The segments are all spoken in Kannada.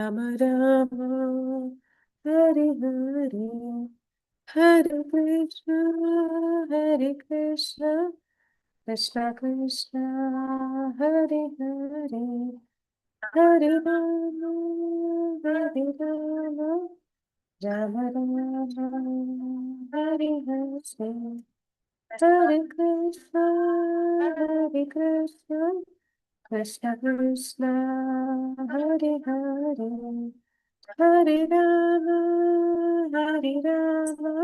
Rama Rama, Hare Hare, Hare Krishna, Hare Krishna, Krishna Krishna, Hare Hare, Hare Rama, Hare Rama, Rama Rama, Hare Hare, Hare Krishna, Hare Krishna, Krishna Krishna, Hare Hare, Hare Rama, Hare Rama,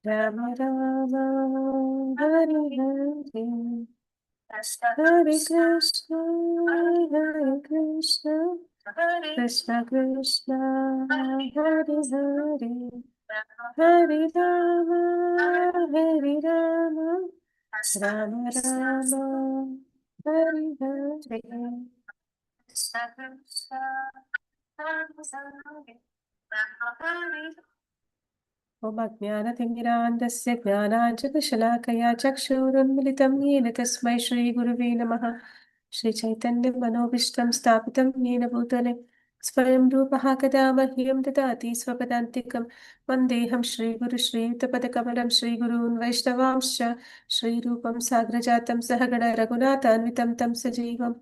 Rama Rama, Hare Hare, Hare Krishna, Hare Krishna, Krishna Krishna, Hare Hare, Hare Rama, Hare Rama, Rama Rama, Hare Hare. ओम अज्ञानतिमिरान्धस्य ज्ञानाञ्जनशलाकया चक्षुरुन्मिलितं येन तस्मै श्रीगुरुवे नमः। श्रीचैतन्यमनोभीष्टं स्थापितं येन भूतले स्वयं रूपः कदा मह्यं ददाति स्वपदान्तिकं वन्देऽहं श्रीगुरुश्रीयुतपदकमलं श्रीगुरून् वैष्णवांश्च श्रीरूपं साग्रजातं सहगण रघुनाथान्वितं तं सजीवं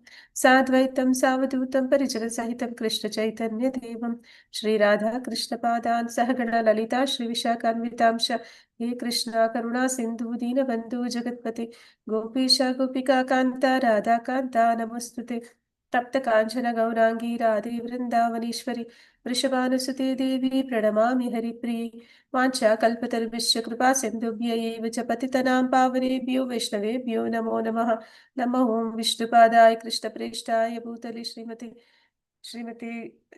साद्वैतं सावधूतं परिजनसहितं कृष्णचैतन्यदेवं श्रीराधाकृष्णपादान् सहगण ललिता श्रीविशाखान्वितांश हे कृष्णा करुणा सिन्धु दीनबन्धु जगत्पते गोपीश गोपिका कान्ता राधाकान्ता नमोऽस्तुते तप्त काञ्चन गौराङ्गी राधे वृन्दावनेश्वरि वृषभानुसुते देवी प्रणमामि हरिप्रिये वाञ्छाकल्पतरुभ्यश्च कृपा सिन्धुभ्य एव च पतितनां पावनेभ्यो वैष्णवेभ्यो नमो नमः। नमो ॐ विष्णुपादाय कृष्णप्रेष्ठाय भूतले श्रीमती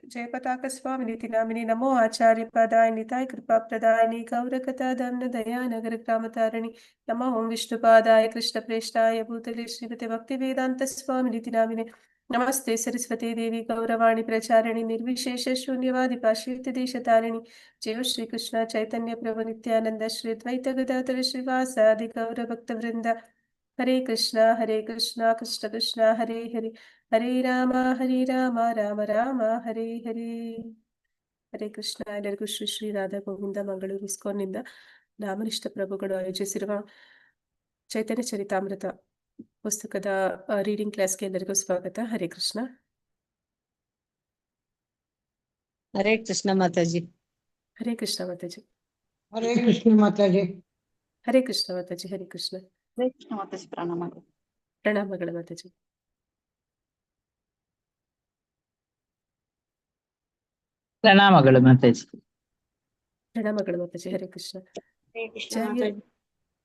जयपताक स्वामिनिति नामिनि नमो आचार्यपदाय निताय कृपाप्रदायिनि गौरकथाधाम्न दयानगर ग्रामतारिणि नमो ॐ विष्णुपादाय कृष्णप्रेष्ठाय भूतले श्रीमते भक्तिवेदान्त स्वामिनिति नामिने नमस्ते सरस्वती देवी गौरवाणी प्रचारिणि निर्विशेष शून्यवादि पाश्चात्यदेशतारिणि जय श्री कृष्ण चैतन्य प्रभु नित्यानंद श्री द्वैत गदाधर श्रीवासादि गौरभक्तवृंद हरे कृष्णा कृष्ण कृष्ण हरे हरे हरे राम राम राम ಹರೇ ಹರೇ ಹರೇ ಕೃಷ್ಣ. ಎಲ್ಲರಿಗೂ ಶ್ರೀ ಶ್ರೀ ರಾಧಾ ಗೋವಿಂದ ಮಂಗಳೂರು ಇಸ್ಕಾನ್ನಿಂದ ನಾಮನಿಷ್ಠ ಪ್ರಭುಗಳು ಆಯೋಜಿಸಿರುವ ಚೈತನ್ಯ ಚರಿತಾಮೃತ ಪುಸ್ತಕದ ರೀಡಿಂಗ್ ಕ್ಲಾಸ್ಗೆ ಎಲ್ಲರಿಗೂ ಸ್ವಾಗತ. ಹರೇ ಕೃಷ್ಣ. ಹರೇ ಕೃಷ್ಣ ಮಾತಾಜಿ. ಹರೇ ಕೃಷ್ಣ ಮಾತಾಜಿ. ಹರೇ ಕೃಷ್ಣ ಮಾತಾಜಿ. ಹರೇ ಕೃಷ್ಣ ಮಾತಾಜಿ. ಹರೇ ಕೃಷ್ಣ. ಹರೇ ಕೃಷ್ಣ ಮಾತಾಜಿ. ಪ್ರಣಾಮಗಳು. ಪ್ರಣಾಮಗಳು ಮಾತಾಜಿ. ಪ್ರಣಾಮಗಳು ಮಾತಾಜಿ. ಪ್ರಣಾಮಗಳು ಮಾತಾಜಿ. ಹರೇ ಕೃಷ್ಣ. ಹರೇ ಕೃಷ್ಣ ಜಯ ಮಾತಾಜಿ.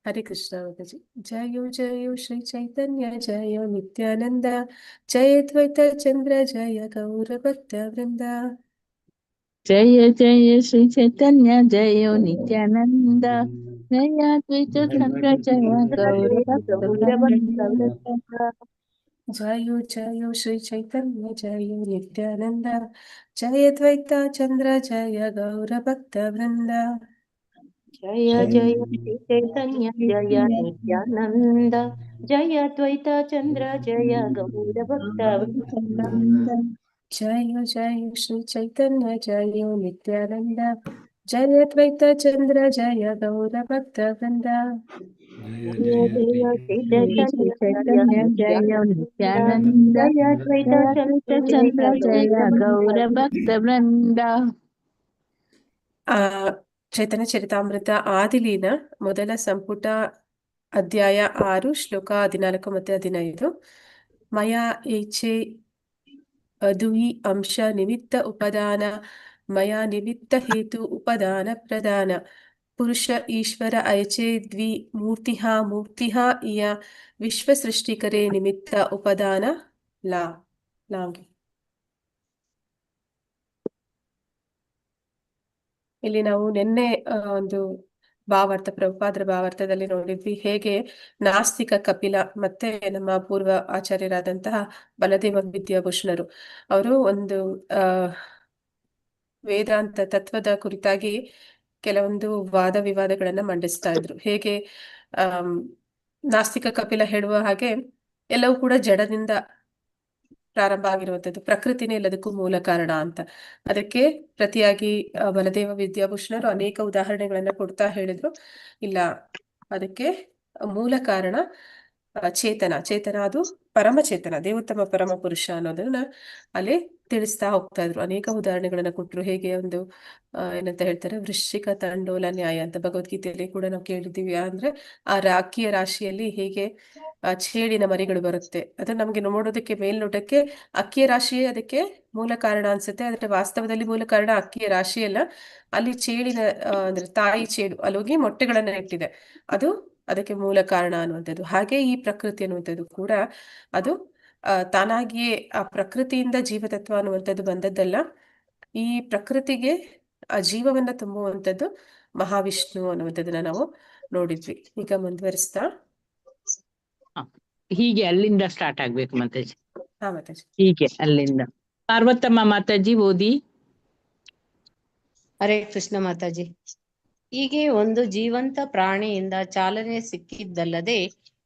हरे कृष्णा माताजी. जयो श्री चैतन्य जयो नित्यानंद जय द्वैत चंद्र जय गौर भक्त वृंद. ಜಯ ಜಯ ಶ್ರೀ ಚೈತನ್ಯ ಜಯ ನಿತ್ಯಾನಂದ ಜಯ ದ್ವೈತ ಚಂದ್ರ ಜಯ ಗೌರ ಭಕ್ತ ವೃಂದ. जयो श्री चैतन्य जयो नित्यानंद जय द्वैत चंद्र जय गौर भक्त वृंद. जय जय श्री चैतन्य जय नित्यानंद जय द्वैत चंद्र जय गौर भक्त वृंद. जय श्री चैतन्य जयो नित्यानंद जय द्वैत चंद्र जय गौर भक्त वृंद. जय जय श्री चैतन्य जय ಜಯ नित्यानंद ನಿತ್ಯಾನಂದ जय द्वैत ಜಯ ದ್ವೈತ चंद्र ಚಂದ್ರ जय ಜಯ गौर ಗೌರ ಭಕ್ತ ವೃಂದ. ಚೈತನ್ಯ ಚರಿತಾಮೃತ ಆದಿಲೀನ ಮೊದಲ ಸಂಪುಟ ಅಧ್ಯಾಯ 6 ಶ್ಲೋಕ 14 ಮತ್ತು 15. ಮಯಾ ಏಚೆ ಅದುಯಿ ಅಂಶ ನಿಮಿತ್ತ ಉಪದಾನ ಮಯಾ ನಿಮಿತ್ತ ಹೇತು ಉಪದಾನ ಪ್ರದಾನ ಪುರುಷ ಈಶ್ವರ ಐಚೆ ದ್ವಿ ಮೂರ್ತಿಹ ಇಯ ವಿಶ್ವ ಸೃಷ್ಟಿಕರೇ ನಿಮಿತ್ತ ಉಪದಾನ ಲಾಂಗಿ. ಇಲ್ಲಿ ನಾವು ನಿನ್ನೆ ಒಂದು ಭಾವಾರ್ಥ ಪ್ರಭುಪಾದರ ಭಾವಾರ್ಥದಲ್ಲಿ ನೋಡಿದ್ವಿ ಹೇಗೆ ನಾಸ್ತಿಕ ಕಪಿಲ ಮತ್ತೆ ನಮ್ಮ ಪೂರ್ವ ಆಚಾರ್ಯರಾದಂತಹ ಬಲದೇವ ವಿದ್ಯಾಭೂಷಣರು ಅವರು ಒಂದು ವೇದಾಂತ ತತ್ವದ ಕುರಿತಾಗಿ ಕೆಲವೊಂದು ವಾದ ವಿವಾದಗಳನ್ನ ಮಂಡಿಸ್ತಾ ಇದ್ರು. ಹೇಗೆ ನಾಸ್ತಿಕ ಕಪಿಲ ಹೇಳುವ ಹಾಗೆ ಎಲ್ಲವೂ ಕೂಡ ಜಡದಿಂದ ಪ್ರಾರಂಭ ಆಗಿರುವಂತದ್ದು. ಪ್ರಕೃತಿನೇ ಎಲ್ಲದಕ್ಕೂ ಮೂಲ ಕಾರಣ ಅಂತ. ಅದಕ್ಕೆ ಪ್ರತಿಯಾಗಿ ಬಲದೇವ ವಿದ್ಯಾಭೂಷಣರು ಅನೇಕ ಉದಾಹರಣೆಗಳನ್ನ ಕೊಡ್ತಾ ಹೇಳಿದ್ರು, ಇಲ್ಲ ಅದಕ್ಕೆ ಮೂಲ ಕಾರಣ ಚೇತನ. ಚೇತನ ಅದು ಪರಮಚೇತನ, ದೇವೋತ್ತಮ ಪರಮ ಪುರುಷ ಅನ್ನೋದನ್ನ ಅಲ್ಲಿ ತಿಳಿಸ್ತಾ ಹೋಗ್ತಾ ಇದ್ರು. ಅನೇಕ ಉದಾಹರಣೆಗಳನ್ನ ಕೊಟ್ರು. ಹೇಗೆ ಒಂದು ಏನಂತ ಹೇಳ್ತಾರೆ, ವೃಶ್ಚಿಕ ತಂಡೋಲ ನ್ಯಾಯ ಅಂತ ಭಗವದ್ಗೀತೆಯಲ್ಲಿ ಕೂಡ ನಾವು ಕೇಳಿದ್ದೀವಿ. ಅಂದ್ರೆ ಆ ಅಕ್ಕಿಯ ರಾಶಿಯಲ್ಲಿ ಹೇಗೆ ಚೇಳಿನ ಮರಿಗಳು ಬರುತ್ತೆ, ಅದು ನಮ್ಗೆ ನೋಡೋದಕ್ಕೆ ಮೇಲ್ನೋಟಕ್ಕೆ ಅಕ್ಕಿಯ ರಾಶಿಯೇ ಅದಕ್ಕೆ ಮೂಲ ಕಾರಣ ಅನ್ಸುತ್ತೆ. ಆದ್ರೆ ವಾಸ್ತವದಲ್ಲಿ ಮೂಲ ಕಾರಣ ಅಕ್ಕಿಯ ರಾಶಿ ಅಲ್ಲ, ಅಲ್ಲಿ ಚೇಳಿನ ಅಂದ್ರೆ ತಾಯಿ ಚೇಳು ಅಲ್ಲೋಗಿ ಮೊಟ್ಟೆಗಳನ್ನ ಇಟ್ಟಿದೆ, ಅದು ಅದಕ್ಕೆ ಮೂಲ ಕಾರಣ ಅನ್ನುವಂಥದ್ದು. ಹಾಗೆ ಈ ಪ್ರಕೃತಿ ಅನ್ನುವಂಥದ್ದು ಕೂಡ ಅದು ತಾನಾಗಿಯೇ ಆ ಪ್ರಕೃತಿಯಿಂದ ಜೀವತತ್ವ ಅನ್ನುವಂಥದ್ದು ಬಂದದ್ದಲ್ಲ. ಈ ಪ್ರಕೃತಿಗೆ ಆ ಜೀವವನ್ನ ತುಂಬುವಂಥದ್ದು ಮಹಾವಿಷ್ಣು ಅನ್ನುವಂಥದ್ದನ್ನ ನಾವು ನೋಡಿದ್ವಿ. ಈಗ ಮುಂದುವರಿಸ್ತಾ ಹೀಗೆ ಅಲ್ಲಿಂದ ಸ್ಟಾರ್ಟ್ ಆಗ್ಬೇಕು ಮಾತಾಜಿ. ಹಾ ಮಾತಾಜಿ. ಹೀಗೆ ಅಲ್ಲಿಂದ ಪಾರ್ವತಮ್ಮ ಮಾತಾಜಿ ಓದಿ. ಹರೇ ಕೃಷ್ಣ ಮಾತಾಜಿ. ಹೀಗೆ ಒಂದು ಜೀವಂತ ಪ್ರಾಣಿಯಿಂದ ಚಾಲನೆ ಸಿಕ್ಕಿದ್ದಲ್ಲದೆ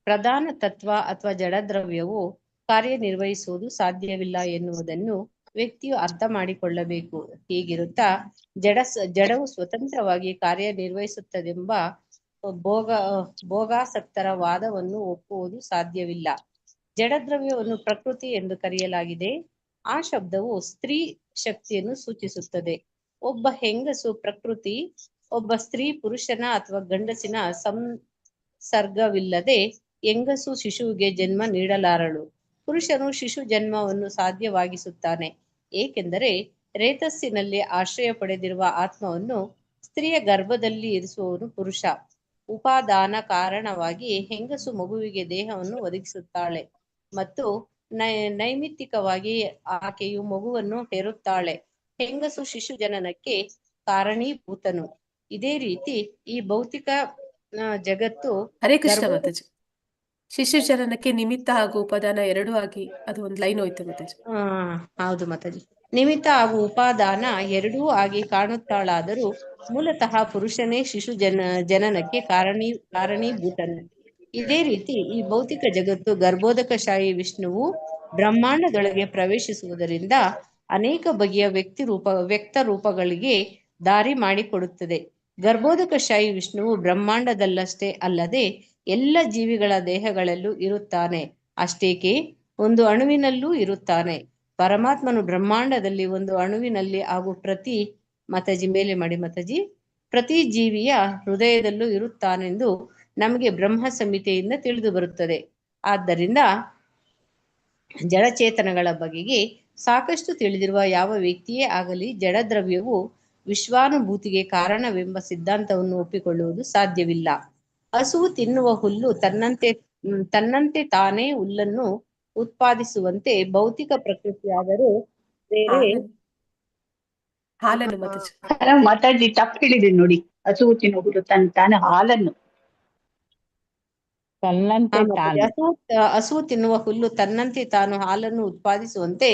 ಪ್ರಧಾನ ತತ್ವ ಅಥವಾ ಜಡದ್ರವ್ಯವು ಕಾರ್ಯನಿರ್ವಹಿಸುವುದು ಸಾಧ್ಯವಿಲ್ಲ ಎನ್ನುವುದನ್ನು ವ್ಯಕ್ತಿಯು ಅರ್ಥ ಮಾಡಿಕೊಳ್ಳಬೇಕು. ಹೀಗಿರುತ್ತಾ ಜಡವು ಸ್ವತಂತ್ರವಾಗಿ ಕಾರ್ಯನಿರ್ವಹಿಸುತ್ತದೆಂಬ ಭೋಗಾಸಕ್ತರ ವಾದವನ್ನು ಒಪ್ಪುವುದು ಸಾಧ್ಯವಿಲ್ಲ. ಜಡದ್ರವ್ಯವನ್ನು ಪ್ರಕೃತಿ ಎಂದು ಕರೆಯಲಾಗಿದೆ. ಆ ಶಬ್ದವು ಸ್ತ್ರೀ ಶಕ್ತಿಯನ್ನು ಸೂಚಿಸುತ್ತದೆ. ಒಬ್ಬ ಹೆಂಗಸು ಪ್ರಕೃತಿ, ಒಬ್ಬ ಸ್ತ್ರೀ ಪುರುಷನ ಅಥವಾ ಗಂಡಸಿನ ಸಂಸರ್ಗವಿಲ್ಲದೆ ಹೆಂಗಸು ಶಿಶುವಿಗೆ ಜನ್ಮ ನೀಡಲಾರಳು. ಪುರುಷನು ಶಿಶು ಜನ್ಮವನ್ನು ಸಾಧ್ಯವಾಗಿಸುತ್ತಾನೆ, ಏಕೆಂದರೆ ರೇತಸ್ಸಿನಲ್ಲಿ ಆಶ್ರಯ ಪಡೆದಿರುವ ಆತ್ಮವನ್ನು ಸ್ತ್ರೀಯ ಗರ್ಭದಲ್ಲಿ ಇರಿಸುವವನು ಪುರುಷ. ಉಪಾದಾನ ಕಾರಣವಾಗಿ ಹೆಂಗಸು ಮಗುವಿಗೆ ದೇಹವನ್ನು ಒದಗಿಸುತ್ತಾಳೆ ಮತ್ತು ನೈಮಿತ್ತಿಕವಾಗಿ ಆಕೆಯು ಮಗುವನ್ನು ಹೆರುತ್ತಾಳೆ. ಹೆಂಗಸು ಶಿಶು ಜನನಕ್ಕೆ ಕಾರಣೀಭೂತನು. ಇದೇ ರೀತಿ ಈ ಭೌತಿಕ ಜಗತ್ತು ಹರೇ ಕೃಷ್ಣ ಮಾತಾಜಿ. ಶಿಶು ಜನನಕ್ಕೆ ನಿಮಿತ್ತ ಹಾಗೂ ಉಪಾದಾನ ಎರಡೂ ಆಗಿ ಅದು ಒಂದು ಲೈನ್ ಹೋಯ್ತು ಮಾತಾಜಿ. ಹೌದು ಮಾತಾಜಿ. ನಿಮಿತ್ತ ಹಾಗೂ ಉಪಾದಾನ ಎರಡೂ ಆಗಿ ಕಾಣುತ್ತಾಳಾದರೂ ಮೂಲತಃ ಪುರುಷನೇ ಶಿಶು ಜನನಕ್ಕೆ ಕಾರಣೀಭೂತನು. ಇದೇ ರೀತಿ ಈ ಭೌತಿಕ ಜಗತ್ತು ಗರ್ಭೋದಕಶಾಹಿ ವಿಷ್ಣುವು ಬ್ರಹ್ಮಾಂಡದೊಳಗೆ ಪ್ರವೇಶಿಸುವುದರಿಂದ ಅನೇಕ ಬಗೆಯ ವ್ಯಕ್ತ ರೂಪಗಳಿಗೆ ದಾರಿ ಮಾಡಿಕೊಡುತ್ತದೆ. ಗರ್ಭೋದಕಶಾಹಿ ವಿಷ್ಣುವು ಬ್ರಹ್ಮಾಂಡದಲ್ಲಷ್ಟೇ ಅಲ್ಲದೆ ಎಲ್ಲ ಜೀವಿಗಳ ದೇಹಗಳಲ್ಲೂ ಇರುತ್ತಾನೆ. ಅಷ್ಟೇಕೆ ಒಂದು ಅಣುವಿನಲ್ಲೂ ಇರುತ್ತಾನೆ. ಪರಮಾತ್ಮನು ಬ್ರಹ್ಮಾಂಡದಲ್ಲಿ ಒಂದು ಅಣುವಿನಲ್ಲಿ ಹಾಗೂ ಮಾತಾಜಿ ಮೇಲೆ ಮಾಡಿ ಮಾತಾಜಿ, ಪ್ರತಿ ಜೀವಿಯ ಹೃದಯದಲ್ಲೂ ಇರುತ್ತಾನೆಂದು ನಮಗೆ ಬ್ರಹ್ಮ ಸಂಹಿತೆಯಿಂದ ತಿಳಿದು ಬರುತ್ತದೆ. ಆದ್ದರಿಂದ ಜಡಚೇತನಗಳ ಬಗೆಗೆ ಸಾಕಷ್ಟು ತಿಳಿದಿರುವ ಯಾವ ವ್ಯಕ್ತಿಯೇ ಆಗಲಿ ಜಡದ್ರವ್ಯವು ವಿಶ್ವಾನುಭೂತಿಗೆ ಕಾರಣವೆಂಬ ಸಿದ್ಧಾಂತವನ್ನು ಒಪ್ಪಿಕೊಳ್ಳುವುದು ಸಾಧ್ಯವಿಲ್ಲ. ಹಸುವು ತಿನ್ನುವ ಹುಲ್ಲು ತನ್ನಂತೆ ತಾನೇ ಹುಲ್ಲನ್ನು ಉತ್ಪಾದಿಸುವಂತೆ ಭೌತಿಕ ಪ್ರಕೃತಿಯಾದರೂ ಬೇರೆ ಹಾಲನ್ನು ಮಾತಾಜಿ. ಮಾತಾಡಿ ತಪ್ಪು ಹೇಳಿದ್ದೀನಿ ನೋಡಿ. ಹಸುವು ತಿನ್ನುವುದು ತಾನೇ ಹಾಲನ್ನು ತನ್ನಂತೆ ತಾನು. ಹಸುವು ತಿನ್ನುವ ಹುಲ್ಲು ತನ್ನಂತೆ ತಾನು ಹಾಲನ್ನು ಉತ್ಪಾದಿಸುವಂತೆ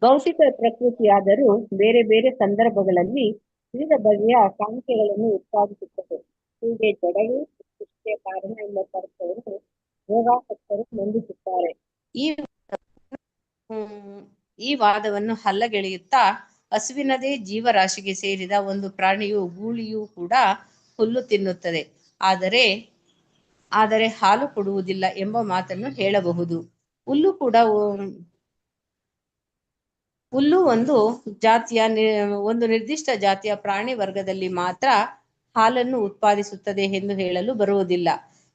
ಭೌತಿಕ ಪ್ರಕೃತಿಯಾದರೂ ಬೇರೆ ಬೇರೆ ಸಂದರ್ಭಗಳಲ್ಲಿ ವಿವಿಧ ಬಗೆಯ ಕಾಣಿಕೆಗಳನ್ನು ಉತ್ಪಾದಿಸುತ್ತದೆ. ಹೀಗೆ ಜಡವೇ ಸೃಷ್ಟಿಯ ಕಾರಣ ಎಂಬ ತರ್ಕವನ್ನು ಯೋಗಾಸಕ್ತರು ಮಂಡಿಸುತ್ತಾರೆ. ಈ ವಾದವನ್ನು ಹಲ್ಲಗೆಳೆಯುತ್ತಾ ಹಸುವಿನದೇ ಜೀವರಾಶಿಗೆ ಸೇರಿದ ಒಂದು ಪ್ರಾಣಿಯು ಗೂಳಿಯೂ ಕೂಡ ಹುಲ್ಲು ತಿನ್ನುತ್ತದೆ, ಆದರೆ ಹಾಲು ಕೊಡುವುದಿಲ್ಲ ಎಂಬ ಮಾತನ್ನು ಹೇಳಬಹುದು. ಹುಲ್ಲು ಒಂದು ನಿರ್ದಿಷ್ಟ ಜಾತಿಯ ಪ್ರಾಣಿ ವರ್ಗದಲ್ಲಿ ಮಾತ್ರ ಹಾಲನ್ನು ಉತ್ಪಾದಿಸುತ್ತದೆ ಎಂದು ಹೇಳಲು ಬರುವುದಿಲ್ಲ.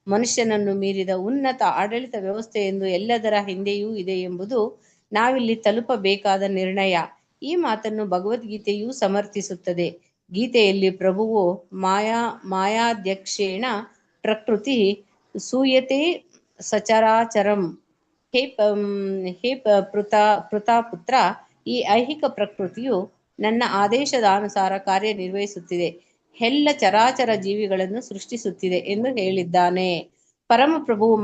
ಮನುಷ್ಯನನ್ನು ಮೀರಿದ ಉನ್ನತ ಆಡಳಿತ ವ್ಯವಸ್ಥೆ ಎಂದು ಎಲ್ಲದರ ಹಿಂದೆಯೂ ಇದೆ ಎಂಬುದು ನಾವಿಲ್ಲಿ ತಲುಪಬೇಕಾದ ನಿರ್ಣಯ. ಈ ಮಾತನ್ನು ಭಗವದ್ಗೀತೆಯೂ ಸಮರ್ಥಿಸುತ್ತದೆ. ಗೀತೆಯಲ್ಲಿ ಪ್ರಭುವು ಮಾಯಾಧ್ಯಕ್ಷೇಣ ಪ್ರಕೃತಿ ಸೂಯತೆ ಸಚರಾಚರಂ. ಹೇ ಪೃಥಾಪುತ್ರ, ಈ ಐಹಿಕ ಪ್ರಕೃತಿಯು ನನ್ನ ಆದೇಶದ ಅನುಸಾರ ಕಾರ್ಯನಿರ್ವಹಿಸುತ್ತಿದೆ, ಎಲ್ಲ ಚರಾಚರ ಜೀವಿಗಳನ್ನು ಸೃಷ್ಟಿಸುತ್ತಿದೆ ಎಂದು ಹೇಳಿದ್ದಾನೆ. ಪರಮಪ್ರಭುವು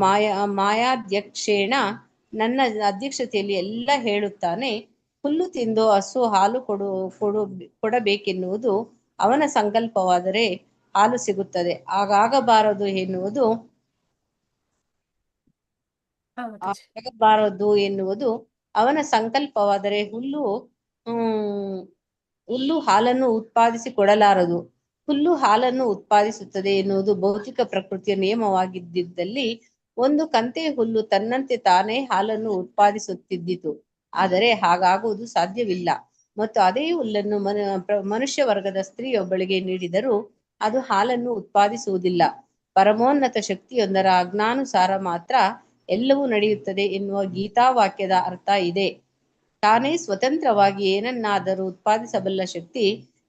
ಮಾಯಾಧ್ಯಕ್ಷೇಣ ನನ್ನ ಅಧ್ಯಕ್ಷತೆಯಲ್ಲಿ ಎಲ್ಲ ಹೇಳುತ್ತಾನೆ. ಹುಲ್ಲು ತಿಂದು ಹಸು ಹಾಲು ಕೊಡಬೇಕೆನ್ನುವುದು ಅವನ ಸಂಕಲ್ಪವಾದರೆ ಹಾಲು ಸಿಗುತ್ತದೆ. ಹಾಗಾಗಬಾರದು ಎನ್ನುವುದು ಅವನ ಸಂಕಲ್ಪವಾದರೆ ಹುಲ್ಲು ಹಾಲನ್ನು ಉತ್ಪಾದಿಸಿ ಕೊಡಲಾರದು. ಹುಲ್ಲು ಹಾಲನ್ನು ಉತ್ಪಾದಿಸುತ್ತದೆ ಎನ್ನುವುದು ಭೌತಿಕ ಪ್ರಕೃತಿಯ ನಿಯಮವಾಗಿದ್ದಲ್ಲಿ ಒಂದು ಕಂತೆ ಹುಲ್ಲು ತನ್ನಂತೆ ತಾನೇ ಹಾಲನ್ನು ಉತ್ಪಾದಿಸುತ್ತಿದ್ದಿತು. ಆದರೆ ಹಾಗಾಗುವುದು ಸಾಧ್ಯವಿಲ್ಲ. ಮತ್ತು ಅದೇ ಹುಲ್ಲನ್ನು ಮನುಷ್ಯ ವರ್ಗದ ಸ್ತ್ರೀಯೊಬ್ಬಳಿಗೆ ನೀಡಿದರೂ ಅದು ಹಾಲನ್ನು ಉತ್ಪಾದಿಸುವುದಿಲ್ಲ. ಪರಮೋನ್ನತ ಶಕ್ತಿಯೊಂದರ ಆಜ್ಞಾನುಸಾರ ಮಾತ್ರ ಎಲ್ಲವೂ ನಡೆಯುತ್ತದೆ ಎನ್ನುವ ಗೀತಾವಾಕ್ಯದ ಅರ್ಥ ಇದೆ. ತಾನೇ ಸ್ವತಂತ್ರವಾಗಿ ಏನನ್ನಾದರೂ ಉತ್ಪಾದಿಸಬಲ್ಲ ಶಕ್ತಿ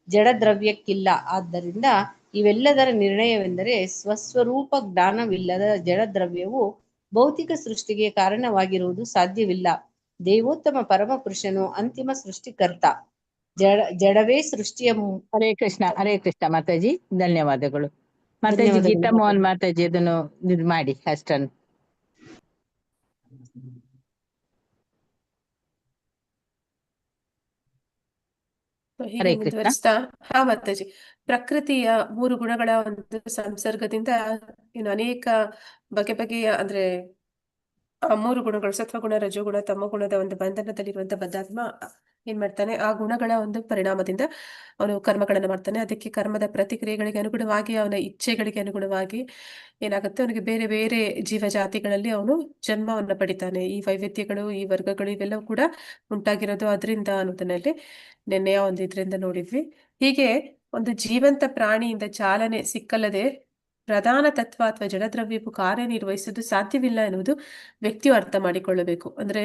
ಜಡದ್ರವ್ಯಕ್ಕಿಲ್ಲ. ಆದ್ದರಿಂದ ಇವೆಲ್ಲದರ ನಿರ್ಣಯವೆಂದರೆ ಸ್ವಸ್ವರೂಪ ಜ್ಞಾನವಿಲ್ಲದ ಜಡದ್ರವ್ಯವು ಭೌತಿಕ ಸೃಷ್ಟಿಗೆ ಕಾರಣವಾಗಿರುವುದು ಸಾಧ್ಯವಿಲ್ಲ. ದೇವೋತ್ತಮ ಪರಮಪುರುಷನು ಅಂತಿಮ ಸೃಷ್ಟಿಕರ್ತ. ಜಡವೇ ಸೃಷ್ಟಿಯ ಹರೇ ಕೃಷ್ಣ ಮಾತಾಜಿ, ಧನ್ಯವಾದಗಳು. ಮಾತಾಜಿ ಧನ್ಯವಾದಗಳು. ಗೀತಾ ಮೋಹನ್ ಮಾತಾಜಿ ಅದನ್ನು ಇದು ಮಾಡಿ ಅಷ್ಟನ್ನು. ಹೀಗೆ ಹರೇ ಕೃಷ್ಣ. ಮುಂದುವರಿಸ್ತಾ ಮಾತಾಜಿ, ಪ್ರಕೃತಿಯ 3 ಗುಣಗಳ ಒಂದು ಸಂಸರ್ಗದಿಂದ ಇನ್ನು ಅನೇಕ ಬಗೆಯ ಅಂದ್ರೆ ಆ 3 ಗುಣಗಳು ಸತ್ವಗುಣ, ರಜೋಗುಣ, ತಮೋಗುಣದ ಒಂದು ಬಂಧನದಲ್ಲಿರುವಂತ ಬದ್ಧಾತ್ಮ ಏನ್ ಮಾಡ್ತಾನೆ, ಆ ಗುಣಗಳ ಒಂದು ಪರಿಣಾಮದಿಂದ ಅವನು ಕರ್ಮಗಳನ್ನು ಮಾಡ್ತಾನೆ. ಅದಕ್ಕೆ ಕರ್ಮದ ಪ್ರತಿಕ್ರಿಯೆಗಳಿಗೆ ಅನುಗುಣವಾಗಿ, ಅವನ ಇಚ್ಛೆಗಳಿಗೆ ಅನುಗುಣವಾಗಿ ಏನಾಗುತ್ತೆ, ಅವನಿಗೆ ಬೇರೆ ಬೇರೆ ಜೀವಜಾತಿಗಳಲ್ಲಿ ಅವನು ಜನ್ಮವನ್ನು ಪಡಿತಾನೆ. ಈ ವೈವಿಧ್ಯಗಳು, ಈ ವರ್ಗಗಳು ಇವೆಲ್ಲವೂ ಕೂಡ ಉಂಟಾಗಿರೋದು ಅದರಿಂದ ಅನ್ನೋದನ್ನಲ್ಲಿ ನಿನ್ನೆಯ ಒಂದು ಇದರಿಂದ ನೋಡಿದ್ವಿ. ಹೀಗೆ ಒಂದು ಜೀವಂತ ಪ್ರಾಣಿಯಿಂದ ಚಾಲನೆ ಸಿಕ್ಕಲ್ಲದೆ ಪ್ರಧಾನ ತತ್ವ ಅಥವಾ ಜಡದ್ರವ್ಯವು ಕಾರ್ಯನಿರ್ವಹಿಸುವುದು ಸಾಧ್ಯವಿಲ್ಲ ಎನ್ನುವುದು ವ್ಯಕ್ತಿಯು ಅರ್ಥ ಮಾಡಿಕೊಳ್ಳಬೇಕು. ಅಂದ್ರೆ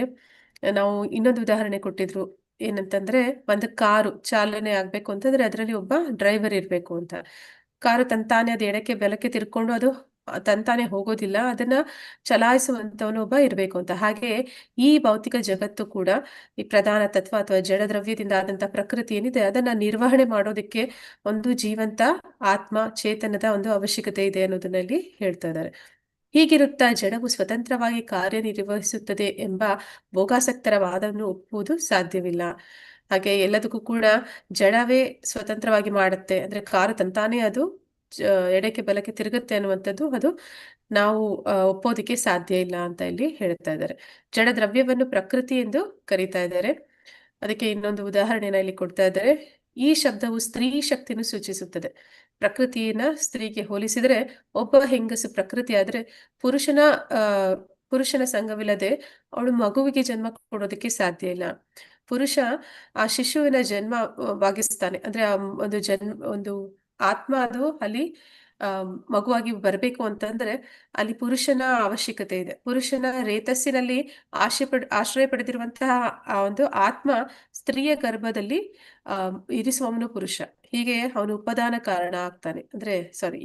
ನಾವು ಇನ್ನೊಂದು ಉದಾಹರಣೆ ಕೊಟ್ಟಿದ್ರು, ಏನಂತಂದ್ರೆ ಒಂದು ಕಾರು ಚಾಲನೆ ಆಗ್ಬೇಕು ಅಂತಂದ್ರೆ ಅದರಲ್ಲಿ ಒಬ್ಬ ಡ್ರೈವರ್ ಇರ್ಬೇಕು ಅಂತ. ಕಾರು ತಂತಾನೆ ಅದು ಎಡಕ್ಕೆ ಬಲಕ್ಕೆ ತಿರ್ಕೊಂಡು ಅದು ತಂತಾನೆ ಹೋಗೋದಿಲ್ಲ, ಅದನ್ನ ಚಲಾಯಿಸುವಂತವನು ಒಬ್ಬ ಇರ್ಬೇಕು ಅಂತ. ಹಾಗೆ ಈ ಭೌತಿಕ ಜಗತ್ತು ಕೂಡ ಈ ಪ್ರಧಾನ ತತ್ವ ಅಥವಾ ಜಡದ್ರವ್ಯದಿಂದ ಆದಂತಹ ಪ್ರಕೃತಿ ಏನಿದೆ ಅದನ್ನ ನಿರ್ವಹಣೆ ಮಾಡೋದಕ್ಕೆ ಒಂದು ಜೀವಂತ ಆತ್ಮ ಚೇತನದ ಒಂದು ಅವಶ್ಯಕತೆ ಇದೆ ಅನ್ನೋದನ್ನಲ್ಲಿ ಹೇಳ್ತಾ ಇದ್ದಾರೆ. ಹೀಗಿರುತ್ತಾ ಜಡವು ಸ್ವತಂತ್ರವಾಗಿ ಕಾರ್ಯನಿರ್ವಹಿಸುತ್ತದೆ ಎಂಬ ಭೋಗಾಸಕ್ತರ ವಾದವನ್ನು ಒಪ್ಪುವುದು ಸಾಧ್ಯವಿಲ್ಲ. ಹಾಗೆ ಎಲ್ಲದಕ್ಕೂ ಕೂಡ ಜಡವೇ ಸ್ವತಂತ್ರವಾಗಿ ಮಾಡುತ್ತೆ, ಅಂದ್ರೆ ಕಾರು ತಂತಾನೇ ಅದು ಎಡಕ್ಕೆ ಬಲಕ್ಕೆ ತಿರುಗುತ್ತೆ ಅನ್ನುವಂಥದ್ದು ಅದು ನಾವು ಒಪ್ಪೋದಿಕ್ಕೆ ಸಾಧ್ಯ ಇಲ್ಲ ಅಂತ ಇಲ್ಲಿ ಹೇಳ್ತಾ ಇದ್ದಾರೆ. ಜಡ ದ್ರವ್ಯವನ್ನು ಪ್ರಕೃತಿ ಎಂದು ಕರೀತಾ ಇದ್ದಾರೆ. ಅದಕ್ಕೆ ಇನ್ನೊಂದು ಉದಾಹರಣೆನ ಇಲ್ಲಿ ಕೊಡ್ತಾ ಇದ್ದಾರೆ. ಈ ಶಬ್ದವು ಸ್ತ್ರೀ ಶಕ್ತಿಯನ್ನು ಸೂಚಿಸುತ್ತದೆ. ಪ್ರಕೃತಿಯನ್ನ ಸ್ತ್ರೀಗೆ ಹೋಲಿಸಿದರೆ ಒಬ್ಬ ಹೆಂಗಸು ಪ್ರಕೃತಿ ಆದ್ರೆ ಪುರುಷನ ಸಂಘವಿಲ್ಲದೆ ಅವಳು ಮಗುವಿಗೆ ಜನ್ಮ ಕೊಡೋದಕ್ಕೆ ಸಾಧ್ಯ ಇಲ್ಲ. ಪುರುಷ ಆ ಶಿಶುವಿನ ಜನ್ಮವಾಗಿಸ್ತಾನೆ, ಅಂದ್ರೆ ಆ ಒಂದು ಆತ್ಮ ಅದು ಅಲ್ಲಿ ಮಗುವಾಗಿ ಬರಬೇಕು ಅಂತಂದ್ರೆ ಅಲ್ಲಿ ಪುರುಷನ ಅವಶ್ಯಕತೆ ಇದೆ. ಪುರುಷನ ರೇತಸ್ಸಿನಲ್ಲಿ ಆಶ್ರಯ ಪಡೆದಿರುವಂತಹ ಆ ಒಂದು ಆತ್ಮ ಸ್ತ್ರೀಯ ಗರ್ಭದಲ್ಲಿ ಇರಿಸುವವನು ಪುರುಷ. ಹೀಗೆ ಅವನು ಉಪದಾನ ಕಾರಣ ಆಗ್ತಾನೆ, ಅಂದ್ರೆ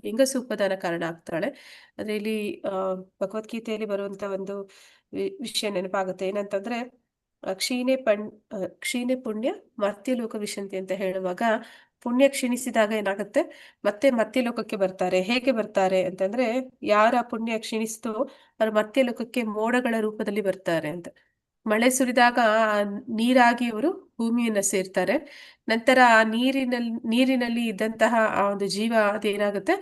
ಹೆಂಗಸು ಉಪದಾನ ಕಾರಣ ಆಗ್ತಾಳೆ. ಅಂದ್ರೆ ಇಲ್ಲಿ ಭಗವದ್ಗೀತೆಯಲ್ಲಿ ಬರುವಂತ ಒಂದು ವಿಷಯ ನೆನಪಾಗುತ್ತೆ. ಏನಂತಂದ್ರೆ ಕ್ಷೀಣೆ ಪುಣ್ಯ ಮರ್ತ್ಯಲೋಕ ವಿಶಂತಿ ಅಂತ ಹೇಳುವಾಗ, ಪುಣ್ಯ ಕ್ಷೀಣಿಸಿದಾಗ ಏನಾಗುತ್ತೆ, ಮತ್ತೆ ಮರ್ತ್ಯಲೋಕಕ್ಕೆ ಬರ್ತಾರೆ. ಹೇಗೆ ಬರ್ತಾರೆ ಅಂತಂದ್ರೆ, ಯಾರ ಪುಣ್ಯ ಕ್ಷೀಣಿಸ್ತೋ ಅವ್ರು ಮರ್ತ್ಯಲೋಕಕ್ಕೆ ಮೋಡಗಳ ರೂಪದಲ್ಲಿ ಬರ್ತಾರೆ ಅಂತ. ಮಳೆ ಸುರಿದಾಗ ನೀರಾಗಿ ಇವರು ಭೂಮಿಯನ್ನ ಸೇರ್ತಾರೆ. ನಂತರ ಆ ನೀರಿನಲ್ಲಿ ಇದ್ದಂತಹ ಆ ಒಂದು ಜೀವ ಅದೇನಾಗುತ್ತೆ,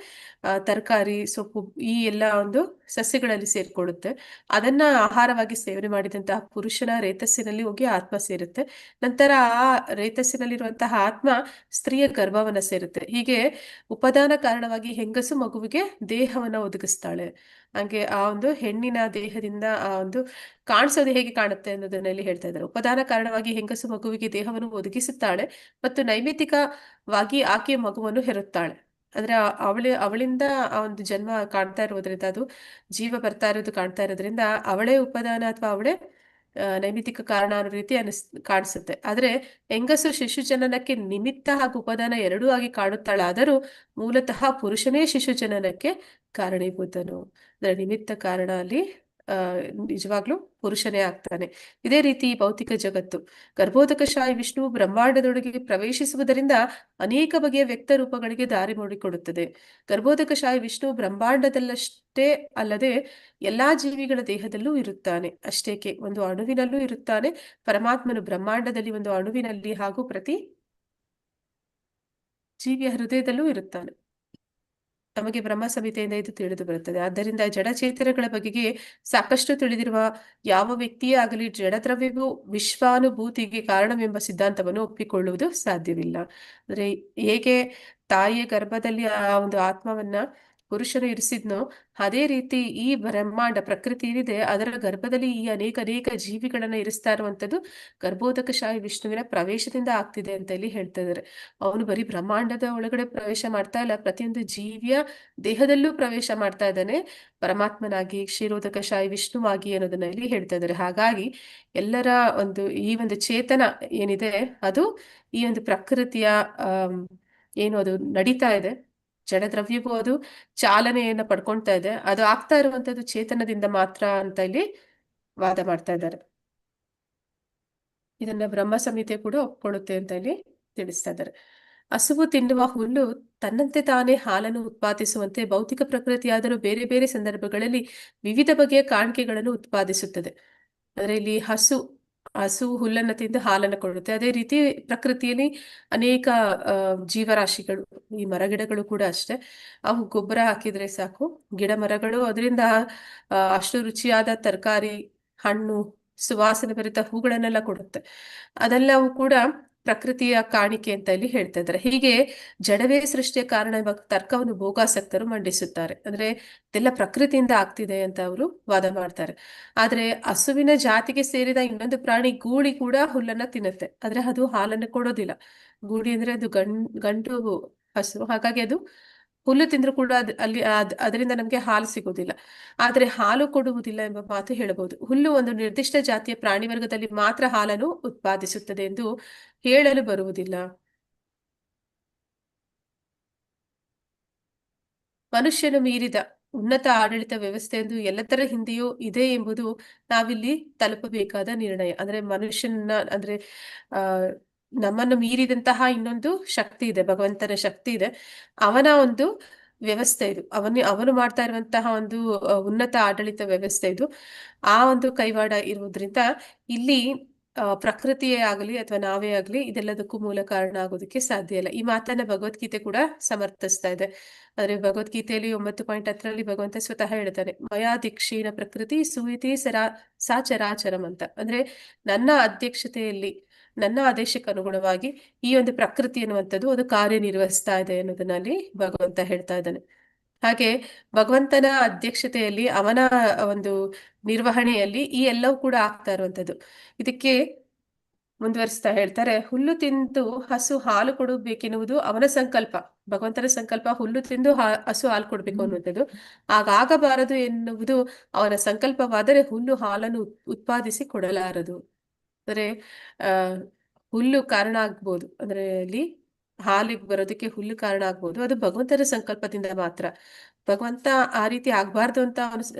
ತರಕಾರಿ ಸೊಪ್ಪು ಈ ಎಲ್ಲ ಒಂದು ಸಸ್ಯಗಳಲ್ಲಿ ಸೇರ್ಕೊಳ್ಳುತ್ತೆ. ಅದನ್ನ ಆಹಾರವಾಗಿ ಸೇವನೆ ಮಾಡಿದಂತಹ ಪುರುಷನ ರೇತಸ್ಸಿನಲ್ಲಿ ಹೋಗಿ ಆತ್ಮ ಸೇರುತ್ತೆ. ನಂತರ ಆ ರೇತಸ್ಸಿನಲ್ಲಿರುವಂತಹ ಆತ್ಮ ಸ್ತ್ರೀಯ ಗರ್ಭವನ್ನ ಸೇರುತ್ತೆ. ಹೀಗೆ ಉಪದಾನ ಕಾರಣವಾಗಿ ಹೆಂಗಸು ಮಗುವಿಗೆ ದೇಹವನ್ನ ಒದಗಿಸ್ತಾಳೆ. ಹಾಗೆ ಆ ಒಂದು ಹೆಣ್ಣಿನ ದೇಹದಿಂದ ಆ ಒಂದು ಕಾಣಿಸೋದು ಹೇಗೆ ಕಾಣುತ್ತೆ ಅನ್ನೋದನ್ನಲ್ಲಿ ಹೇಳ್ತಾ ಇದ್ದಾರೆ. ಉಪದಾನ ಕಾರಣವಾಗಿ ಹೆಂಗಸು ಮಗುವಿಗೆ ದೇಹವನ್ನು ಒದಗಿಸುತ್ತಾಳೆ ಮತ್ತು ನೈಮಿತ್ತಿಕವಾಗಿ ಆಕೆಯ ಮಗುವನ್ನು ಹೆರುತ್ತಾಳೆ. ಅಂದ್ರೆ ಅವಳಿಂದ ಆ ಒಂದು ಜನ್ಮ ಕಾಣ್ತಾ ಇರೋದ್ರಿಂದ, ಅದು ಜೀವ ಬರ್ತಾ ಇರೋದು ಕಾಣ್ತಾ ಇರೋದ್ರಿಂದ ಅವಳೇ ಉಪದಾನ ಅಥವಾ ಅವಳೇ ನೈಮಿತ್ತಿಕ ಕಾರಣ ಅನ್ನೋ ರೀತಿ ಕಾಣಿಸುತ್ತೆ. ಆದ್ರೆ ಹೆಂಗಸು ಶಿಶು ಜನನಕ್ಕೆ ನಿಮಿತ್ತ ಹಾಗೂ ಉಪದಾನ ಎರಡೂ ಆಗಿ ಕಾಣುತ್ತಾಳಾದರೂ ಮೂಲತಃ ಪುರುಷನೇ ಶಿಶು ಜನನಕ್ಕೆ ಕಾರಣೀಭೂತನು. ಅಂದ್ರೆ ನಿಮಿತ್ತ ಕಾರಣ ಅಲ್ಲಿ ನಿಜವಾಗ್ಲೂ ಪುರುಷನೇ ಆಗ್ತಾನೆ. ಇದೇ ರೀತಿ ಭೌತಿಕ ಜಗತ್ತು ಗರ್ಭೋದಕಶಾಹಿ ವಿಷ್ಣು ಬ್ರಹ್ಮಾಂಡದೊಳಗೆ ಪ್ರವೇಶಿಸುವುದರಿಂದ ಅನೇಕ ಬಗೆಯ ವ್ಯಕ್ತ ರೂಪಗಳಿಗೆ ದಾರಿ ಮಾಡಿಕೊಡುತ್ತದೆ. ಗರ್ಭೋದಕಶಾಹಿ ವಿಷ್ಣು ಬ್ರಹ್ಮಾಂಡದಲ್ಲಷ್ಟೇ ಅಲ್ಲದೆ ಎಲ್ಲಾ ಜೀವಿಗಳ ದೇಹದಲ್ಲೂ ಇರುತ್ತಾನೆ. ಅಷ್ಟೇಕೆ ಒಂದು ಅಣುವಿನಲ್ಲೂ ಇರುತ್ತಾನೆ. ಪರಮಾತ್ಮನು ಬ್ರಹ್ಮಾಂಡದಲ್ಲಿ ಒಂದು ಅಣುವಿನಲ್ಲಿ ಹಾಗೂ ಪ್ರತಿ ಜೀವಿಯ ಹೃದಯದಲ್ಲೂ ಇರುತ್ತಾನೆ. ನಮಗೆ ಬ್ರಹ್ಮ ಸಂಹಿತೆಯಿಂದ ಇದು ತಿಳಿದು ಬರುತ್ತದೆ. ಆದ್ದರಿಂದ ಜಡಚೇತನಗಳ ಬಗೆಗೆ ಸಾಕಷ್ಟು ತಿಳಿದಿರುವ ಯಾವ ವ್ಯಕ್ತಿಯೇ ಆಗಲಿ ಜಡದ್ರವ್ಯವು ವಿಶ್ವಾನುಭೂತಿಗೆ ಕಾರಣವೆಂಬ ಸಿದ್ಧಾಂತವನ್ನು ಒಪ್ಪಿಕೊಳ್ಳುವುದು ಸಾಧ್ಯವಿಲ್ಲ. ಅಂದ್ರೆ ಹೇಗೆ ತಾಯಿಯ ಗರ್ಭದಲ್ಲಿ ಆ ಒಂದು ಆತ್ಮವನ್ನ ಪುರುಷನು ಇರಿಸಿದ್ನೋ ಅದೇ ರೀತಿ ಈ ಬ್ರಹ್ಮಾಂಡ ಪ್ರಕೃತಿ ಏನಿದೆ ಅದರ ಗರ್ಭದಲ್ಲಿ ಈ ಅನೇಕ ಜೀವಿಗಳನ್ನ ಇರಿಸ್ತಾ ಇರುವಂತದ್ದು ಗರ್ಭೋದಕಶಾಹಿ ವಿಷ್ಣುವಿನ ಪ್ರವೇಶದಿಂದ ಆಗ್ತಿದೆ ಅಂತ ಇಲ್ಲಿ ಹೇಳ್ತಾ ಇದ್ದಾರೆ. ಅವನು ಬರೀ ಬ್ರಹ್ಮಾಂಡದ ಒಳಗಡೆ ಪ್ರವೇಶ ಮಾಡ್ತಾ ಇಲ್ಲ, ಪ್ರತಿಯೊಂದು ಜೀವಿಯ ದೇಹದಲ್ಲೂ ಪ್ರವೇಶ ಮಾಡ್ತಾ ಇದ್ದಾನೆ, ಪರಮಾತ್ಮನಾಗಿ ಕ್ಷೀರೋದಕಶಾಹಿ ವಿಷ್ಣುವಾಗಿ ಅನ್ನೋದನ್ನ ಇಲ್ಲಿ ಹೇಳ್ತಾ ಇದ್ದಾರೆ. ಹಾಗಾಗಿ ಎಲ್ಲರ ಈ ಒಂದು ಚೇತನ ಏನಿದೆ ಅದು ಈ ಒಂದು ಪ್ರಕೃತಿಯ ಏನು ಅದು ನಡೀತಾ ಇದೆ, ಜಡದ್ರವ್ಯವೂ ಅದು ಚಾಲನೆಯನ್ನ ಪಡ್ಕೊಳ್ತಾ ಇದೆ, ಅದು ಆಗ್ತಾ ಇರುವಂತದ್ದು ಚೇತನದಿಂದ ಮಾತ್ರ ಅಂತ ಇಲ್ಲಿ ವಾದ ಮಾಡ್ತಾ ಇದ್ದಾರೆ. ಇದನ್ನ ಬ್ರಹ್ಮ ಸಂಹಿತೆ ಕೂಡ ಒಪ್ಕೊಳ್ಳುತ್ತೆ ಅಂತ ಇಲ್ಲಿ ತಿಳಿಸ್ತಾ ಇದ್ದಾರೆ. ಹಸುವು ತಿನ್ನುವ ಹುಲ್ಲು ತನ್ನಂತೆ ತಾನೇ ಹಾಲನ್ನು ಉತ್ಪಾದಿಸುವಂತೆ ಭೌತಿಕ ಪ್ರಕೃತಿಯಾದರೂ ಬೇರೆ ಬೇರೆ ಸಂದರ್ಭಗಳಲ್ಲಿ ವಿವಿಧ ಬಗೆಯ ಕಾಣಿಕೆಗಳನ್ನು ಉತ್ಪಾದಿಸುತ್ತದೆ. ಅಂದ್ರೆ ಇಲ್ಲಿ ಹಸು ಹುಲ್ಲನ್ನು ತಿಂದು ಹಾಲನ್ನು ಕೊಡುತ್ತೆ. ಅದೇ ರೀತಿ ಪ್ರಕೃತಿಯಲ್ಲಿ ಅನೇಕ ಜೀವರಾಶಿಗಳು, ಈ ಮರಗಿಡಗಳು ಕೂಡ ಅಷ್ಟೇ, ಅವು ಗೊಬ್ಬರ ಹಾಕಿದ್ರೆ ಸಾಕು, ಗಿಡ ಮರಗಳು ಅದರಿಂದ ಅಷ್ಟು ರುಚಿಯಾದ ತರಕಾರಿ, ಹಣ್ಣು, ಸುವಾಸನೆ ಭರಿತ ಹೂಗಳನ್ನೆಲ್ಲ ಕೊಡುತ್ತೆ. ಅದೆಲ್ಲವೂ ಕೂಡ ಪ್ರಕೃತಿಯ ಕಾಣಿಕೆ ಅಂತ ಇಲ್ಲಿ ಹೇಳ್ತಾ ಇದ್ದಾರೆ. ಹೀಗೆ ಜಡವೇ ಸೃಷ್ಟಿಯ ಕಾರಣ ಎಂಬ ತರ್ಕವನ್ನು ಭೋಗಾಸಕ್ತರು ಮಂಡಿಸುತ್ತಾರೆ. ಅಂದ್ರೆ ಇದೆಲ್ಲ ಪ್ರಕೃತಿಯಿಂದ ಆಗ್ತಿದೆ ಅಂತ ಅವರು ವಾದ ಮಾಡ್ತಾರೆ. ಆದ್ರೆ ಹಸುವಿನ ಜಾತಿಗೆ ಸೇರಿದ ಇನ್ನೊಂದು ಪ್ರಾಣಿ ಗೂಳಿ ಕೂಡ ಹುಲ್ಲನ್ನ ತಿನ್ನುತ್ತೆ, ಆದ್ರೆ ಅದು ಹಾಲನ್ನು ಕೊಡೋದಿಲ್ಲ. ಗೂಳಿ ಅಂದ್ರೆ ಅದು ಗಂಡು ಹಸು, ಹಾಗಾಗಿ ಅದು ಹುಲ್ಲು ತಿಂದ್ರೂ ಕೂಡ ಅದರಿಂದ ನಮ್ಗೆ ಹಾಲು ಸಿಗೋದಿಲ್ಲ, ಆದ್ರೆ ಹಾಲು ಕೊಡುವುದಿಲ್ಲ ಎಂಬ ಮಾತು ಹೇಳಬಹುದು. ಹುಲ್ಲು ಒಂದು ನಿರ್ದಿಷ್ಟ ಜಾತಿಯ ಪ್ರಾಣಿ ವರ್ಗದಲ್ಲಿ ಮಾತ್ರ ಹಾಲನ್ನು ಉತ್ಪಾದಿಸುತ್ತದೆ ಎಂದು ಹೇಳಲು ಬರುವುದಿಲ್ಲ. ಮನುಷ್ಯನು ಮೀರಿದ ಉನ್ನತ ಆಡಳಿತ ವ್ಯವಸ್ಥೆ ಎಂದು ಎಲ್ಲದರ ಹಿಂದೆಯೂ ಇದೆ ಎಂಬುದು ನಾವಿಲ್ಲಿ ತಲುಪಬೇಕಾದ ನಿರ್ಣಯ. ಅಂದ್ರೆ ಮನುಷ್ಯನ ಅಂದ್ರೆ ನಮ್ಮನ್ನು ಮೀರಿದಂತಹ ಇನ್ನೊಂದು ಶಕ್ತಿ ಇದೆ, ಭಗವಂತನ ಶಕ್ತಿ ಇದೆ, ಅವನ ಒಂದು ವ್ಯವಸ್ಥೆ ಇದು, ಅವನು ಮಾಡ್ತಾ ಇರುವಂತಹ ಒಂದು ಉನ್ನತ ಆಡಳಿತ ವ್ಯವಸ್ಥೆ ಇದು. ಆ ಒಂದು ಕೈವಾಡ ಇರುವುದರಿಂದ ಇಲ್ಲಿ ಪ್ರಕೃತಿಯೇ ಆಗಲಿ ಅಥವಾ ನಾವೇ ಆಗಲಿ ಇದೆಲ್ಲದಕ್ಕೂ ಮೂಲ ಕಾರಣ ಆಗೋದಕ್ಕೆ ಸಾಧ್ಯ ಇಲ್ಲ. ಈ ಮಾತನ್ನ ಭಗವದ್ಗೀತೆ ಕೂಡ ಸಮರ್ಥಿಸ್ತಾ ಇದೆ. ಆದ್ರೆ ಭಗವದ್ಗೀತೆಯಲ್ಲಿ 9.10 ಭಗವಂತ ಸ್ವತಃ ಹೇಳ್ತಾನೆ, ಮಯಾ ದೀಕ್ಷೀಣ ಪ್ರಕೃತಿ ಸೂಯಿತಿ ಸಾಚರಾಚರಂ ಅಂತ. ಅಂದ್ರೆ ನನ್ನ ಅಧ್ಯಕ್ಷತೆಯಲ್ಲಿ, ನನ್ನ ಆದೇಶಕ್ಕೆ ಅನುಗುಣವಾಗಿ ಈ ಒಂದು ಪ್ರಕೃತಿ ಅನ್ನುವಂಥದ್ದು ಅದು ಕಾರ್ಯನಿರ್ವಹಿಸ್ತಾ ಇದೆ ಅನ್ನೋದನ್ನಲ್ಲಿ ಭಗವಂತ ಹೇಳ್ತಾ ಇದ್ದಾನೆ. ಹಾಗೆ ಭಗವಂತನ ಅಧ್ಯಕ್ಷತೆಯಲ್ಲಿ, ಅವನ ಒಂದು ನಿರ್ವಹಣೆಯಲ್ಲಿ ಈ ಎಲ್ಲವೂ ಕೂಡ ಆಗ್ತಾ ಇರುವಂತದ್ದು. ಇದಕ್ಕೆ ಮುಂದುವರಿಸ್ತಾ ಹೇಳ್ತಾರೆ, ಹುಲ್ಲು ತಿಂದು ಹಸು ಹಾಲು ಕೊಡಬೇಕೆನ್ನುವುದು ಅವನ ಸಂಕಲ್ಪ, ಭಗವಂತನ ಸಂಕಲ್ಪ. ಹುಲ್ಲು ತಿಂದು ಹಸು ಹಾಲು ಕೊಡ್ಬೇಕು ಅನ್ನುವಂಥದ್ದು ಹಾಗಾಗಬಾರದು ಎನ್ನುವುದು ಅವನ ಸಂಕಲ್ಪವಾದರೆ ಹುಲ್ಲು ಹಾಲನ್ನು ಉತ್ಪಾದಿಸಿ ಕೊಡಲಾರದು. ಅಂದ್ರೆ ಹುಲ್ಲು ಕಾರಣ ಆಗ್ಬೋದು, ಅಂದ್ರೆ ಅಲ್ಲಿ ಹಾಲಿಗೆ ಬರೋದಕ್ಕೆ ಹುಲ್ಲು ಕಾರಣ ಆಗ್ಬೋದು, ಅದು ಭಗವಂತನ ಸಂಕಲ್ಪದಿಂದ ಮಾತ್ರ. ಭಗವಂತ ಆ ರೀತಿ ಆಗ್ಬಾರ್ದು ಅಂತ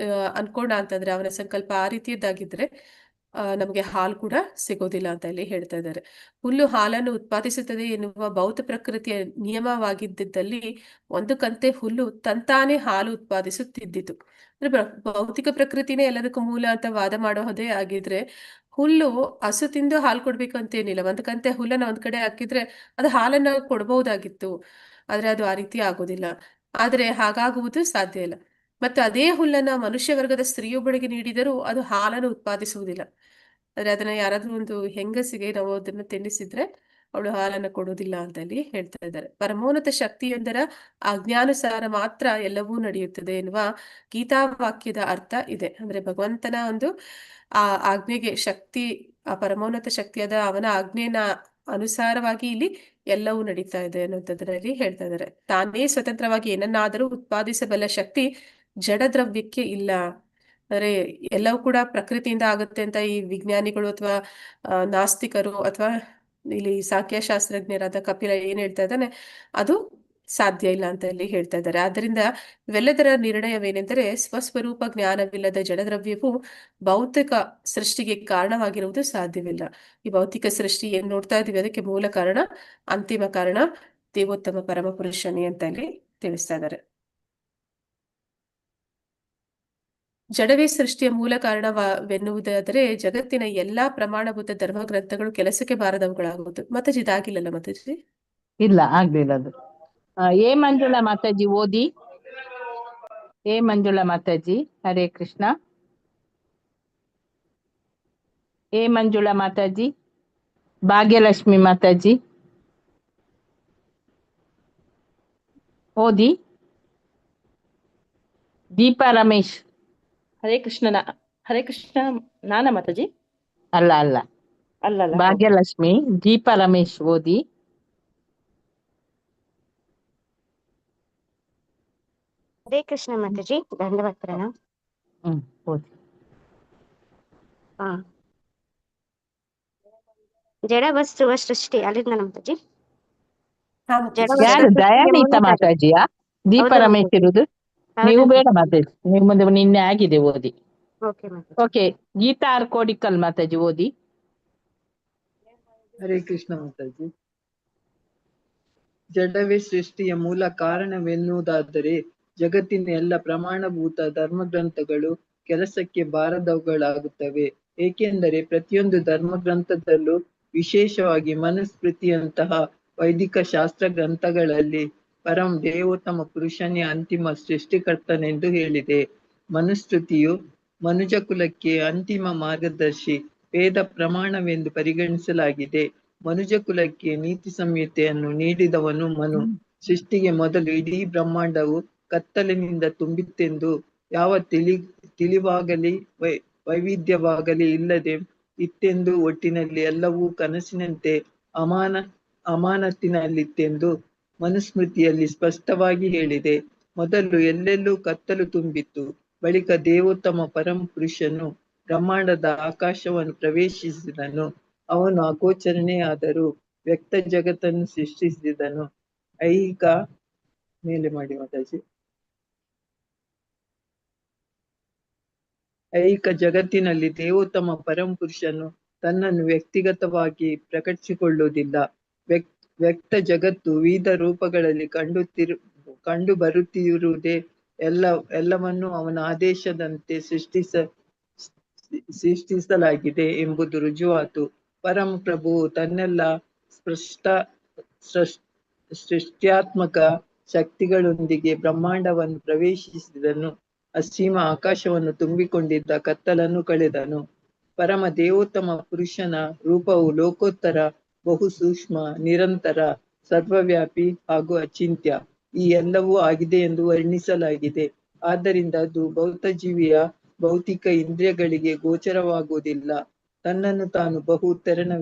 ಅನ್ಕೊಂಡ ಅಂತಂದ್ರೆ, ಅವನ ಸಂಕಲ್ಪ ಆ ರೀತಿಯದ್ದಾಗಿದ್ರೆ ನಮಗೆ ಹಾಲು ಕೂಡ ಸಿಗೋದಿಲ್ಲ ಅಂತ ಇಲ್ಲಿ ಹೇಳ್ತಾ ಇದ್ದಾರೆ. ಹುಲ್ಲು ಹಾಲನ್ನು ಉತ್ಪಾದಿಸುತ್ತದೆ ಎನ್ನುವ ಭೌತ ಪ್ರಕೃತಿಯ ನಿಯಮವಾಗಿದ್ದಲ್ಲಿ ಒಂದು ಕಂತೆ ಹುಲ್ಲು ತಂತಾನೇ ಹಾಲು ಉತ್ಪಾದಿಸುತ್ತಿದ್ದಿತು. ಅಂದ್ರೆ ಭೌತಿಕ ಪ್ರಕೃತಿನೇ ಎಲ್ಲದಕ್ಕೂ ಮೂಲ ಅಂತ ವಾದ ಮಾಡೋದೇ ಆಗಿದ್ರೆ ಹುಲ್ಲು ಹಸು ತಿಂದು ಹಾಲು ಕೊಡ್ಬೇಕು ಅಂತೇನಿಲ್ಲ. ಒಂದು ಕಂತೆ ಹುಲ್ಲನ್ನ ಒಂದ್ ಕಡೆ ಹಾಕಿದ್ರೆ ಅದು ಹಾಲನ್ನ ಕೊಡ್ಬಹುದಾಗಿತ್ತು, ಆದ್ರೆ ಅದು ಆ ರೀತಿ ಆಗೋದಿಲ್ಲ. ಆದ್ರೆ ಹಾಗಾಗುವುದು ಸಾಧ್ಯ ಇಲ್ಲ. ಮತ್ತೆ ಅದೇ ಹುಲ್ಲನ್ನ ಮನುಷ್ಯ ವರ್ಗದ ಸ್ತ್ರೀಯೊಬ್ಬಳಿಗೆ ನೀಡಿದರೂ ಅದು ಹಾಲನ್ನು ಉತ್ಪಾದಿಸುವುದಿಲ್ಲ. ಆದ್ರೆ ಅದನ್ನ ಯಾರಾದ್ರೂ ಒಂದು ಹೆಂಗಸಿಗೆ ನಾವು ಅದನ್ನ ತಿನ್ನಿಸಿದ್ರೆ ಅವಳು ಹಾಲನ್ನು ಕೊಡೋದಿಲ್ಲ ಅಂತ ಅಲ್ಲಿ ಹೇಳ್ತಾ ಇದ್ದಾರೆ. ಪರಮೋನ್ನತ ಶಕ್ತಿಯೊಂದರ ಆಜ್ಞಾನುಸಾರ ಮಾತ್ರ ಎಲ್ಲವೂ ನಡೆಯುತ್ತದೆ ಎನ್ನುವ ಗೀತಾವಾಕ್ಯದ ಅರ್ಥ ಇದೆ. ಅಂದ್ರೆ ಭಗವಂತನ ಒಂದು ಆ ಆಜ್ಞೆಗೆ ಶಕ್ತಿ, ಆ ಪರಮೋನ್ನತ ಶಕ್ತಿಯಾದ ಅವನ ಆಜ್ಞೆನ ಅನುಸಾರವಾಗಿ ಇಲ್ಲಿ ಎಲ್ಲವೂ ನಡೀತಾ ಇದೆ ಅನ್ನೋದರಲ್ಲಿ ಹೇಳ್ತಾ ಇದ್ದಾರೆ. ತಾನೇ ಸ್ವತಂತ್ರವಾಗಿ ಏನನ್ನಾದರೂ ಉತ್ಪಾದಿಸಬಲ್ಲ ಶಕ್ತಿ ಜಡದ್ರವ್ಯಕ್ಕೆ ಇಲ್ಲ. ಅಂದ್ರೆ ಎಲ್ಲವೂ ಕೂಡ ಪ್ರಕೃತಿಯಿಂದ ಆಗುತ್ತೆ ಅಂತ ಈ ವಿಜ್ಞಾನಿಗಳು ಅಥವಾ ನಾಸ್ತಿಕರು ಅಥವಾ ಇಲ್ಲಿ ಸಾಂಖ್ಯಶಾಸ್ತ್ರಜ್ಞರಾದ ಕಪಿಲ ಏನ್ ಹೇಳ್ತಾ ಇದ್ದಾನೆ ಅದು ಸಾಧ್ಯ ಇಲ್ಲ ಅಂತ ಇಲ್ಲಿ ಹೇಳ್ತಾ ಇದ್ದಾರೆ. ಆದ್ರಿಂದ ಇವೆಲ್ಲದರ ನಿರ್ಣಯವೇನೆಂದರೆ ಸ್ವಸ್ವರೂಪ ಜ್ಞಾನವಿಲ್ಲದ ಜಡದ್ರವ್ಯವು ಭೌತಿಕ ಸೃಷ್ಟಿಗೆ ಕಾರಣವಾಗಿರುವುದು ಸಾಧ್ಯವಿಲ್ಲ. ಈ ಭೌತಿಕ ಸೃಷ್ಟಿ ಏನ್ ನೋಡ್ತಾ ಇದೀವಿ ಅದಕ್ಕೆ ಮೂಲ ಕಾರಣ, ಅಂತಿಮ ಕಾರಣ ದೇವೋತ್ತಮ ಪರಮ ಪುರುಷನೇ ಅಂತ ಇಲ್ಲಿ ತಿಳಿಸ್ತಾ ಇದ್ದಾರೆ. ಜಡವೇ ಸೃಷ್ಟಿಯ ಮೂಲ ಕಾರಣವೆನ್ನುವುದಾದರೆ ಜಗತ್ತಿನ ಎಲ್ಲಾ ಪ್ರಮಾಣಭೂತ ಧರ್ಮ ಗ್ರಂಥಗಳು ಕೆಲಸಕ್ಕೆ ಬಾರದವುಗಳಾಗುವುದು. ಮಾತಾಜಿ ಇದಾಗಿಲ್ಲಲ್ಲ ಮಾತಾಜಿ? ಇಲ್ಲ ಆಗ್ಲಿಲ್ಲ ಅದು. ಮಂಜುಳಾ ಮಾತಾಜಿ ಓದಿ. ಎ ಮಂಜುಳಾ ಮಾತಾಜಿ ಹರೇ ಕೃಷ್ಣ. ಎ ಮಂಜುಳಾ ಮಾತಾಜಿ. ಭಾಗ್ಯಲಕ್ಷ್ಮಿ ಮಾತಾಜಿ ಓದಿ. ದೀಪಾ ರಮೇಶ್. ಹರೇ ಕೃಷ್ಣ ಹರೇ ಕೃಷ್ಣ ನಾನ ಮಾತಾಜಿ. ಅಲ್ಲ ಅಲ್ಲ, ಅಲ್ಲಲ್ಲ. ಭಾಗ್ಯಲಕ್ಷ್ಮಿ. ದೀಪಾ ರಮೇಶ್ ಓದಿ. ಹರೇ ಕೃಷ್ಣ ಮಾತಾಜಿ, ಧನ್ಯವಾದ ಪ್ರಣಾಮ್. ಓದಿ. ಹಾ, ಜಡ ವಸ್ತುವ ಸೃಷ್ಟಿ ಅಲ್ಲಿಂದ ಮಾತಾಜಿ. ಹಾ ಜಡ ಮಾತಾಜಿ. ಯಾರು ವಸ್ತು ದಯಾನೀತ ಮಾತಾಜಿಯಾ? ದೀಪಾ ಹೌದು ರಮೇಶ್ ಮಾತಾಜಿ. ಇರುವುದು? ನೀವು ಬೇಡ ಮಾತಾಜಿ, ನೀವು ಮುಂದೆ ನಿನ್ನೆ ಆಗಿದೆ ಓದಿ. Okay Mataji. Okay, Geeta R Kodikal Mataji ಓದಿ. ಹರೇ ಕೃಷ್ಣ ಮಾತಾಜಿ. ಜಡವೇ ಸೃಷ್ಟಿಯ ಮೂಲ ಕಾರಣವೆನ್ನುವುದಾದರೆ ಜಗತ್ತಿನ ಎಲ್ಲ ಪ್ರಮಾಣಭೂತ ಧರ್ಮಗ್ರಂಥಗಳು ಕೆಲಸಕ್ಕೆ ಬಾರದವುಗಳಾಗುತ್ತವೆ. ಏಕೆಂದರೆ ಪ್ರತಿಯೊಂದು ಧರ್ಮಗ್ರಂಥದಲ್ಲೂ, ವಿಶೇಷವಾಗಿ ಮನುಸ್ಮೃತಿಯಂತಹ ವೈದಿಕ ಶಾಸ್ತ್ರ ಗ್ರಂಥಗಳಲ್ಲಿ ಪರಂ ದೇವೋತ್ತಮ ಪುರುಷನೇ ಅಂತಿಮ ಸೃಷ್ಟಿಕರ್ತನೆಂದು ಹೇಳಿದೆ. ಮನುಸ್ಮೃತಿಯು ಮನುಜ ಕುಲಕ್ಕೆ ಅಂತಿಮ ಮಾರ್ಗದರ್ಶಿ, ವೇದ ಪ್ರಮಾಣವೆಂದು ಪರಿಗಣಿಸಲಾಗಿದೆ. ಮನುಜ ಕುಲಕ್ಕೆ ನೀತಿ ಸಂಹಿತೆಯನ್ನು ನೀಡಿದವನು ಮನು. ಸೃಷ್ಟಿಗೆ ಮೊದಲು ಇಡೀ ಬ್ರಹ್ಮಾಂಡವು ಕತ್ತಲಿನಿಂದ ತುಂಬಿತ್ತೆಂದು, ಯಾವ ತಿಳಿವಾಗಲಿ ವೈವಿಧ್ಯವಾಗಲಿ ಇಲ್ಲದೆ ಇತ್ತೆಂದು, ಒಟ್ಟಿನಲ್ಲಿ ಎಲ್ಲವೂ ಕನಸಿನಂತೆ ಅಮಾನತಿನಲ್ಲಿತ್ತೆಂದು ಮನುಸ್ಮೃತಿಯಲ್ಲಿ ಸ್ಪಷ್ಟವಾಗಿ ಹೇಳಿದೆ. ಮೊದಲು ಎಲ್ಲೆಲ್ಲೂ ಕತ್ತಲು ತುಂಬಿತ್ತು. ಬಳಿಕ ದೇವೋತ್ತಮ ಪರಮ ಪುರುಷನು ಬ್ರಹ್ಮಾಂಡದ ಆಕಾಶವನ್ನು ಪ್ರವೇಶಿಸಿದನು. ಅವನು ಅಗೋಚರನೇ ಆದರೂ ವ್ಯಕ್ತ ಜಗತ್ತನ್ನು ಸೃಷ್ಟಿಸಿದನು. ಐಹಿಕ ಮೇಲೆ ಮಾಡಿ ಮಾತಾಜಿ. ಐಹಿಕ ಜಗತ್ತಿನಲ್ಲಿ ದೇವೋತ್ತಮ ಪರಮ ಪುರುಷನು ತನ್ನನ್ನು ವ್ಯಕ್ತಿಗತವಾಗಿ ಪ್ರಕಟಿಸಿಕೊಳ್ಳುವುದಿಲ್ಲ. ವ್ಯಕ್ತ ಜಗತ್ತು ವಿವಿಧ ರೂಪಗಳಲ್ಲಿ ಕಂಡು ಬರುತ್ತಿರುವುದೇ ಎಲ್ಲವನ್ನೂ ಅವನ ಆದೇಶದಂತೆ ಸೃಷ್ಟಿಸಲಾಗಿದೆ ಎಂಬುದು ರುಜುವಾತು. ಪರಮ ಪ್ರಭುವು ತನ್ನೆಲ್ಲ ಸೃಷ್ಟ್ಯಾತ್ಮಕ ಶಕ್ತಿಗಳೊಂದಿಗೆ ಬ್ರಹ್ಮಾಂಡವನ್ನು ಪ್ರವೇಶಿಸಿದನು. ಅಸೀಮ ಆಕಾಶವನ್ನು ತುಂಬಿಕೊಂಡಿದ್ದ ಕತ್ತಲನ್ನು ಕಳೆದನು. ಪರಮ ದೇವೋತ್ತಮ ಪುರುಷನ ರೂಪವು ಲೋಕೋತ್ತರ, ಬಹು ಸೂಕ್ಷ್ಮ, ನಿರಂತರ, ಸರ್ವವ್ಯಾಪಿ ಹಾಗೂ ಅಚಿಂತ್ಯ ಈ ಎಲ್ಲವೂ ಆಗಿದೆ ಎಂದು ವರ್ಣಿಸಲಾಗಿದೆ. ಆದ್ದರಿಂದ ಅದು ಭೌತಜೀವಿಯ ಭೌತಿಕ ಇಂದ್ರಿಯಗಳಿಗೆ ಗೋಚರವಾಗುವುದಿಲ್ಲ. ತನ್ನನ್ನು ತಾನು ಬಹು ತೆರನ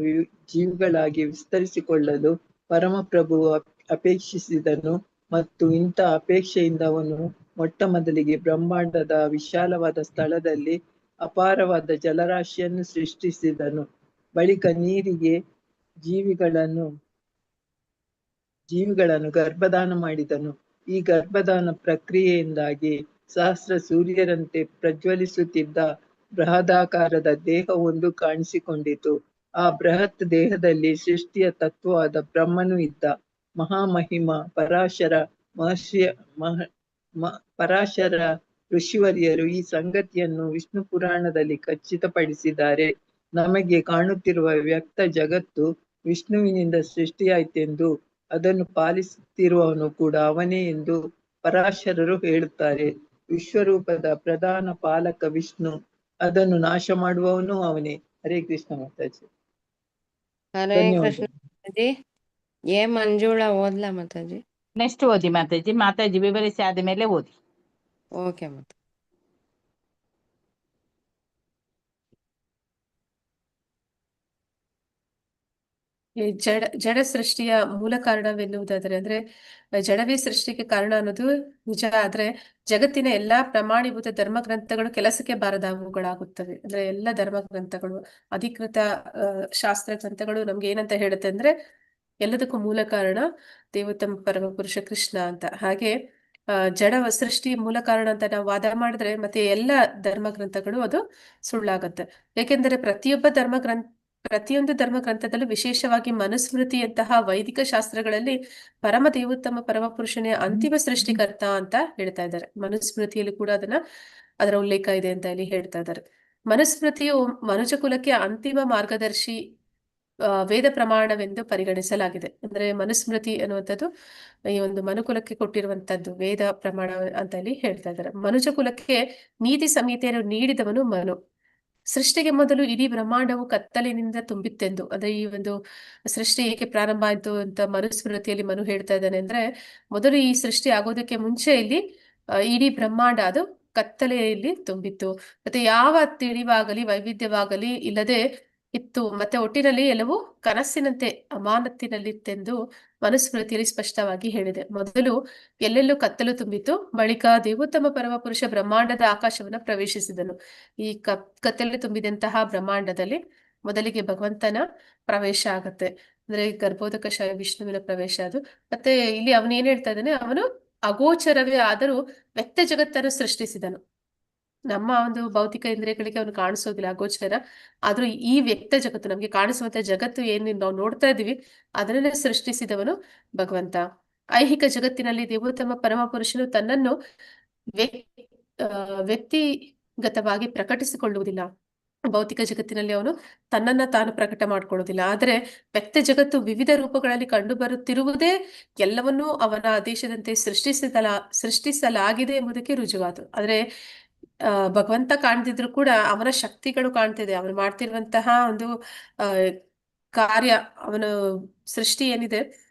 ಜೀವಿಗಳಾಗಿ ವಿಸ್ತರಿಸಿಕೊಳ್ಳಲು ಪರಮಪ್ರಭುವು ಅಪೇಕ್ಷಿಸಿದನು ಮತ್ತು ಇಂಥ ಅಪೇಕ್ಷೆಯಿಂದ ಅವನು ಮೊಟ್ಟ ಮೊದಲಿಗೆ ಬ್ರಹ್ಮಾಂಡದ ವಿಶಾಲವಾದ ಸ್ಥಳದಲ್ಲಿ ಅಪಾರವಾದ ಜಲರಾಶಿಯನ್ನು ಸೃಷ್ಟಿಸಿದನು. ಬಳಿಕ ನೀರಿಗೆ ಜೀವಿಗಳನ್ನು ಗರ್ಭದಾನ ಮಾಡಿದನು. ಈ ಗರ್ಭದಾನ ಪ್ರಕ್ರಿಯೆಯಿಂದಾಗಿ ಸಹಸ್ರ ಸೂರ್ಯರಂತೆ ಪ್ರಜ್ವಲಿಸುತ್ತಿದ್ದ ಬೃಹದಾಕಾರದ ದೇಹವೊಂದು ಕಾಣಿಸಿಕೊಂಡಿತು. ಆ ಬೃಹತ್ ದೇಹದಲ್ಲಿ ಸೃಷ್ಟಿಯ ತತ್ವವಾದ ಬ್ರಹ್ಮನು ಇದ್ದ. ಮಹಾಮಹಿಮ ಪರಾಶರ ಋಷಿವರ್ಯರು ಈ ಸಂಗತಿಯನ್ನು ವಿಷ್ಣು ಪುರಾಣದಲ್ಲಿ ಖಚಿತಪಡಿಸಿದ್ದಾರೆ. ನಮಗೆ ಕಾಣುತ್ತಿರುವ ವ್ಯಕ್ತ ಜಗತ್ತು ವಿಷ್ಣುವಿನಿಂದ ಸೃಷ್ಟಿಯಾಯಿತೆಂದು, ಅದನ್ನು ಪಾಲಿಸುತ್ತಿರುವವನು ಕೂಡ ಅವನೇ ಎಂದು ಪರಾಶರರು ಹೇಳುತ್ತಾರೆ. ವಿಶ್ವರೂಪದ ಪ್ರಧಾನ ಪಾಲಕ ವಿಷ್ಣು, ಅದನ್ನು ನಾಶ ಮಾಡುವವನು ಅವನೇ. ಹರೇ ಕೃಷ್ಣ ಮಾತಾಜಿ. ಹರೇ ಕೃಷ್ಣ ಮಾತಾಜಿ. ಎ ಮಂಜುಳಾ ಓದ್ಲಾ ಮಾತಾಜಿ? ನೆಕ್ಸ್ಟ್ ಓದಿ ಮಾತಾಜಿ. ಮಾತಾಜಿ ವಿವರಿಸಿ ಆದ್ಮೇಲೆ ಓದಿ. ಓಕೆ ಮಾತಾಜಿ. ಈ ಜಡ ಸೃಷ್ಟಿಯ ಮೂಲ ಕಾರಣವೆನ್ನುವುದಾದರೆ, ಅಂದ್ರೆ ಜಡವೇ ಸೃಷ್ಟಿಗೆ ಕಾರಣ ಅನ್ನೋದು ನಿಜ. ಆದ್ರೆ ಜಗತ್ತಿನ ಎಲ್ಲಾ ಪ್ರಮಾಣೀಭೂತ ಧರ್ಮ ಗ್ರಂಥಗಳು ಕೆಲಸಕ್ಕೆ ಬಾರದವುಗಳಾಗುತ್ತವೆ. ಅಂದ್ರೆ ಎಲ್ಲ ಧರ್ಮ ಗ್ರಂಥಗಳು, ಅಧಿಕೃತ ಶಾಸ್ತ್ರ ಗ್ರಂಥಗಳು ನಮ್ಗೆ ಏನಂತ ಹೇಳುತ್ತೆ ಅಂದ್ರೆ, ಎಲ್ಲದಕ್ಕೂ ಮೂಲ ಕಾರಣ ದೇವೋತ್ತಮ ಪರಮ ಪುರುಷ ಕೃಷ್ಣ ಅಂತ. ಹಾಗೆ ಜಡ ಸೃಷ್ಟಿ ಮೂಲ ಕಾರಣ ಅಂತ ನಾವು ವಾದ ಮಾಡಿದ್ರೆ ಮತ್ತೆ ಎಲ್ಲ ಧರ್ಮ ಗ್ರಂಥಗಳು ಅದು ಸುಳ್ಳಾಗತ್ತೆ. ಯಾಕೆಂದ್ರೆ ಪ್ರತಿಯೊಂದು ಧರ್ಮ ಗ್ರಂಥದಲ್ಲೂ, ವಿಶೇಷವಾಗಿ ಮನುಸ್ಮೃತಿಯಂತಹ ವೈದಿಕ ಶಾಸ್ತ್ರಗಳಲ್ಲಿ ಪರಮ ದೇವೋತ್ತಮ ಪರಮ ಪುರುಷನೇ ಅಂತಿಮ ಸೃಷ್ಟಿಕರ್ತ ಅಂತ ಹೇಳ್ತಾ ಇದ್ದಾರೆ. ಮನುಸ್ಮೃತಿಯಲ್ಲಿ ಕೂಡ ಅದರ ಉಲ್ಲೇಖ ಇದೆ ಅಂತ ಇಲ್ಲಿ ಹೇಳ್ತಾ ಇದ್ದಾರೆ. ಮನುಸ್ಮೃತಿಯು ಮನುಜ ಕುಲಕ್ಕೆ ಅಂತಿಮ ಮಾರ್ಗದರ್ಶಿ ವೇದ ಪ್ರಮಾಣವೆಂದು ಪರಿಗಣಿಸಲಾಗಿದೆ. ಅಂದ್ರೆ ಮನುಸ್ಮೃತಿ ಅನ್ನುವಂಥದ್ದು ಈ ಒಂದು ಮನುಕುಲಕ್ಕೆ ಕೊಟ್ಟಿರುವಂತದ್ದು ವೇದ ಪ್ರಮಾಣ ಅಂತ ಹೇಳಿ ಹೇಳ್ತಾ ಇದ್ದಾರೆ. ಮನುಜ ಕುಲಕ್ಕೆ ನೀತಿ ಸಂಹಿತೆಯನ್ನು ನೀಡಿದವನು ಮನು. ಸೃಷ್ಟಿಗೆ ಮೊದಲು ಇಡೀ ಬ್ರಹ್ಮಾಂಡವು ಕತ್ತಲಿನಿಂದ ತುಂಬಿತ್ತೆಂದು, ಅಂದ್ರೆ ಈ ಒಂದು ಸೃಷ್ಟಿ ಏಕೆ ಪ್ರಾರಂಭ ಆಯ್ತು ಅಂತ ಮನುಸ್ಮೃತಿಯಲ್ಲಿ ಮನು ಹೇಳ್ತಾ ಇದ್ದಾನೆ ಅಂದ್ರೆ, ಮೊದಲು ಈ ಸೃಷ್ಟಿ ಆಗೋದಕ್ಕೆ ಮುಂಚೆ ಇಲ್ಲಿ ಇಡೀ ಬ್ರಹ್ಮಾಂಡ ಅದು ಕತ್ತಲೆಯಲ್ಲಿ ತುಂಬಿತ್ತು, ಮತ್ತೆ ಯಾವ ತಿಳಿವಾಗಲಿ ವೈವಿಧ್ಯವಾಗಲಿ ಇಲ್ಲದೆ ಇತ್ತು, ಮತ್ತೆ ಒಟ್ಟಿನಲ್ಲಿ ಎಲ್ಲವೂ ಕನಸಿನಂತೆ ಅಮಾನತ್ತಿನಲ್ಲಿತ್ತೆಂದು ಮನುಸ್ಮೃತಿಯಲ್ಲಿ ಸ್ಪಷ್ಟವಾಗಿ ಹೇಳಿದೆ. ಮೊದಲು ಎಲ್ಲೆಲ್ಲೂ ಕತ್ತಲು ತುಂಬಿತ್ತು, ಬಳಿಕ ದೇವೋತ್ತಮ ಪರಮ ಪುರುಷ ಬ್ರಹ್ಮಾಂಡದ ಆಕಾಶವನ್ನ ಪ್ರವೇಶಿಸಿದನು. ಈ ಕತ್ತಲೆ ತುಂಬಿದಂತಹ ಬ್ರಹ್ಮಾಂಡದಲ್ಲಿ ಮೊದಲಿಗೆ ಭಗವಂತನ ಪ್ರವೇಶ ಆಗತ್ತೆ, ಅಂದ್ರೆ ಗರ್ಭೋದಕಶಾಯ ವಿಷ್ಣುವಿನ ಪ್ರವೇಶ ಅದು. ಮತ್ತೆ ಇಲ್ಲಿ ಅವನು ಏನ್ ಹೇಳ್ತಾ ಇದ್ದಾನೆ, ಅವನು ಅಗೋಚರವೇ ಆದರೂ ವ್ಯಕ್ತ ಜಗತ್ತನ್ನು ಸೃಷ್ಟಿಸಿದನು. ನಮ್ಮ ಒಂದು ಭೌತಿಕ ಇಂದ್ರಿಯಗಳಿಗೆ ಅವನು ಕಾಣಿಸೋದಿಲ್ಲ, ಅಗೋಚರ. ಆದ್ರೂ ಈ ವ್ಯಕ್ತ ಜಗತ್ತು, ನಮ್ಗೆ ಕಾಣಿಸುವಂತ ಜಗತ್ತು ಏನು ನಾವು ನೋಡ್ತಾ ಇದೀವಿ, ಅದನ್ನೇ ಸೃಷ್ಟಿಸಿದವನು ಭಗವಂತ. ಐಹಿಕ ಜಗತ್ತಿನಲ್ಲಿ ದೇವೋತ್ತಮ ಪರಮ ಪುರುಷನು ತನ್ನನ್ನು ವ್ಯಕ್ತಿಗತವಾಗಿ ಪ್ರಕಟಿಸಿಕೊಳ್ಳುವುದಿಲ್ಲ. ಭೌತಿಕ ಜಗತ್ತಿನಲ್ಲಿ ಅವನು ತನ್ನನ್ನ ತಾನು ಪ್ರಕಟ ಮಾಡ್ಕೊಳ್ಳೋದಿಲ್ಲ. ಆದರೆ ವ್ಯಕ್ತ ಜಗತ್ತು ವಿವಿಧ ರೂಪಗಳಲ್ಲಿ ಕಂಡು ಬರುತ್ತಿರುವುದೇ ಎಲ್ಲವನ್ನೂ ಅವನ ಆದೇಶದಂತೆ ಸೃಷ್ಟಿಸಲಾಗಿದೆ ಎಂಬುದಕ್ಕೆ ರುಜುವಾತು. ಆದ್ರೆ ಭಗವಂತ ಕಾಣ್ತಿದ್ರು ಕೂಡ ಅವನ ಶಕ್ತಿಗಳು ಕಾಣ್ತಿದೆ, ಅವನು ಮಾಡ್ತಿರುವಂತಹ ಒಂದು ಕಾರ್ಯ, ಅವನ ಸೃಷ್ಟಿ ಏನಿದೆ,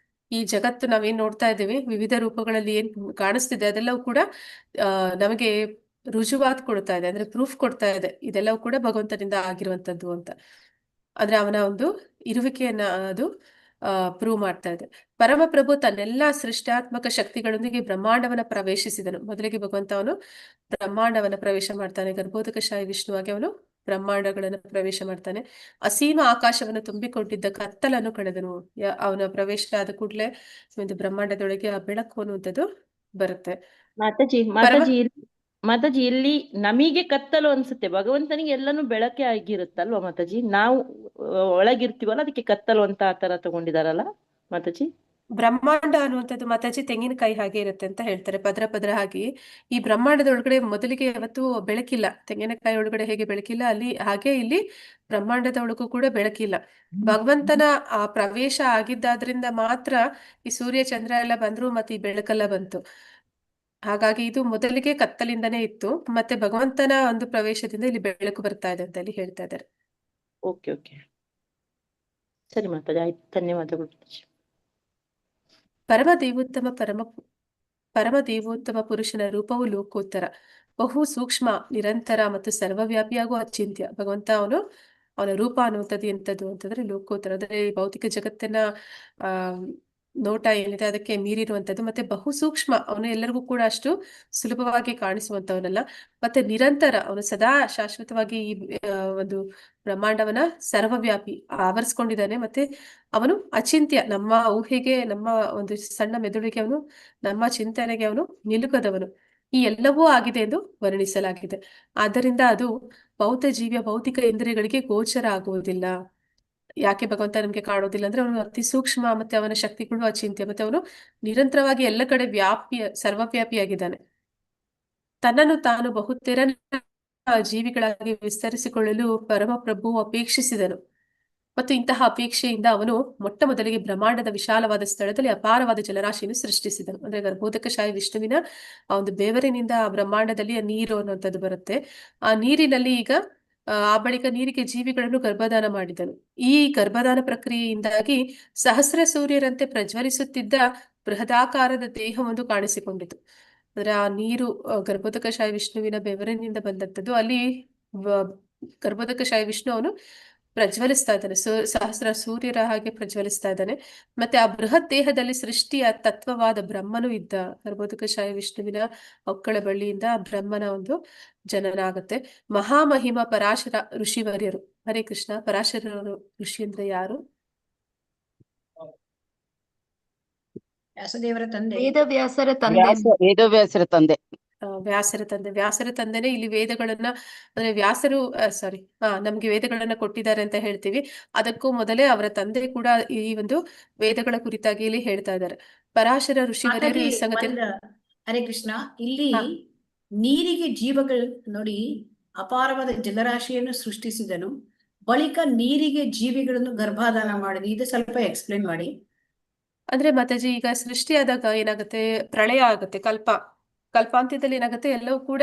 ಈ ಜಗತ್ತು ನಾವೇನ್ ನೋಡ್ತಾ ಇದ್ದೀವಿ ವಿವಿಧ ರೂಪಗಳಲ್ಲಿ ಏನ್ ಕಾಣಿಸ್ತಿದೆ ಅದೆಲ್ಲವೂ ಕೂಡ ನಮಗೆ ರುಜುವಾತು ಕೊಡ್ತಾ ಇದೆ, ಅಂದ್ರೆ ಪ್ರೂಫ್ ಕೊಡ್ತಾ ಇದೆ, ಇದೆಲ್ಲವೂ ಕೂಡ ಭಗವಂತನಿಂದ ಆಗಿರುವಂತದ್ದು ಅಂತ. ಅಂದ್ರೆ ಅವನ ಒಂದು ಇರುವಿಕೆಯನ್ನ ಅದು ಪ್ರೂವ್ ಮಾಡ್ತಾ ಇದೆ. ಪರಮಪ್ರಭು ತನ್ನೆಲ್ಲಾ ಸೃಷ್ಟಾತ್ಮಕ ಶಕ್ತಿಗಳೊಂದಿಗೆ ಬ್ರಹ್ಮಾಂಡವನ್ನ ಪ್ರವೇಶಿಸಿದನು. ಮೊದಲಿಗೆ ಭಗವಂತ ಅವನು ಬ್ರಹ್ಮಾಂಡವನ್ನ ಪ್ರವೇಶ ಮಾಡ್ತಾನೆ, ಗರ್ಭೋದಕಶಾಹಿ ವಿಷ್ಣುವಾಗಿ ಅವನು ಬ್ರಹ್ಮಾಂಡಗಳನ್ನು ಪ್ರವೇಶ ಮಾಡ್ತಾನೆ. ಅಸೀಮ ಆಕಾಶವನ್ನು ತುಂಬಿಕೊಂಡಿದ್ದ ಕತ್ತಲನ್ನು ಕಳೆದನು. ಅವನ ಪ್ರವೇಶ ಆದ ಕೂಡಲೇ ಒಂದು ಬ್ರಹ್ಮಾಂಡದೊಳಗೆ ಆ ಬೆಳಕು ಅನ್ನುವಂಥದ್ದು ಬರುತ್ತೆ. ಮಾತಾಜಿ ಇಲ್ಲಿ ನಮಗೆ ಕತ್ತಲು ಅನ್ಸುತ್ತೆ, ಭಗವಂತನಿಗೆ ಎಲ್ಲಾನು ಬೆಳಕೆ ಆಗಿರುತ್ತಲ್ವಾ ಮಾತಾಜಿ? ನಾವು ಒಳಗಿರ್ತೀವಲ್ಲ, ಅದಕ್ಕೆ ಕತ್ತಲು ಅಂತ ಆತರ ತಗೊಂಡಿದಾರಲ್ಲ ಮಾತಾಜಿ? ಬ್ರಹ್ಮಾಂಡ ಅನ್ನುವಂಥದ್ದು ಮಾತಾಜಿ ತೆಂಗಿನಕಾಯಿ ಹಾಗೆ ಇರುತ್ತೆ ಅಂತ ಹೇಳ್ತಾರೆ, ಪದ್ರ ಪದ್ರ ಹಾಗೆ. ಈ ಬ್ರಹ್ಮಾಂಡದ ಒಳಗಡೆ ಮೊದಲಿಗೆ ಯಾವತ್ತೂ ಬೆಳಕಿಲ್ಲ, ತೆಂಗಿನಕಾಯಿ ಒಳಗಡೆ ಹೇಗೆ ಬೆಳಕಿಲ್ಲ, ಅಲ್ಲಿ ಹಾಗೆ ಇಲ್ಲಿ ಬ್ರಹ್ಮಾಂಡದ ಒಳಗೂ ಕೂಡ ಬೆಳಕಿಲ್ಲ. ಭಗವಂತನ ಆ ಪ್ರವೇಶ ಆಗಿದ್ದಾದ್ರಿಂದ ಮಾತ್ರ ಈ ಸೂರ್ಯ ಚಂದ್ರ ಎಲ್ಲ ಬಂದ್ರು, ಮತ್ತೆ ಈ ಬೆಳಕೆಲ್ಲ ಬಂತು. ಹಾಗಾಗಿ ಇದು ಮೊದಲಿಗೆ ಕತ್ತಲಿಂದನೇ ಇತ್ತು, ಮತ್ತೆ ಭಗವಂತನ ಒಂದು ಪ್ರವೇಶದಿಂದ ಇಲ್ಲಿ ಬೆಳಕು ಬರ್ತಾ ಇದೆ ಅಂತ ಇಲ್ಲಿ ಹೇಳ್ತಾ ಇದ್ದಾರೆ. ಓಕೆ ಓಕೆ, ಸರಿ ಮಾತಾಜಿ, ಆಯ್ತು, ಧನ್ಯವಾದಗಳು. ಪರಮ ದೇವೋತ್ತಮ ಪುರುಷನ ರೂಪವು ಲೋಕೋತ್ತರ, ಬಹು ಸೂಕ್ಷ್ಮ, ನಿರಂತರ ಮತ್ತು ಸರ್ವವ್ಯಾಪಿಯಾಗುವ ಅಚಿಂತ್ಯ. ಭಗವಂತ ಅವನ ರೂಪ ಅನ್ನುವಂಥದ್ದು ಎಂಥದ್ದು ಅಂತಂದ್ರೆ ಲೋಕೋತ್ತರ, ಅಂದ್ರೆ ಭೌತಿಕ ಜಗತ್ತನ್ನ ನೋಟ ಏನಿದೆ ಅದಕ್ಕೆ ಮೀರಿರುವಂಥದ್ದು, ಮತ್ತೆ ಬಹು ಸೂಕ್ಷ್ಮ, ಅವನು ಎಲ್ಲರಿಗೂ ಕೂಡ ಅಷ್ಟು ಸುಲಭವಾಗಿ ಕಾಣಿಸುವಂತವನಲ್ಲ. ಮತ್ತೆ ನಿರಂತರ, ಅವನು ಸದಾ ಶಾಶ್ವತವಾಗಿ ಈ ಒಂದು ಬ್ರಹ್ಮಾಂಡವನ್ನ ಸರ್ವವ್ಯಾಪಿ ಆವರಿಸ್ಕೊಂಡಿದ್ದಾನೆ. ಮತ್ತೆ ಅವನು ಅಚಿಂತ್ಯ, ನಮ್ಮ ಊಹೆಗೆ, ನಮ್ಮ ಒಂದು ಸಣ್ಣ ಮೆದುಳಿಗೆ ಅವನು, ನಮ್ಮ ಚಿಂತನೆಗೆ ಅವನು ನಿಲುಕದವನು. ಈ ಎಲ್ಲವೂ ಆಗಿದೆ ಎಂದು ವರ್ಣಿಸಲಾಗಿದೆ. ಆದ್ದರಿಂದ ಅದು ಭೌತಿಕ ಇಂದ್ರಿಯಗಳಿಗೆ ಗೋಚರ ಆಗುವುದಿಲ್ಲ. ಯಾಕೆ ಭಗವಂತ ನಮ್ಗೆ ಕಾಣೋದಿಲ್ಲ ಅಂದ್ರೆ ಅವನು ಅತಿ ಸೂಕ್ಷ್ಮ, ಮತ್ತೆ ಅವನ ಶಕ್ತಿಗಳು ಅಚಿಂತ್ಯ, ಮತ್ತೆ ಅವನು ನಿರಂತರವಾಗಿ ಎಲ್ಲ ಕಡೆ ಸರ್ವವ್ಯಾಪಿಯಾಗಿದ್ದಾನೆ. ತನ್ನನ್ನು ತಾನು ಬಹುತೆರ ಜೀವಿಗಳಾಗಿ ವಿಸ್ತರಿಸಿಕೊಳ್ಳಲು ಪರಮಪ್ರಭು ಅಪೇಕ್ಷಿಸಿದನು. ಮತ್ತು ಇಂತಹ ಅಪೇಕ್ಷೆಯಿಂದ ಅವನು ಮೊಟ್ಟ ಮೊದಲಿಗೆ ಬ್ರಹ್ಮಾಂಡದ ವಿಶಾಲವಾದ ಸ್ಥಳದಲ್ಲಿ ಅಪಾರವಾದ ಜಲರಾಶಿಯನ್ನು ಸೃಷ್ಟಿಸಿದನು. ಅಂದ್ರೆ ಗರ್ಭೋದಕಶಾಹಿ ವಿಷ್ಣುವಿನ ಆ ಒಂದು ಬೆವರಿನಿಂದ ಆ ಬ್ರಹ್ಮಾಂಡದಲ್ಲಿ ಆ ನೀರು ಅನ್ನುವಂಥದ್ದು ಬರುತ್ತೆ. ಆ ನೀರಿನಲ್ಲಿ ಈಗ ಆ ಬಳಿಕ ನೀರಿಗೆ ಜೀವಿಗಳನ್ನು ಗರ್ಭದಾನ ಮಾಡಿದನು. ಈ ಗರ್ಭದಾನ ಪ್ರಕ್ರಿಯೆಯಿಂದಾಗಿ ಸಹಸ್ರ ಸೂರ್ಯರಂತೆ ಪ್ರಜ್ವಲಿಸುತ್ತಿದ್ದ ಬೃಹದಾಕಾರದ ದೇಹವೊಂದು ಕಾಣಿಸಿಕೊಂಡಿತು. ಅಂದ್ರೆ ಆ ನೀರು ಗರ್ಭೋದಕಶಾಹಿ ವಿಷ್ಣುವಿನ ಬೆವರಿನಿಂದ ಬಂದಂಥದ್ದು. ಅಲ್ಲಿ ಗರ್ಭೋದಕಶಾಹಿ ವಿಷ್ಣು ಅವನು ಪ್ರಜ್ವಲಿಸ್ತಾ ಇದ್ದಾನೆ, ಸಹಸ್ರ ಸೂರ್ಯರ ಹಾಗೆ ಪ್ರಜ್ವಲಿಸ್ತಾ ಇದ್ದಾನೆ. ಮತ್ತೆ ಆ ಬೃಹತ್ ದೇಹದಲ್ಲಿ ಸೃಷ್ಟಿಯ ತತ್ವವಾದ ಬ್ರಹ್ಮನು ಇದ್ದ. ಗರ್ಭೋದಕಶಾಹಿ ವಿಷ್ಣುವಿನ ಒಕ್ಕಳ ಬಳ್ಳಿಯಿಂದ ಬ್ರಹ್ಮನ ಒಂದು ಜನನ ಆಗುತ್ತೆ. ಮಹಾಮಹಿಮ ಪರಾಶರ ಋಷಿವರ್ಯರು. ಹರೇ ಕೃಷ್ಣ. ಪರಾಶರ ಋಷಿ ಅಂದ್ರೆ ಯಾರು? ವ್ಯಾಸದೇವರ ತಂದೆ, ವೇದವ್ಯಾಸರ ತಂದೆ. ವೇದವ್ಯಾಸರ ತಂದೆ. ವ್ಯಾಸರ ತಂದೆನೇ ಇಲ್ಲಿ ವೇದಗಳನ್ನ, ಅಂದ್ರೆ ವ್ಯಾಸರು ನಮ್ಗೆ ವೇದಗಳನ್ನ ಕೊಟ್ಟಿದ್ದಾರೆ ಅಂತ ಹೇಳ್ತೀವಿ. ಅದಕ್ಕೂ ಮೊದಲೇ ಅವರ ತಂದೆ ಕೂಡ ಈ ಒಂದು ವೇದಗಳ ಕುರಿತಾಗಿ ಇಲ್ಲಿ ಹೇಳ್ತಾ ಇದ್ದಾರೆ. ಪರಾಶರ ಋಷಿವರ್ಯರು ಈ ಸಂಗತಿ. ಹರೇ ಕೃಷ್ಣ, ಇಲ್ಲಿ ನೀರಿಗೆ ಜೀವಗಳು ನೋಡಿ, ಅಪಾರವಾದ ಜಲರಾಶಿಯನ್ನು ಸೃಷ್ಟಿಸಿದನು. ಬಳಿಕ ನೀರಿಗೆ ಜೀವಿಗಳನ್ನು ಗರ್ಭಾಧಾನ ಮಾಡಿದೆ. ಇದು ಸ್ವಲ್ಪ ಎಕ್ಸ್ಪ್ಲೇನ್ ಮಾಡಿ. ಅಂದ್ರೆ ಮಾತಾಜಿ, ಈಗ ಸೃಷ್ಟಿಯಾದಾಗ ಏನಾಗುತ್ತೆ, ಪ್ರಳಯ ಆಗುತ್ತೆ, ಕಲ್ಪಾಂತ್ಯದಲ್ಲಿ ಏನಾಗುತ್ತೆ, ಎಲ್ಲವೂ ಕೂಡ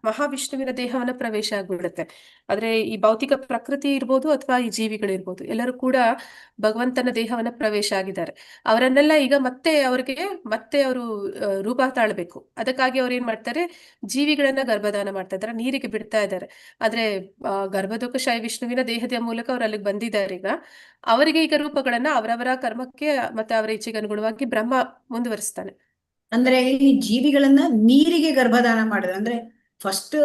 ಮಹಾವಿಷ್ಣುವಿನ ದೇಹವನ್ನ ಪ್ರವೇಶ ಆಗ್ಬಿಡುತ್ತೆ. ಆದ್ರೆ ಈ ಭೌತಿಕ ಪ್ರಕೃತಿ ಇರ್ಬೋದು ಅಥವಾ ಈ ಜೀವಿಗಳಿರ್ಬೋದು, ಎಲ್ಲರೂ ಕೂಡ ಭಗವಂತನ ದೇಹವನ್ನ ಪ್ರವೇಶ ಆಗಿದ್ದಾರೆ. ಅವರನ್ನೆಲ್ಲ ಈಗ ಮತ್ತೆ ಅವರು ರೂಪ ತಾಳ್ಬೇಕು. ಅದಕ್ಕಾಗಿ ಅವ್ರು ಏನ್ ಮಾಡ್ತಾರೆ, ಜೀವಿಗಳನ್ನ ಗರ್ಭಧಾನ ಮಾಡ್ತಾ ಇದ್ದಾರೆ, ನೀರಿಗೆ ಬಿಡ್ತಾ ಇದ್ದಾರೆ. ಆದ್ರೆ ಗರ್ಭದೋಕಶಾಹಿ ವಿಷ್ಣುವಿನ ದೇಹದ ಮೂಲಕ ಅವ್ರು ಅಲ್ಲಿಗೆ ಬಂದಿದ್ದಾರೆ. ಈಗ ಅವರಿಗೆ ಈಗ ರೂಪಗಳನ್ನ ಅವರವರ ಕರ್ಮಕ್ಕೆ ಮತ್ತೆ ಅವರ ಇಚ್ಛೆಗೆ ಅನುಗುಣವಾಗಿ ಬ್ರಹ್ಮ ಮುಂದುವರಿಸ್ತಾನೆ. ಅಂದ್ರೆ ಈ ಜೀವಿಗಳನ್ನ ನೀರಿಗೆ ಗರ್ಭಧಾನ ಮಾಡಿದ್ರೆ, ಅಂದ್ರೆ ಫಸ್ಟ್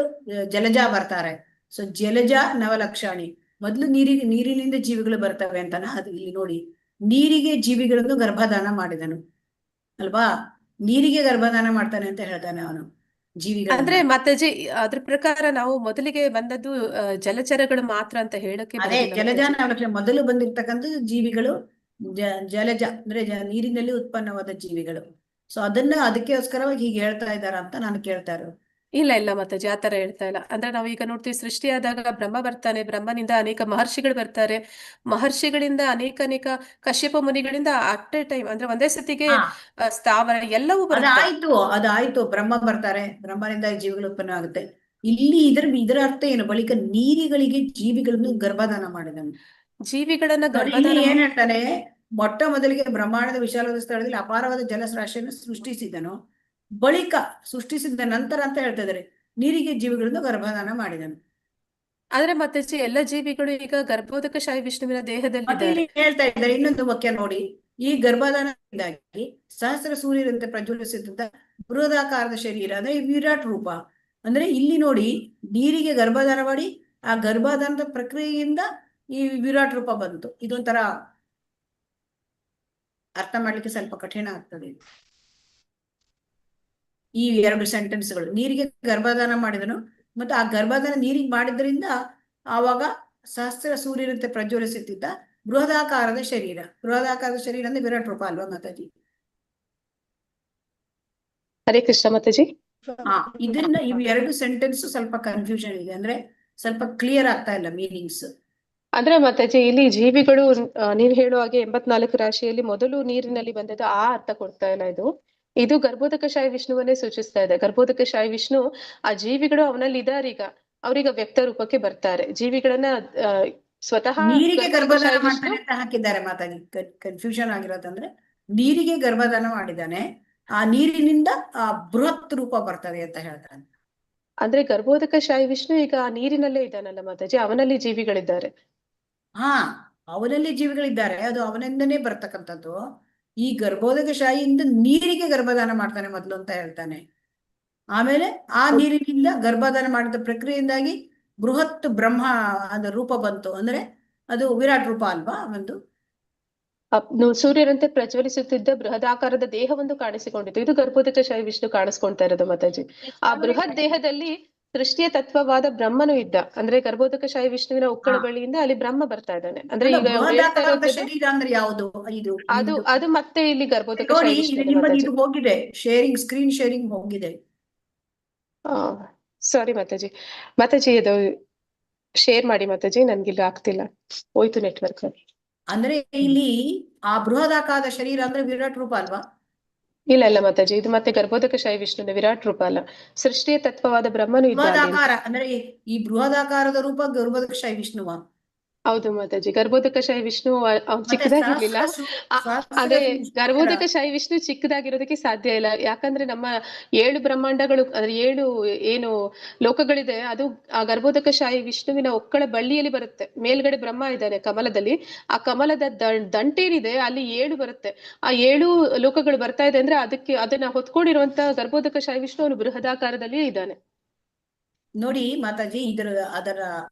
ಜಲಜ ಬರ್ತಾರೆ. ಸೊ ಜಲಜ ನವಲಕ್ಷಾಣಿ, ಮೊದ್ಲು ನೀರಿನಿಂದ ಜೀವಿಗಳು ಬರ್ತವೆ ಅಂತಾನ. ಅದು ಇಲ್ಲಿ ನೋಡಿ, ನೀರಿಗೆ ಜೀವಿಗಳನ್ನು ಗರ್ಭಧಾನ ಮಾಡಿದನು ಅಲ್ವಾ? ನೀರಿಗೆ ಗರ್ಭಧಾನ ಮಾಡ್ತಾನೆ ಅಂತ ಹೇಳ್ತಾನೆ ಅವನು ಜೀವಿಗಳನ್ನ. ಅಂದ್ರೆ ಮಾತಾಜಿ, ಅದ್ರ ಪ್ರಕಾರ ನಾವು ಮೊದಲಿಗೆ ಬಂದದ್ದು ಜಲಚರಗಳು ಮಾತ್ರ ಅಂತ ಹೇಳಕ್ಕೆ ಅದೇ ಬರೋದಿಲ್ಲ ಜಲಜ ಮಾತಾಜಿ. ನವಲಕ್ಷಣ ಮೊದಲು ಬಂದಿರ್ತಕ್ಕಂಥದ್ದು ಜೀವಿಗಳು ಜಲಜ ಅಂದ್ರೆ ನೀರಿನಲ್ಲಿ ಉತ್ಪನ್ನವಾದ ಜೀವಿಗಳು. ಸೊ ಅದಕ್ಕೋಸ್ಕರವಾಗಿ ಹೀಗೆ ಹೇಳ್ತಾ ಇದ್ದಾರ ಅಂತ ನಾನು ಕೇಳ್ತಾ ಇರೋದು. ಇಲ್ಲ ಮಾತಾಜಿ, ಆತರ ಹೇಳ್ತಾ ಇಲ್ಲ. ಅಂದ್ರೆ ನಾವು ಈಗ ನೋಡ್ತೀವಿ, ಸೃಷ್ಟಿಯಾದಾಗ ಬ್ರಹ್ಮ ಬರ್ತಾನೆ, ಬ್ರಹ್ಮನಿಂದ ಅನೇಕ ಮಹರ್ಷಿಗಳು ಬರ್ತಾರೆ, ಮಹರ್ಷಿಗಳಿಂದ ಅನೇಕ ಕಶ್ಯಪ ಮುನಿಗಳಿಂದ ಅಟ್ ಎ ಟೈಮ್, ಅಂದ್ರೆ ಒಂದೇ ಸತಿಗೆ ಹಾ, ಸ್ಥಾವರ ಎಲ್ಲವೂ ಬರುತ್ತೆ. ಅದಾಯ್ತು. ಬ್ರಹ್ಮ ಬರ್ತಾರೆ, ಬ್ರಹ್ಮನಿಂದ ಜೀವಿಗಳು ಉತ್ಪನ್ನ ಆಗುತ್ತೆ. ಇಲ್ಲಿ ಇದರ ಅರ್ಥ ಏನು? ಬಳಿಕ ನೀರಿಗಳಿಗೆ ಜೀವಿಗಳನ್ನು ಗರ್ಭಧಾನ ಮಾಡಿದನು. ಜೀವಿಗಳನ್ನ ನೋಡಿ, ಇಲ್ಲಿ ಗರ್ಭಧಾನ ಏನ್ ಹೇಳ್ತಾನೆ, ಮೊಟ್ಟ ಮೊದಲಿಗೆ ಬ್ರಹ್ಮಾಂಡದ ವಿಶಾಲವಾದ ಸ್ಥಳದಲ್ಲಿ ಅಪಾರವಾದ ಜಲರಾಶಿಯನ್ನು ಸೃಷ್ಟಿಸಿದನು. ಬಳಿಕ ಸೃಷ್ಟಿಸಿದ ನಂತರ ಅಂತ ಹೇಳ್ತಾ ಇದ್ದಾರೆ, ನೀರಿಗೆ ಜೀವಿಗಳನ್ನು ಗರ್ಭಧಾನ ಮಾಡಿದನು. ಆದ್ರೆ ಮಾತಾಜಿ, ಎಲ್ಲ ಜೀವಿಗಳು ಈಗ ಗರ್ಭೋದಕಶಾಹಿ ವಿಷ್ಣುವಿನ ಮತ್ತೆ ದೇಹದಲ್ಲಿದ್ದಾರೆ. ಇಲ್ಲಿ ಹೇಳ್ತಾ ಇದ್ದಾರೆ ಇನ್ನೊಂದು ವಾಕ್ಯ ನೋಡಿ, ಈ ಗರ್ಭಧಾನದಿಂದಾಗಿ ಸಹಸ್ರ ಸೂರ್ಯರಂತೆ ಪ್ರಜ್ವಲಿಸುತ್ತಿದ್ದ ಬೃಹದಾಕಾರದ ಶರೀರ ಅಂದ್ರೆ ಈ ವಿರಾಟ್ ರೂಪ. ಅಂದ್ರೆ ಇಲ್ಲಿ ನೋಡಿ, ನೀರಿಗೆ ಗರ್ಭಧಾನ ಮಾಡಿ ಆ ಗರ್ಭಧಾನದ ಪ್ರಕ್ರಿಯೆಯಿಂದ ಈ ವಿರಾಟ್ ರೂಪ ಬಂತು. ಇದೊಂಥರ ಅರ್ಥ ಮಾಡ್ಲಿಕ್ಕೆ ಸ್ವಲ್ಪ ಕಠಿಣ ಆಗ್ತದೆ ಈ ಎರಡು ಸೆಂಟೆನ್ಸ್ಗಳು. ನೀರಿಗೆ ಗರ್ಭಧಾನ ಮಾಡಿದನು, ಮತ್ತು ಆ ಗರ್ಭಧಾನ ನೀರಿಗೆ ಮಾಡಿದ್ರಿಂದ ಆವಾಗ ಸಹಸ್ರ ಸೂರ್ಯರಂತೆ ಪ್ರಜ್ವಲಿಸುತ್ತಿದ್ದ ಬೃಹದಾಕಾರದ ಶರೀರ ಅಂದ್ರೆ ವಿರಾಟ್ ರೂಪ ಅಲ್ವಾ ಮಾತಾಜಿ? ಹರೇ ಕೃಷ್ಣ ಮಾತಾಜಿ. ಇದನ್ನ ಇವು ಎರಡು ಸೆಂಟೆನ್ಸ್ ಸ್ವಲ್ಪ ಕನ್ಫ್ಯೂಷನ್ ಇದೆ, ಅಂದ್ರೆ ಸ್ವಲ್ಪ ಕ್ಲಿಯರ್ ಆಗ್ತಾ ಇಲ್ಲ ಮೀನಿಂಗ್ಸ್. ಅಂದ್ರೆ ಮಾತಾಜಿ, ಇಲ್ಲಿ ಜೀವಿಗಳು ನೀವು ಹೇಳುವ ಹಾಗೆ 84 ರಾಶಿಯಲ್ಲಿ ಮೊದಲು ನೀರಿನಲ್ಲಿ ಬಂದದ್ದು ಆ ಅರ್ಥ ಕೊಡ್ತಾ ಇಲ್ಲ. ಇದು ಗರ್ಭೋದಕಶಾಹಿ ವಿಷ್ಣುವನ್ನೇ ಸೂಚಿಸ್ತಾ ಇದೆ. ಗರ್ಭೋದಕಶಾಹಿ ವಿಷ್ಣು, ಆ ಜೀವಿಗಳು ಅವನಲ್ಲಿ ಇದಾರೀಗ, ಅವ್ರೀಗ ವ್ಯಕ್ತ ರೂಪಕ್ಕೆ ಬರ್ತಾರೆ. ಜೀವಿಗಳನ್ನ ಸ್ವತಃ ನೀರಿಗೆ ಗರ್ಭಧಾನ ಮಾಡ್ತಾನೆ ಅಂತ ಹಾಕಿದ್ದಾರೆ ಮಾತಾಜಿ. ಕನ್ಫ್ಯೂಷನ್ ಆಗಿರೋದಂದ್ರೆ ನೀರಿಗೆ ಗರ್ಭಧಾನ ಮಾಡಿದಾನೆ, ಆ ನೀರಿನಿಂದ ಆ ಬೃಹತ್ ರೂಪ ಬರ್ತದೆ ಅಂತ ಹೇಳ್ತಾನೆ. ಅಂದ್ರೆ ಗರ್ಭೋದಕಶಾಹಿ ವಿಷ್ಣು ಈಗ ಆ ನೀರಿನಲ್ಲೇ ಇದ್ದಾನಲ್ಲ ಮಾತಾಜಿ, ಅವನಲ್ಲಿ ಜೀವಿಗಳಿದ್ದಾರೆ. ಅವನಲ್ಲಿ ಜೀವಿಗಳಿದ್ದಾರೆ, ಅದು ಅವನಿಂದನೇ ಬರ್ತಕ್ಕಂಥದ್ದು. ಈ ಗರ್ಭೋದಕಶಾಹಿಯಿಂದ ನೀರಿಗೆ ಗರ್ಭಧಾನ ಮಾಡ್ತಾನೆ ಮೊದಲು ಅಂತ ಹೇಳ್ತಾನೆ. ಆಮೇಲೆ ಆ ನೀರಿನಿಂದ ಗರ್ಭಧಾನ ಮಾಡಿದ ಪ್ರಕ್ರಿಯೆಯಿಂದಾಗಿ ಬೃಹತ್ ಬ್ರಹ್ಮ ಅದ ರೂಪ ಬಂತು. ಅಂದ್ರೆ ಅದು ವಿರಾಟ್ ರೂಪ ಅಲ್ವಾ ಒಂದು? ಸೂರ್ಯರಂತೆ ಪ್ರಜ್ವಲಿಸುತ್ತಿದ್ದ ಬೃಹದಾಕಾರದ ದೇಹವೊಂದು ಕಾಣಿಸಿಕೊಂಡಿತ್ತು. ಇದು ಗರ್ಭೋದಕಶಾಹಿ ವಿಷ್ಣು ಕಾಣಿಸ್ಕೊಳ್ತಾ ಇರೋದು ಮಾತಾಜಿ. ಆ ಬೃಹತ್ ದೇಹದಲ್ಲಿ ಸೃಷ್ಟಿಯ ತತ್ವವಾದ ಬ್ರಹ್ಮನು ಇದ್ದ. ಅಂದ್ರೆ ಗರ್ಭೋದಕಶಾಹಿ ವಿಷ್ಣುವಿನ ಉಕ್ಕಳ ಬಳಿಯಿಂದ ಅಲ್ಲಿ ಬ್ರಹ್ಮ ಬರ್ತಾ ಇದ್ದಾನೆ. ಅಂದ್ರೆ ಈಗ ಶರೀರ ಅಂದ್ರೆ ಯಾವುದು? ಅದು ಮತ್ತೆ ಇಲ್ಲಿ ಗರ್ಭೋದಕಶಾಹಿ ಇದು ಹೋಗಿದೆ, ಸ್ಕ್ರೀನ್ ಶೇರಿಂಗ್ ಹೋಗಿದೆ. ಸಾರಿ ಮಾತಾಜಿ. ಅದು ಶೇರ್ ಮಾಡಿ ಮಾತಾಜಿ, ನನ್ಗಿಲ್ಲ ಆಗ್ತಿಲ್ಲ, ಹೋಯ್ತು ನೆಟ್ವರ್ಕ್ ಅಲ್ಲಿ. ಅಂದ್ರೆ ಇಲ್ಲಿ ಆ ಬೃಹದಾಕಾರದ ಶರೀರ ಅಂದ್ರೆ ವಿರಾಟ್ ರೂಪ ಅಲ್ವಾ? ಇಲ್ಲ ಮಾತಾಜಿ, ಇದು ಮತ್ತೆ ಗರ್ಭೋದಕಶಾಹಿ ವಿಷ್ಣುವಿನ ವಿರಾಟ್ ರೂಪ ಅಲ್ಲ, ಸೃಷ್ಟಿಯ ತತ್ವವಾದ ಬ್ರಹ್ಮನು ಬೃಹದಾಕಾರ. ಅಂದ್ರೆ ಈ ಬೃಹದಾಕಾರದ ರೂಪ ಗರ್ಭೋದಕಶಾಹಿ ವಿಷ್ಣುವ? ಹೌದು ಮಾತಾಜಿ, ಗರ್ಭೋದಕಶಾಹಿ ವಿಷ್ಣು ಚಿಕ್ಕದಾಗಿರ್ಲಿಲ್ಲ. ಅದೇ ಗರ್ಭೋದಕಶಾಹಿ ವಿಷ್ಣು ಚಿಕ್ಕದಾಗಿರೋದಕ್ಕೆ ಸಾಧ್ಯ ಇಲ್ಲ. ಯಾಕಂದ್ರೆ ನಮ್ಮ 7 ಬ್ರಹ್ಮಾಂಡಗಳು, ಅಂದ್ರೆ 7 ಏನು ಲೋಕಗಳಿದೆ, ಅದು ಆ ಗರ್ಭೋದಕಶಾಹಿ ವಿಷ್ಣುವಿನ ಒಕ್ಕಳ ಬಳ್ಳಿಯಲ್ಲಿ ಬರುತ್ತೆ. ಮೇಲ್ಗಡೆ ಬ್ರಹ್ಮ ಇದ್ದಾನೆ ಕಮಲದಲ್ಲಿ, ಆ ಕಮಲದ ದಂಟೇನಿದೆ ಅಲ್ಲಿ 7 ಬರುತ್ತೆ. ಆ 7 ಲೋಕಗಳು ಬರ್ತಾ ಇದೆ ಅಂದ್ರೆ ಅದನ್ನ ಹೊತ್ಕೊಂಡಿರುವಂತ ಗರ್ಭೋದಕಶಾಹಿ ವಿಷ್ಣು ಅವನು ಬೃಹದಾಕಾರದಲ್ಲಿಯೇ ಇದ್ದಾನೆ. ನೋಡಿ ಮಾತಾಜಿ, ಅದರ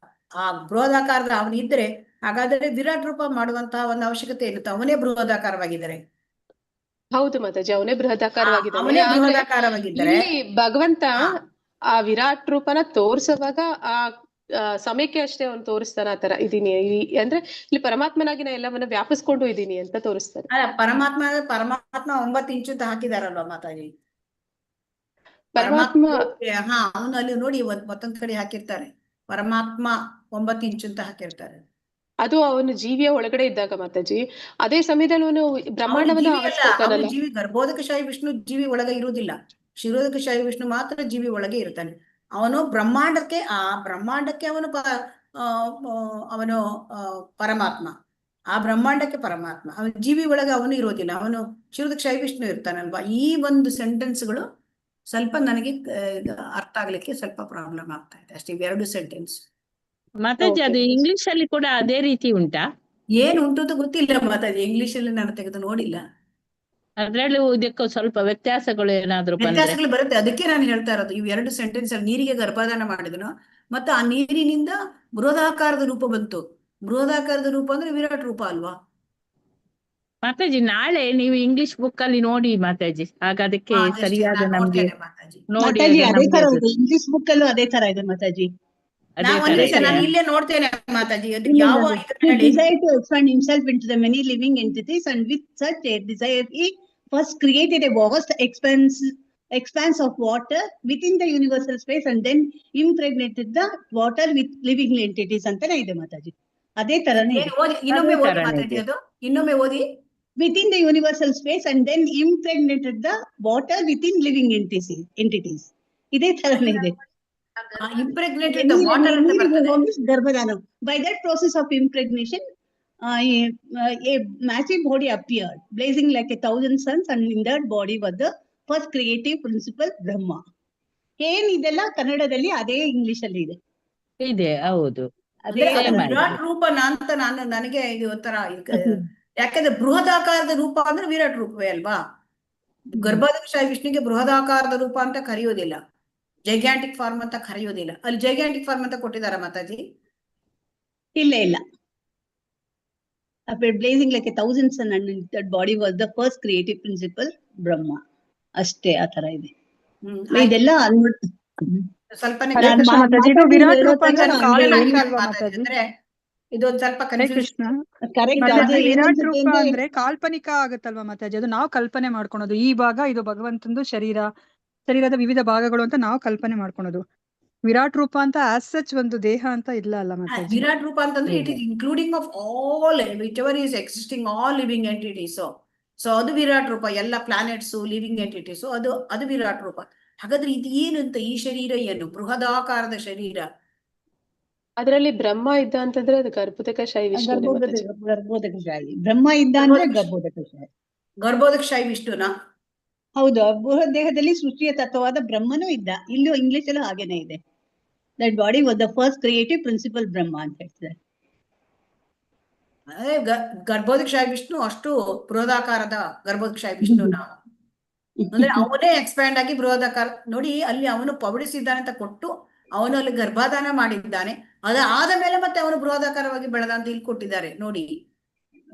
ಆ ಬೃಹದಾಕಾರದ ಅವನಿದ್ರೆ ಹಾಗಾದ್ರೆ ವಿರಾಟ್ ರೂಪ ಮಾಡುವಂತಹ ಒಂದು ಅವಶ್ಯಕತೆ ಇರುತ್ತೆ. ಅವನೇ ಬೃಹದಾಕಾರವಾಗಿದ್ದಾರೆ. ಹೌದು ಮಾತಾಜಿ, ಅವನೇ ಬೃಹದಾಕಾರವಾಗಿದ್ದಾನೆ. ಇಲ್ಲಿ ಭಗವಂತ ಆ ವಿರಾಟ್ ರೂಪನ ತೋರಿಸುವಾಗ ಆ ಸಮಯಕ್ಕೆ ಅಷ್ಟೇ ಅವನು ತೋರಿಸ್ತಾನ, ಆ ತರ ಇದೀನಿ ಅಂದ್ರೆ ಇಲ್ಲಿ ಪರಮಾತ್ಮನಾಗಿ ನಾ ಎಲ್ಲವನ್ನ ವ್ಯಾಪಿಸ್ಕೊಂಡು ಇದೀನಿ ಅಂತ ತೋರಿಸ್ತಾರೆ. ಪರಮಾತ್ಮ 9 ಇಂಚು ಅಂತ ಹಾಕಿದಾರಲ್ವಾ ಮಾತಾಜಿ? ಪರಮಾತ್ಮ ಅವನು ಅಲ್ಲಿ ನೋಡಿ ಮತ್ತೊಂದ್ ಕಡೆ ಹಾಕಿರ್ತಾರೆ, ಪರಮಾತ್ಮ 9 ಇಂಚು ಅಂತ ಹಾಕಿರ್ತಾರೆ. ಅದು ಅವನು ಜೀವಿಯ ಒಳಗಡೆ ಇದ್ದಾಗ ಮಾತಾಜಿ. ಅದೇ ಸಮಯದಲ್ಲಿ ಅವನು ಅವನು ಬ್ರಹ್ಮಾಂಡವನ್ನು ಜೀವಿ ಅಲ್ಲ, ಅವನು ಆವರಿಸ್ತಿರ್ತಾನಲ್ಲ. ಜೀವಿ. ಗರ್ಭೋದಕಶಾಹಿ ವಿಷ್ಣು ಜೀವಿ ಒಳಗೆ ಇರುವುದಿಲ್ಲ. ಕ್ಷೀರೋದಕಶಾಹಿ ವಿಷ್ಣು ಮಾತ್ರ ಜೀವಿ ಒಳಗೆ ಇರ್ತಾನೆ. ಅವನು ಬ್ರಹ್ಮಾಂಡಕ್ಕೆ ಅವನು ಅವನು ಪರಮಾತ್ಮ. ಆ ಬ್ರಹ್ಮಾಂಡಕ್ಕೆ ಪರಮಾತ್ಮ. ಅವನು ಜೀವಿ ಒಳಗೆ ಅವನು ಇರೋದಿಲ್ಲ. ಅವನು ಕ್ಷೀರೋದಕಶಾಹಿ ವಿಷ್ಣು ಇರ್ತಾನಲ್ವಾ. ಈ ಒಂದು ಸೆಂಟೆನ್ಸ್ಗಳು ಸ್ವಲ್ಪ ನನಗೆ ಅರ್ಥ ಆಗ್ಲಿಕ್ಕೆ ಸ್ವಲ್ಪ ಪ್ರಾಬ್ಲಮ್ ಆಗ್ತಾ ಇದೆ ಅಷ್ಟೇ, ಇವೆರಡು ಸೆಂಟೆನ್ಸ್. ಮಾತಾಜಿ ಅದು ಇಂಗ್ಲಿಷ್ ಅಲ್ಲಿ ಕೂಡ ಅದೇ ರೀತಿ ಉಂಟಾ? ಏನು ಉಂಟು ಅಂತ ಗೊತ್ತಿಲ್ಲ ಮಾತಾಜಿ, ಇಂಗ್ಲಿಷ್ ಅಲ್ಲಿ ನಾನು ತೆಗೆದು ನೋಡಿಲ್ಲ. ಅದ್ರಲ್ಲೂ ಇದಕ್ಕೂ ಸ್ವಲ್ಪ ವ್ಯತ್ಯಾಸಗಳು ಏನಾದ್ರು ಬಂದ್ರೆ? ವ್ಯತ್ಯಾಸಗಳು ಬರುತ್ತೆ. ಅದಕ್ಕೆ ನಾನು ಹೇಳ್ತಾ ಇರೋದು, ಇವು ಎರಡು ಸೆಂಟೆನ್ಸ್ ಅಲ್ಲಿ ನೀರಿಗೆ ಗರ್ಭಾಧಾನ ಮಾಡಿದನು ಮತ್ತು ಆ ನೀರಿನಿಂದ ಬೃಹದಾಕಾರದ ರೂಪ ಬಂತು. ಬೃಹದಾಕಾರದ ರೂಪ ಅಂದ್ರೆ ವಿರಾಟ್ ರೂಪ ಅಲ್ವಾ ಮಾತಾಜಿ? ನಾಳೆ ನೀವು ಇಂಗ್ಲಿಷ್ ಬುಕ್ ಅಲ್ಲಿ ನೋಡಿ ಮಾತಾಜಿ, ಆಗ ಅದಕ್ಕೆ ಸರಿಯಾದ ನಮ್ಗೆ ನೋಡಿ ಅದೇ ತರ ಇದೆ. ಇಂಗ್ಲಿಷ್ ಬುಕ್ ಅಲ್ಲೂ ಅದೇ ತರ ಇದೆ ಮಾತಾಜಿ. ನಾನು ಇಲ್ಲೇ ನೋಡ್ತೇನೆ Mataji. Desire to expand himself into the many living entities, and with such a desire he first created a vast expanse of water within the universal space, and then impregnated the water with living entities ಅಂತಾನೆ ಇದೆ ಮಾತಾಜಿ. ಅದೇ ತರನೇ ಇನ್ನೊಮ್ಮೆ ಓದಿ ಮಾತಾಜಿ, ಅದು ಇನ್ನೊಮ್ಮೆ ಓದಿ. Within the universal space and then impregnated the water within living entities. ಇದೇ ತರನೇ ಇದೆ. Impregnated the water ಅಂತ ಬರ್ತದೆ. ಗರ್ಭಧಾನ. By that process of impregnation, a massive body appeared, blazing like 1,000 suns, and in that body was the first creative principle Brahma. ಏನಿದೆಲ್ಲ ಕನ್ನಡದಲ್ಲಿ ಅದೇ ಇಂಗ್ಲಿಷ್ ಅಲ್ಲಿ ಇದೆ. ಹೌದು. ವಿರಾಟ್ ರೂಪ ಅಂತ ನನಗೆ ಇದು ಒಂಥರ, ಯಾಕಂದ್ರೆ ಬೃಹದಾಕಾರದ ರೂಪ ಅಂದ್ರೆ ವಿರಾಟ್ ರೂಪವೇ ಅಲ್ವಾ. ಗರ್ಭೋದಕಶಾಹಿ ವಿಷ್ಣುಗೆ ಬೃಹದಾಕಾರದ ರೂಪ ಅಂತ ಕರೆಯೋದಿಲ್ಲ, ಜೈಗ್ಯಾಂಟಿಕ್ ಫಾರ್ಮ್ ಅಂತ ಕರೆಯೋದಿಲ್ಲ. ಅಲ್ಲಿ ಜೈಗ್ಯಾಂಟಿಕ್ ಫಾರ್ಮ್ ಅಂತ ಕೊಟ್ಟಿದಾರ ಮಾತಾಜಿ? ಇಲ್ಲ. Blessing like 1,000 sun, and that body was the first creative principle Brahma. ಅಷ್ಟೇ, ಆ ತರ ಇದೆ. ಇದೆಲ್ಲ ಸ್ವಲ್ಪ ಇದೊಂದು ಸ್ವಲ್ಪ ವಿರಾಟ್ ರೂಪ ಅಂದ್ರೆ ಕಾಲ್ಪನಿಕ ಆಗುತ್ತಲ್ವಾ ಮಾತಾಜಿ? ಅದು ನಾವು ಕಲ್ಪನೆ ಮಾಡ್ಕೊಳೋದು. ಈ ಭಾಗ ಇದು ಭಗವಂತಂದು ಶರೀರದ ವಿವಿಧ ಭಾಗಗಳು ಅಂತ ನಾವು ಕಲ್ಪನೆ ಮಾಡ್ಕೊಳೋದು. ವಿರಾಟ್ ರೂಪ ಅಂತ ಆಸ್ ಸಚ್ ಒಂದು ದೇಹ ಅಂತ ಇಲ್ಲ ಅಲ್ಲ ಮಾತಾಜಿ? ವಿರಾಟ್ ರೂಪ ಅಂತಂದ್ರೆ it is including of all which ever is existing, all living entities. So ಅದು ವಿರಾಟ್ ರೂಪ. ಎಲ್ಲ ಪ್ಲಾನೆಟ್ಸ್, ಲಿವಿಂಗ್ ಎಂಟಿಟೀಸ್, ಅದು ವಿರಾಟ್ ರೂಪ. ಹಾಗಾದ್ರೆ ಇದು ಏನು ಅಂತ? ಈ ಶರೀರ ಏನು? ಬೃಹದಾಕಾರದ ಶರೀರ. ಅದರಲ್ಲಿ ಬ್ರಹ್ಮ ಇದ್ದ ಅಂತಂದ್ರೆ ಅದು ಗರ್ಭೋದಕಶಾಹಿ ವಿಷ್ಣು. ಗರ್ಭೋದಕಶಾಹಿ ಬ್ರಹ್ಮ ಇದ್ದ ಅಂದ್ರೆ ಗರ್ಭೋದಕಶಾಹಿ ವಿಷ್ಣುನಾ? ಹೌದು. ಬೃಹತ್ ದೇಹದಲ್ಲಿ ಸೃಷ್ಟಿಯ ತತ್ವವಾದ ಬ್ರಹ್ಮನೂ ಇದ್ದ. ಇಲ್ಲೂ ಇಂಗ್ಲಿಷ್ ಅಲ್ಲೂ ಹಾಗೇನೆ ಇದೆ. That body was the first creative principle Brahma ಅಂತ ಹೇಳ್ತಾರೆ. ಗರ್ಭೋದಕಶಾಹಿ ವಿಷ್ಣು ಅಷ್ಟು ಬೃಹದಾಕಾರದ ಗರ್ಭೋದಕಶಾಹಿ ವಿಷ್ಣುನ ಅಂದ್ರೆ ಅವನೇ ಎಕ್ಸ್ಪ್ಯಾಂಡ್ ಆಗಿ ಬೃಹದಾಕಾರ ನೋಡಿ. ಅಲ್ಲಿ ಅವನು ಪವಡಿಸಿದ್ದಾನೆ ಅಂತ ಕೊಟ್ಟು ಅವನು ಅಲ್ಲಿ ಗರ್ಭಾಧಾನ ಮಾಡಿದ್ದಾನೆ. ಅದಾದ ಮೇಲೆ ಮತ್ತೆ ಅವನು ಬೃಹದಾಕಾರವಾಗಿ ಬೆಳೆದ ಅಂತ ಇಲ್ಲಿ ಕೊಟ್ಟಿದ್ದಾರೆ ನೋಡಿ.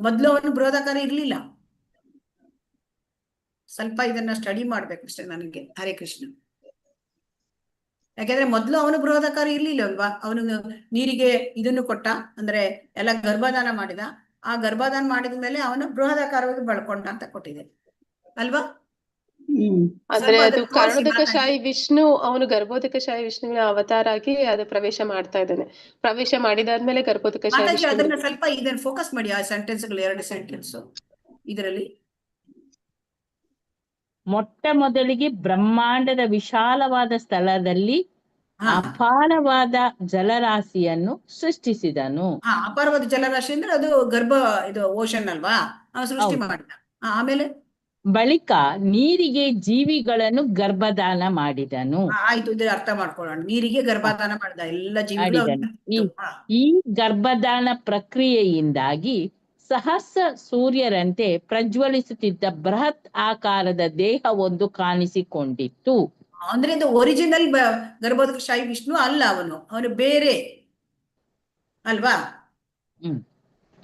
ಮೊದ್ಲು ಅವನು ಬೃಹದಾಕಾರ ಇರ್ಲಿಲ್ಲ. ಸ್ವಲ್ಪ ಇದನ್ನ ಸ್ಟಡಿ ಮಾಡ್ಬೇಕಷ್ಟೇ ನನಗೆ. ಹರೇ ಕೃಷ್ಣ. ಯಾಕೆಂದ್ರೆ ಮೊದ್ಲು ಅವನು ಬೃಹದಾಕಾರ ಇರ್ಲಿಲ್ಲ ಅಲ್ವಾ. ಅವನು ನೀರಿಗೆ ಇದನ್ನು ಕೊಟ್ಟ, ಅಂದ್ರೆ ಎಲ್ಲ ಗರ್ಭಾಧಾನ ಮಾಡಿದ. ಆ ಗರ್ಭಾಧಾನ ಮಾಡಿದ ಮೇಲೆ ಅವನು ಬೃಹದಾಕಾರವಾಗಿ ಬೆಳ್ಕೊಂಡ ಅಂತ ಕೊಟ್ಟಿದೆ ಅಲ್ವಾ. ಅಂದ್ರೆ ಅದು ಕರ್ಣೋದಕಶಾಹಿ ವಿಷ್ಣು, ಅವನು ಗರ್ಭೋದಕಶಾಹಿ ವಿಷ್ಣುವಿನ ಅವತಾರ ಆಗಿ ಅದು ಪ್ರವೇಶ ಮಾಡ್ತಾ ಇದ್ದಾನೆ. ಪ್ರವೇಶ ಮಾಡಿದಾದ್ಮೇಲೆ ಗರ್ಭೋದಕಶಾಹಿ ವಿಷ್ಣು. ಅದನ್ನ ಸ್ವಲ್ಪ ಇದನ್ನ ಫೋಕಸ್ ಮಾಡಿ, ಆ ಸೆಂಟೆನ್ಸ್ಗಳು, ಎರಡು ಸೆಂಟೆನ್ಸ್ ಇದರಲ್ಲಿ. ಮೊಟ್ಟ ಮೊದಲಿಗೆ ಬ್ರಹ್ಮಾಂಡದ ವಿಶಾಲವಾದ ಸ್ಥಳದಲ್ಲಿ ಅಪಾರವಾದ ಜಲರಾಶಿಯನ್ನು ಸೃಷ್ಟಿಸಿದನು. ಅಪಾರವಾದ ಜಲರಾಶಿ ಅಂದ್ರೆ ಅದು ಇದು ಓಷನ್ ಅಲ್ವಾ, ಸೃಷ್ಟಿ ಮಾಡಿದ. ಆಮೇಲೆ ಬಳಿಕ ನೀರಿಗೆ ಜೀವಿಗಳನ್ನು ಗರ್ಭದಾನ ಮಾಡಿದನು. ಆಯ್ತು, ಇದು ಅರ್ಥ ಮಾಡ್ಕೊಳ್ಳೋಣ. ನೀರಿಗೆ ಗರ್ಭದಾನ ಮಾಡಿದ ಎಲ್ಲ ಜೀವಿಗಳು. ಈ ಗರ್ಭದಾನ ಪ್ರಕ್ರಿಯೆಯಿಂದಾಗಿ ಸಹಸ್ರ ಸೂರ್ಯರಂತೆ ಪ್ರಜ್ವಲಿಸುತ್ತಿದ್ದ ಬೃಹತ್ ಆಕಾರದ ದೇಹವೊಂದು ಕಾಣಿಸಿಕೊಂಡಿತ್ತು. ಅಂದ್ರೆ ಇದು ಒರಿಜಿನಲ್ ಗರ್ಭೋದಕಶಾಹಿ ವಿಷ್ಣು ಅಲ್ಲ, ಅವನು ಬೇರೆ ಅಲ್ವಾ.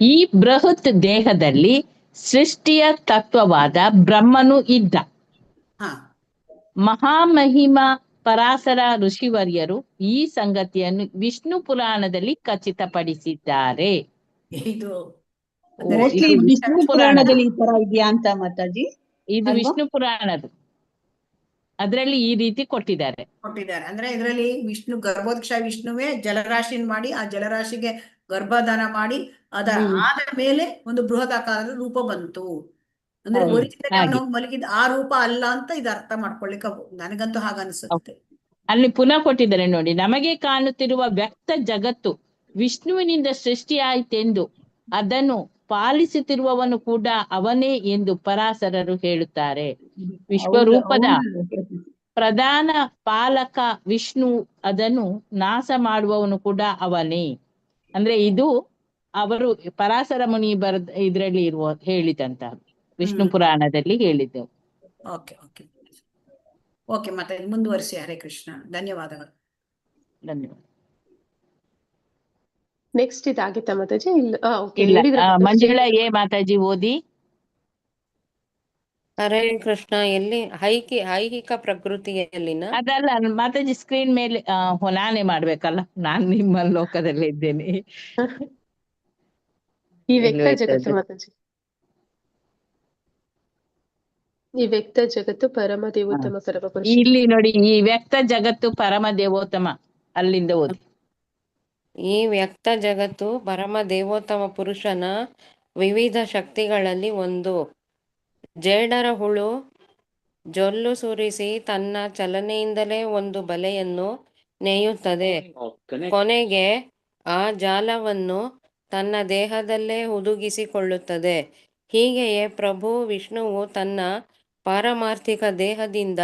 ಈ ಬೃಹತ್ ದೇಹದಲ್ಲಿ ಸೃಷ್ಟಿಯ ತತ್ವವಾದ ಬ್ರಹ್ಮನು ಇದ್ದ. ಮಹಾಮಹಿಮ ಪರಾಶರ ಋಷಿವರ್ಯರು ಈ ಸಂಗತಿಯನ್ನು ವಿಷ್ಣು ಪುರಾಣದಲ್ಲಿ ಖಚಿತಪಡಿಸಿದ್ದಾರೆ. ಇದು ವಿಷ್ಣು ಪುರಾಣದಲ್ಲಿ ಈ ತರ ಇದೆಯಾ ಅಂತ ಮಾತಾಜಿ? ಇದು ವಿಷ್ಣು ಪುರಾಣದ್ದು, ಅದ್ರಲ್ಲಿ ಈ ರೀತಿ ಕೊಟ್ಟಿದ್ದಾರೆ. ಅಂದ್ರೆ ಇದರಲ್ಲಿ ವಿಷ್ಣು ಗರ್ಭೋದಕಶಾಹಿ ವಿಷ್ಣುವೇ ಜಲರಾಶಿನ ಮಾಡಿ ಆ ಜಲರಾಶಿಗೆ ಗರ್ಭಧಾನ ಮಾಡಿ ಅದರ ಆದ ಮೇಲೆ ಒಂದು ಬೃಹದಾಕಾರದ ರೂಪ ಬಂತು. ಅಂದ್ರೆ ಹೌದು, ಒರಿಜಿನಲ್ ಹಾಗೆ ನಾವು ಮಲಗಿದ ಆ ರೂಪ ಅಲ್ಲ ಅಂತ ಇದು ಅರ್ಥ ಮಾಡ್ಕೊಳ್ಳಿಕ್ಕೆ ನನಗಂತೂ ಹಾಗನ್ಸುತ್ತೆ. ಅಲ್ಲಿ ಪುನಃ ಕೊಟ್ಟಿದ್ದಾರೆ ನೋಡಿ, ನಮಗೆ ಕಾಣುತ್ತಿರುವ ವ್ಯಕ್ತ ಜಗತ್ತು ವಿಷ್ಣುವಿನಿಂದ ಸೃಷ್ಟಿಯಾಯಿತೆಂದು ಅದನ್ನು ಪಾಲಿಸುತ್ತಿರುವವನು ಕೂಡ ಅವನೇ ಎಂದು ಪರಾಶರರು ಹೇಳುತ್ತಾರೆ. ವಿಶ್ವರೂಪದ ಪ್ರಧಾನ ಪಾಲಕ ವಿಷ್ಣು, ಅದನ್ನು ನಾಶ ಮಾಡುವವನು ಕೂಡ ಅವನೇ. ಅಂದ್ರೆ ಇದು ಅವರು ಪರಾಶರ ಮುನಿ ಇದ್ರಲ್ಲಿ ಹೇಳಿದಂತ ವಿಷ್ಣು ಪುರಾಣದಲ್ಲಿ ಹೇಳಿದ್ದೆವು. ಓಕೆ ಓಕೆ ಓಕೆ, ಮತ್ತೆ ಮುಂದುವರಿಸಿ. ಹರೇ ಕೃಷ್ಣ, ಧನ್ಯವಾದಗಳು. ಧನ್ಯವಾದ. ನೆಕ್ಸ್ಟ್ ಇದಾಗಿತ್ತ ಮಾತಾಜಿ? ಇಲ್ಲ, ಮಂಜುಳಾ ಮಾತಾಜಿ ಓದಿ. ಹರೇ ಕೃಷ್ಣ. ಎಲ್ಲಿ ಐಹಿಕ ಪ್ರಕೃತಿಯಲ್ಲಿನ? ಅದಲ್ಲ ಮಾತಾಜಿ, ಸ್ಕ್ರೀನ್ ಮೇಲೆ ನಾನೇ ಮಾಡ್ಬೇಕಲ್ಲ, ನಾನ್ ನಿಮ್ಮ ಲೋಕದಲ್ಲೇ ಇದ್ದೇನೆ. ಈ ವ್ಯಕ್ತ ಜಗತ್ತು ಮಾತಾಜಿ, ಈ ವ್ಯಕ್ತ ಜಗತ್ತು ಪರಮ ದೇವೋತ್ತಮ ಪರಮ ಪುರುಷ. ಇಲ್ಲಿ ನೋಡಿ, ಈ ವ್ಯಕ್ತ ಜಗತ್ತು ಪರಮ ದೇವೋತ್ತಮ, ಅಲ್ಲಿಂದ ಓದಿ. ಈ ವ್ಯಕ್ತ ಜಗತ್ತು ಪರಮ ದೇವೋತ್ತಮ ಪುರುಷನ ವಿವಿಧ ಶಕ್ತಿಗಳಲ್ಲಿ ಒಂದು. ಜೇಡರ ಹುಳು ಜೊಲ್ಲು ಸುರಿಸಿ ತನ್ನ ಚಲನೆಯಿಂದಲೇ ಒಂದು ಬಲೆಯನ್ನು ನೇಯುತ್ತದೆ. ಕೊನೆಗೆ ಆ ಜಾಲವನ್ನು ತನ್ನ ದೇಹದಲ್ಲೇ ಹುದುಗಿಸಿಕೊಳ್ಳುತ್ತದೆ. ಹೀಗೆಯೇ ಪ್ರಭು ವಿಷ್ಣುವು ತನ್ನ ಪಾರಮಾರ್ಥಿಕ ದೇಹದಿಂದ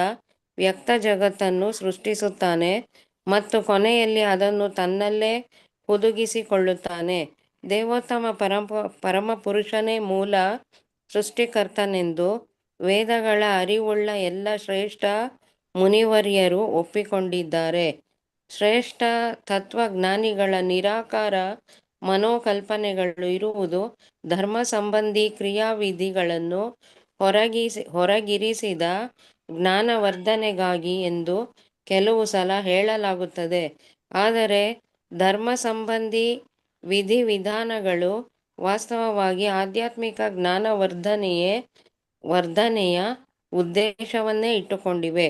ವ್ಯಕ್ತ ಜಗತ್ತನ್ನು ಸೃಷ್ಟಿಸುತ್ತಾನೆ ಮತ್ತು ಕೊನೆಯಲ್ಲಿ ಅದನ್ನು ತನ್ನಲ್ಲೇ ಹುದುಗಿಸಿಕೊಳ್ಳುತ್ತಾನೆ. ದೇವೋತ್ತಮ ಪರಮ ಪುರುಷನೇ ಮೂಲ ಸೃಷ್ಟಿಕರ್ತನೆಂದು ವೇದಗಳ ಅರಿವುಳ್ಳ ಎಲ್ಲ ಶ್ರೇಷ್ಠ ಮುನಿವರ್ಯರು ಒಪ್ಪಿಕೊಂಡಿದ್ದಾರೆ. ಶ್ರೇಷ್ಠ ತತ್ವಜ್ಞಾನಿಗಳ ನಿರಾಕಾರ ಮನೋಕಲ್ಪನೆಗಳು ಇರುವುದು ಧರ್ಮ ಸಂಬಂಧಿ ಕ್ರಿಯಾವಿಧಿಗಳನ್ನು ಹೊರಗಿರಿಸಿದ ಜ್ಞಾನವರ್ಧನೆಗಾಗಿ ಎಂದು ಕೆಲವು ಸಲ ಹೇಳಲಾಗುತ್ತದೆ. ಆದರೆ ಧರ್ಮ ಸಂಬಂಧಿ ವಿಧಿವಿಧಾನಗಳು ವಾಸ್ತವವಾಗಿ ಆಧ್ಯಾತ್ಮಿಕ ವರ್ಧನೆಯ ಉದ್ದೇಶವನ್ನೇ ಇಟ್ಟುಕೊಂಡಿವೆ.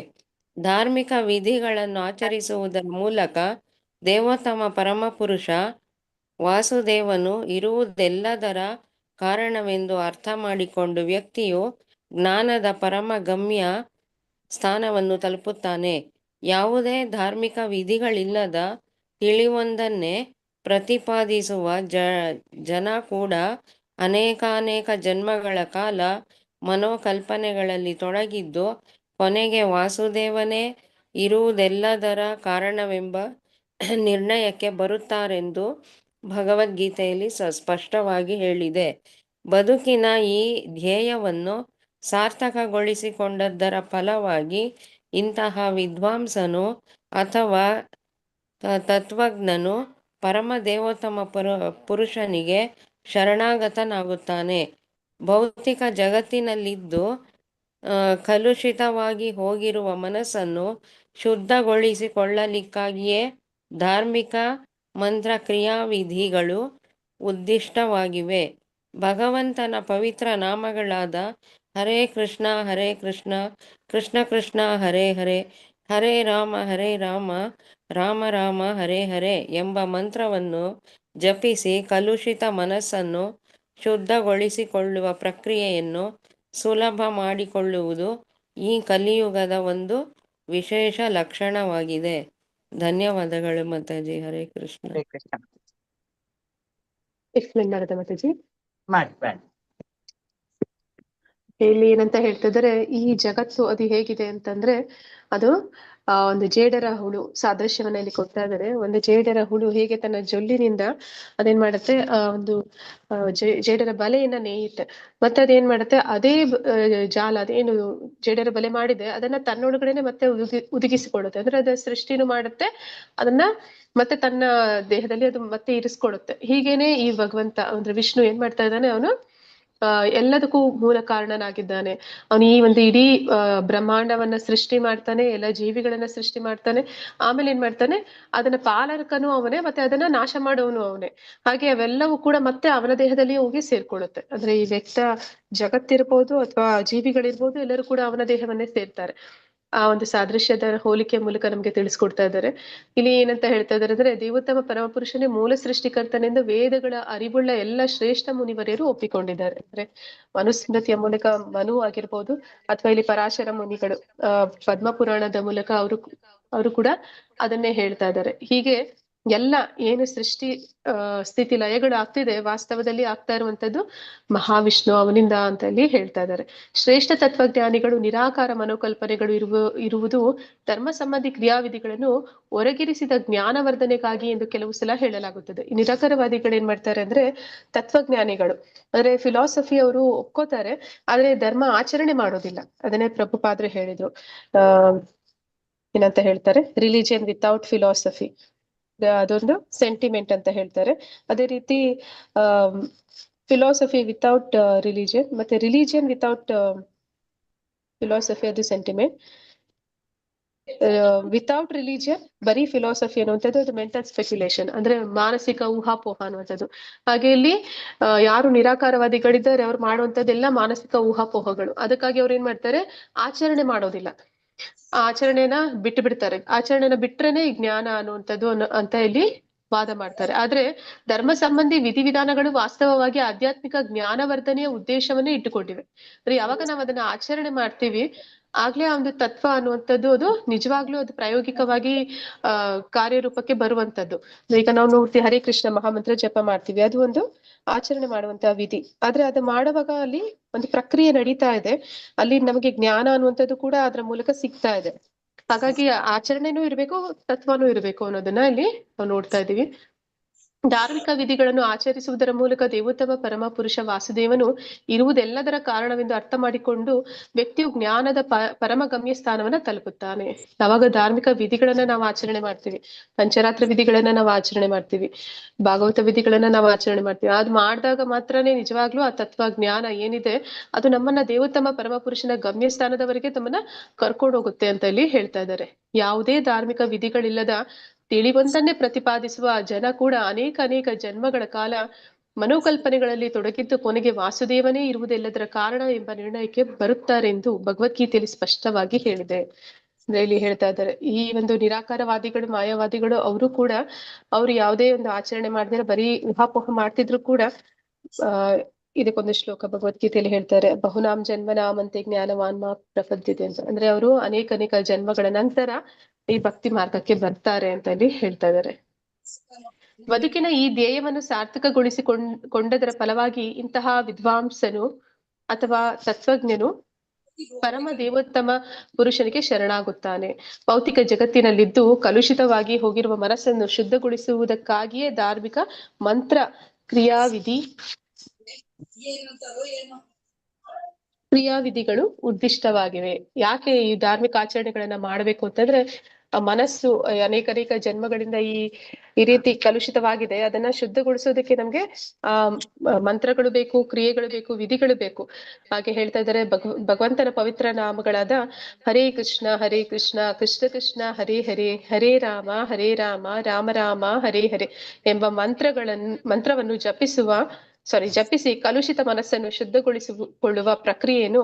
ಧಾರ್ಮಿಕ ವಿಧಿಗಳನ್ನು ಆಚರಿಸುವುದರ ಮೂಲಕ ದೇವೋತ್ತಮ ಪರಮಪುರುಷ ವಾಸುದೇವನು ಇರುವುದೆಲ್ಲದರ ಕಾರಣವೆಂದು ಅರ್ಥ ಮಾಡಿಕೊಂಡು ವ್ಯಕ್ತಿಯು ಜ್ಞಾನದ ಪರಮ ಗಮ್ಯ ಸ್ಥಾನವನ್ನು ತಲುಪುತ್ತಾನೆ. ಯಾವುದೇ ಧಾರ್ಮಿಕ ವಿಧಿಗಳಿಲ್ಲದ ತಿಳಿವೊಂದನ್ನೇ ಪ್ರತಿಪಾದಿಸುವ ಜನ ಕೂಡ ಅನೇಕಾನೇಕ ಜನ್ಮಗಳ ಕಾಲ ಮನೋಕಲ್ಪನೆಗಳಲ್ಲಿ ತೊಡಗಿದ್ದು ಕೊನೆಗೆ ವಾಸುದೇವನೇ ಇರುವುದೆಲ್ಲದರ ಕಾರಣವೆಂಬ ನಿರ್ಣಯಕ್ಕೆ ಬರುತ್ತಾರೆಂದು ಭಗವದ್ಗೀತೆಯಲ್ಲಿ ಸ್ಪಷ್ಟವಾಗಿ ಹೇಳಿದೆ. ಬದುಕಿನ ಈ ಧ್ಯೇಯವನ್ನು ಸಾರ್ಥಕಗೊಳಿಸಿಕೊಂಡದ್ದರ ಫಲವಾಗಿ ಇಂತಹ ವಿದ್ವಾಂಸನು ಅಥವಾ ತತ್ವಜ್ಞನು ಪರಮ ದೇವೋತ್ತಮ ಪುರುಷನಿಗೆ ಶರಣಾಗತನಾಗುತ್ತಾನೆ. ಭೌತಿಕ ಜಗತ್ತಿನಲ್ಲಿದ್ದು ಕಲುಷಿತವಾಗಿ ಹೋಗಿರುವ ಮನಸ್ಸನ್ನು ಶುದ್ಧಗೊಳಿಸಿಕೊಳ್ಳಲಿಕ್ಕಾಗಿಯೇ ಧಾರ್ಮಿಕ ಮಂತ್ರ ಕ್ರಿಯಾವಿಧಿಗಳು ಉದ್ದಿಷ್ಟವಾಗಿವೆ. ಭಗವಂತನ ಪವಿತ್ರ ನಾಮಗಳಾದ ಹರೇ ಕೃಷ್ಣ ಕೃಷ್ಣ ಕೃಷ್ಣ ಹರೇ ಹರೇ, ಹರೇ ರಾಮ ರಾಮ ರಾಮ ಹರೇ ಹರೇ ಎಂಬ ಮಂತ್ರವನ್ನು ಜಪಿಸಿ ಕಲುಷಿತ ಮನಸ್ಸನ್ನು ಶುದ್ಧಗೊಳಿಸಿಕೊಳ್ಳುವ ಪ್ರಕ್ರಿಯೆಯನ್ನು ಸುಲಭ ಮಾಡಿಕೊಳ್ಳುವುದು ಈ ಕಲಿಯುಗದ ಒಂದು ವಿಶೇಷ ಲಕ್ಷಣವಾಗಿದೆ. ಧನ್ಯವಾದಗಳು ಮಾತಾಜಿ. ಹರೇ ಕೃಷ್ಣ. ಎಕ್ಸ್ಪ್ಲೇನ್ ಮಾಡದ ಮಾತಾಜಿ? ಮಾಡಿ. ಇಲ್ಲಿ ಏನಂತ ಹೇಳ್ತಿದ್ರೆ, ಈ ಜಗತ್ತು ಅದು ಹೇಗಿದೆ ಅಂತಂದ್ರೆ, ಅದು ಒಂದು ಜೇಡರ ಹುಳು ಸಾದೃಶ್ಯವನ್ನ ಇಲ್ಲಿ ಕೊಡ್ತಾ ಇದ್ದಾರೆ. ಒಂದು ಜೇಡರ ಹುಳು ಹೇಗೆ ತನ್ನ ಜೊಲ್ಲಿನಿಂದ ಅದೇನ್ ಮಾಡುತ್ತೆ, ಒಂದು ಜೇಡರ ಬಲೆಯನ್ನ ನೇಯುತ್ತೆ. ಮತ್ತೆ ಅದೇನ್ ಮಾಡುತ್ತೆ, ಅದೇ ಜಾಲ, ಅದೇನು ಜೇಡರ ಬಲೆ ಮಾಡಿದೆ ಅದನ್ನ ತನ್ನೊಳಗಡೆನೆ ಮತ್ತೆ ಉದುಗಿಸಿಕೊಳ್ಳುತ್ತೆ. ಅಂದ್ರೆ ಅದ ಸೃಷ್ಟಿನೂ ಮಾಡುತ್ತೆ, ಅದನ್ನ ಮತ್ತೆ ತನ್ನ ದೇಹದಲ್ಲಿ ಅದು ಮತ್ತೆ ಇರಿಸ್ಕೊಳ್ಳುತ್ತೆ. ಹೀಗೇನೆ ಈ ಭಗವಂತ ಅಂದ್ರೆ ವಿಷ್ಣು ಏನ್ ಮಾಡ್ತಾ ಇದ್ದಾನೆ, ಅವನು ಎಲ್ಲದಕ್ಕೂ ಮೂಲ ಕಾರಣನಾಗಿದ್ದಾನೆ. ಅವನು ಈ ಒಂದು ಇಡೀ ಬ್ರಹ್ಮಾಂಡವನ್ನ ಸೃಷ್ಟಿ ಮಾಡ್ತಾನೆ, ಎಲ್ಲ ಜೀವಿಗಳನ್ನ ಸೃಷ್ಟಿ ಮಾಡ್ತಾನೆ. ಆಮೇಲೆ ಏನ್ ಮಾಡ್ತಾನೆ, ಅದನ್ನ ಪಾಲಕನು ಅವನೇ, ಮತ್ತೆ ಅದನ್ನ ನಾಶ ಮಾಡೋನು ಅವನೇ. ಹಾಗೆ ಅವೆಲ್ಲವೂ ಕೂಡ ಮತ್ತೆ ಅವನ ದೇಹದಲ್ಲಿ ಹೋಗಿ ಸೇರ್ಕೊಳ್ಳುತ್ತೆ. ಅಂದ್ರೆ ಈ ವ್ಯಕ್ತ ಜಗತ್ತಿರ್ಬೋದು ಅಥವಾ ಜೀವಿಗಳಿರ್ಬೋದು, ಎಲ್ಲರೂ ಕೂಡ ಅವನ ದೇಹವನ್ನೇ ಸೇರ್ತಾರೆ. ಆ ಒಂದು ಸಾದೃಶ್ಯದ ಹೋಲಿಕೆ ಮೂಲಕ ನಮ್ಗೆ ತಿಳಿಸ್ಕೊಡ್ತಾ ಇದ್ದಾರೆ. ಇಲ್ಲಿ ಏನಂತ ಹೇಳ್ತಾ ಇದ್ದಾರೆ ಅಂದ್ರೆ, ದೇವೋತ್ತಮ ಪರಮಪುರುಷನೇ ಮೂಲ ಸೃಷ್ಟಿಕರ್ತನೆಂದು ವೇದಗಳ ಅರಿವುಳ್ಳ ಎಲ್ಲ ಶ್ರೇಷ್ಠ ಮುನಿವರಿಯರು ಒಪ್ಪಿಕೊಂಡಿದ್ದಾರೆ. ಅಂದ್ರೆ ಮನುಸ್ಮೃತಿಯ ಮೂಲಕ ಮನು ಆಗಿರ್ಬೋದು, ಅಥವಾ ಇಲ್ಲಿ ಪರಾಶರ ಮುನಿಗಳು ಪದ್ಮಪುರಾಣದ ಮೂಲಕ ಅವರು ಕೂಡ ಅದನ್ನೇ ಹೇಳ್ತಾ ಇದ್ದಾರೆ. ಹೀಗೆ ಎಲ್ಲ ಏನು ಸೃಷ್ಟಿ ಸ್ಥಿತಿ ಲಯಗಳು ಆಗ್ತಿದೆ, ವಾಸ್ತವದಲ್ಲಿ ಆಗ್ತಾ ಇರುವಂತದ್ದು ಮಹಾವಿಷ್ಣು ಅವನಿಂದ ಅಂತ ಇಲ್ಲಿ ಹೇಳ್ತಾ ಇದ್ದಾರೆ. ಶ್ರೇಷ್ಠ ತತ್ವಜ್ಞಾನಿಗಳು ನಿರಾಕಾರ ಮನೋಕಲ್ಪನೆಗಳು ಇರುವುದು ಧರ್ಮ ಸಂಬಂಧಿ ಕ್ರಿಯಾವಿಧಿಗಳನ್ನು ಹೊರಗಿರಿಸಿದ ಜ್ಞಾನವರ್ಧನೆಗಾಗಿ ಎಂದು ಕೆಲವು ಸಲ ಹೇಳಲಾಗುತ್ತದೆ. ಈ ನಿರಾಕಾರವಾದಿಗಳು ಏನ್ ಮಾಡ್ತಾರೆ ಅಂದ್ರೆ, ತತ್ವಜ್ಞಾನಿಗಳು ಅಂದ್ರೆ ಫಿಲಾಸಫಿ ಅವರು ಒಪ್ಕೋತಾರೆ, ಆದ್ರೆ ಧರ್ಮ ಆಚರಣೆ ಮಾಡೋದಿಲ್ಲ. ಅದನ್ನೇ ಪ್ರಭುಪಾದ್ರು ಹೇಳಿದ್ರು. ಏನಂತ ಹೇಳ್ತಾರೆ, ರಿಲಿಜಿಯನ್ ವಿತೌಟ್ ಫಿಲಾಸಫಿ, ಅದೊಂದು ಸೆಂಟಿಮೆಂಟ್ ಅಂತ ಹೇಳ್ತಾರೆ. ಅದೇ ರೀತಿ ಫಿಲಾಸಫಿ ವಿತೌಟ್ ರಿಲಿಜಿಯನ್, ಮತ್ತೆ ರಿಲಿಜಿಯನ್ ವಿತೌಟ್ ಫಿಲಾಸಫಿ ಅದು ಸೆಂಟಿಮೆಂಟ್. ವಿತೌಟ್ ರಿಲಿಜಿಯನ್ ಬರೀ ಫಿಲಾಸಫಿ ಅನ್ನುವಂಥದ್ದು ಅದು ಮೆಂಟಲ್ ಸ್ಪೆಕ್ಯುಲೇಷನ್, ಅಂದ್ರೆ ಮಾನಸಿಕ ಊಹಾಪೋಹ ಅನ್ನುವಂಥದ್ದು. ಹಾಗೆ ಇಲ್ಲಿ ಯಾರು ನಿರಾಕಾರವಾದಿಗಳಿದ್ದಾರೆ ಅವ್ರು ಮಾಡುವಂಥದ್ದೆಲ್ಲ ಮಾನಸಿಕ ಊಹಾಪೋಹಗಳು. ಅದಕ್ಕಾಗಿ ಅವ್ರು ಏನ್ ಮಾಡ್ತಾರೆ, ಆಚರಣೆ ಮಾಡೋದಿಲ್ಲ, ಆಚರಣೆನ ಬಿಟ್ಟು ಬಿಡ್ತಾರೆ. ಆಚರಣೆನ ಬಿಟ್ರೇನೆ ಈ ಜ್ಞಾನ ಅನ್ನುವಂಥದ್ದು ಅಂತ ಇಲ್ಲಿ ವಾದ ಮಾಡ್ತಾರೆ. ಆದ್ರೆ ಧರ್ಮ ಸಂಬಂಧಿ ವಿಧಿವಿಧಾನಗಳು ವಾಸ್ತವವಾಗಿ ಆಧ್ಯಾತ್ಮಿಕ ಜ್ಞಾನವರ್ಧನೆಯ ಉದ್ದೇಶವನ್ನೇ ಇಟ್ಟುಕೊಂಡಿವೆ. ಅಂದ್ರೆ ಯಾವಾಗ ನಾವು ಅದನ್ನ ಆಚರಣೆ ಮಾಡ್ತೀವಿ ಆಗ್ಲೇ ಆ ಒಂದು ತತ್ವ ಅನ್ನುವಂಥದ್ದು ಅದು ನಿಜವಾಗ್ಲೂ ಅದು ಪ್ರಾಯೋಗಿಕವಾಗಿ ಕಾರ್ಯರೂಪಕ್ಕೆ ಬರುವಂತದ್ದು. ಈಗ ನಾವು ನೋಡ್ತೀವಿ, ಹರೇ ಕೃಷ್ಣ ಮಹಾಮಂತ್ರ ಜಪ ಮಾಡ್ತೀವಿ, ಅದು ಒಂದು ಆಚರಣೆ ಮಾಡುವಂತಹ ವಿಧಿ. ಆದ್ರೆ ಅದು ಮಾಡುವಾಗ ಅಲ್ಲಿ ಒಂದು ಪ್ರಕ್ರಿಯೆ ನಡೀತಾ ಇದೆ, ಅಲ್ಲಿ ನಮಗೆ ಜ್ಞಾನ ಅನ್ನುವಂಥದ್ದು ಕೂಡ ಅದ್ರ ಮೂಲಕ ಸಿಗ್ತಾ ಇದೆ. ಹಾಗಾಗಿ ಆಚರಣೆನೂ ಇರ್ಬೇಕು, ತತ್ವನೂ ಇರ್ಬೇಕು ಅನ್ನೋದನ್ನ ಇಲ್ಲಿ ನಾವು ನೋಡ್ತಾ ಇದೀವಿ. ಧಾರ್ಮಿಕ ವಿಧಿಗಳನ್ನು ಆಚರಿಸುವುದರ ಮೂಲಕ ದೇವೋತ್ತಮ ಪರಮ ಪುರುಷ ವಾಸುದೇವನು ಇರುವುದೆಲ್ಲದರ ಕಾರಣವೆಂದು ಅರ್ಥ ಮಾಡಿಕೊಂಡು ವ್ಯಕ್ತಿಯು ಜ್ಞಾನದ ಪರಮ ಗಮ್ಯ ಸ್ಥಾನವನ್ನ ತಲುಪುತ್ತಾನೆ. ಯಾವಾಗ ಧಾರ್ಮಿಕ ವಿಧಿಗಳನ್ನ ನಾವು ಆಚರಣೆ ಮಾಡ್ತೀವಿ, ಪಂಚರಾತ್ರ ವಿಧಿಗಳನ್ನ ನಾವು ಆಚರಣೆ ಮಾಡ್ತೀವಿ, ಭಾಗವತ ವಿಧಿಗಳನ್ನ ನಾವು ಆಚರಣೆ ಮಾಡ್ತೀವಿ, ಅದ್ ಮಾಡಿದಾಗ ಮಾತ್ರನೇ ನಿಜವಾಗ್ಲೂ ಆ ತತ್ವ ಜ್ಞಾನ ಏನಿದೆ ಅದು ನಮ್ಮನ್ನ ದೇವೋತ್ತಮ ಪರಮ ಪುರುಷನ ಗಮ್ಯ ಸ್ಥಾನದವರೆಗೆ ತಮ್ಮನ್ನ ಕರ್ಕೊಂಡು ಹೋಗುತ್ತೆ ಅಂತ ಇಲ್ಲಿ ಹೇಳ್ತಾ ಇದ್ದಾರೆ. ಯಾವುದೇ ಧಾರ್ಮಿಕ ವಿಧಿಗಳಿಲ್ಲದ ತಿಳಿವಂತನ್ನೇ ಪ್ರತಿಪಾದಿಸುವ ಜನ ಕೂಡ ಅನೇಕ ಜನ್ಮಗಳ ಕಾಲ ಮನೋಕಲ್ಪನೆಗಳಲ್ಲಿ ತೊಡಗಿದ್ದು ಕೊನೆಗೆ ವಾಸುದೇವನೇ ಇರುವುದೆಲ್ಲದರ ಕಾರಣ ಎಂಬ ನಿರ್ಣಯಕ್ಕೆ ಬರುತ್ತಾರೆ ಎಂದು ಭಗವದ್ಗೀತೆಯಲ್ಲಿ ಸ್ಪಷ್ಟವಾಗಿ ಹೇಳಿದೆ. ಅಂದ್ರೆ ಇಲ್ಲಿ ಹೇಳ್ತಾ ಇದ್ದಾರೆ, ಈ ಒಂದು ನಿರಾಕಾರವಾದಿಗಳು, ಮಾಯಾವಾದಿಗಳು ಅವರು ಕೂಡ ಅವ್ರು ಯಾವುದೇ ಒಂದು ಆಚರಣೆ ಮಾಡಿದ್ರೆ ಬರೀ ಊಹಾಪೋಹ ಮಾಡ್ತಿದ್ರು ಕೂಡ ಇದಕ್ಕೊಂದು ಶ್ಲೋಕ ಭಗವದ್ಗೀತೆಯಲ್ಲಿ ಹೇಳ್ತಾರೆ, ಬಹುನಾಮ್ ಜನ್ಮನಾಮಂತೆ ಜ್ಞಾನವಾನ್ ಮಾ ಪ್ರಪದ್ಯತೆ ಅಂತ. ಅಂದ್ರೆ ಅವರು ಅನೇಕ ಜನ್ಮಗಳ ನಂತರ ಈ ಭಕ್ತಿ ಮಾರ್ಗಕ್ಕೆ ಬರ್ತಾರೆ ಅಂತ ಇಲ್ಲಿ ಹೇಳ್ತಾ ಇದ್ದಾರೆ. ಬದುಕಿನ ಈ ಧ್ಯೇಯವನ್ನು ಸಾರ್ಥಕಗೊಳಿಸಿಕೊಂಡದರ ಫಲವಾಗಿ ಇಂತಹ ವಿದ್ವಾಂಸನು ಅಥವಾ ತತ್ವಜ್ಞನು ಪರಮ ದೇವೋತ್ತಮ ಪುರುಷನಿಗೆ ಶರಣಾಗುತ್ತಾನೆ. ಭೌತಿಕ ಜಗತ್ತಿನಲ್ಲಿದ್ದು ಕಲುಷಿತವಾಗಿ ಹೋಗಿರುವ ಮನಸ್ಸನ್ನು ಶುದ್ಧಗೊಳಿಸುವುದಕ್ಕಾಗಿಯೇ ಧಾರ್ಮಿಕ ಮಂತ್ರ ಕ್ರಿಯಾವಿಧಿಗಳು ಉದ್ದಿಷ್ಟವಾಗಿವೆ. ಯಾಕೆ ಈ ಧಾರ್ಮಿಕ ಆಚರಣೆಗಳನ್ನ ಮಾಡಬೇಕು ಅಂತಂದ್ರೆ, ಆ ಮನಸ್ಸು ಅನೇಕ ಜನ್ಮಗಳಿಂದ ಈ ರೀತಿ ಕಲುಷಿತವಾಗಿದೆ, ಅದನ್ನ ಶುದ್ಧಗೊಳಿಸೋದಕ್ಕೆ ನಮ್ಗೆ ಮಂತ್ರಗಳು ಬೇಕು, ಕ್ರಿಯೆಗಳು ಬೇಕು, ವಿಧಿಗಳು ಬೇಕು. ಹಾಗೆ ಹೇಳ್ತಾ ಇದ್ದಾರೆ, ಭಗವಂತನ ಪವಿತ್ರ ನಾಮಗಳಾದ ಹರೇ ಕೃಷ್ಣ ಕೃಷ್ಣ ಕೃಷ್ಣ ಹರೇ ಹರೇ, ಹರೇ ರಾಮ ರಾಮ ರಾಮ ಹರೇ ಹರೇ ಎಂಬ ಮಂತ್ರವನ್ನು ಜಪಿಸಿ ಕಲುಷಿತ ಮನಸ್ಸನ್ನು ಶುದ್ಧಗೊಳಿಸಿಕೊಳ್ಳುವ ಪ್ರಕ್ರಿಯೆಯನ್ನು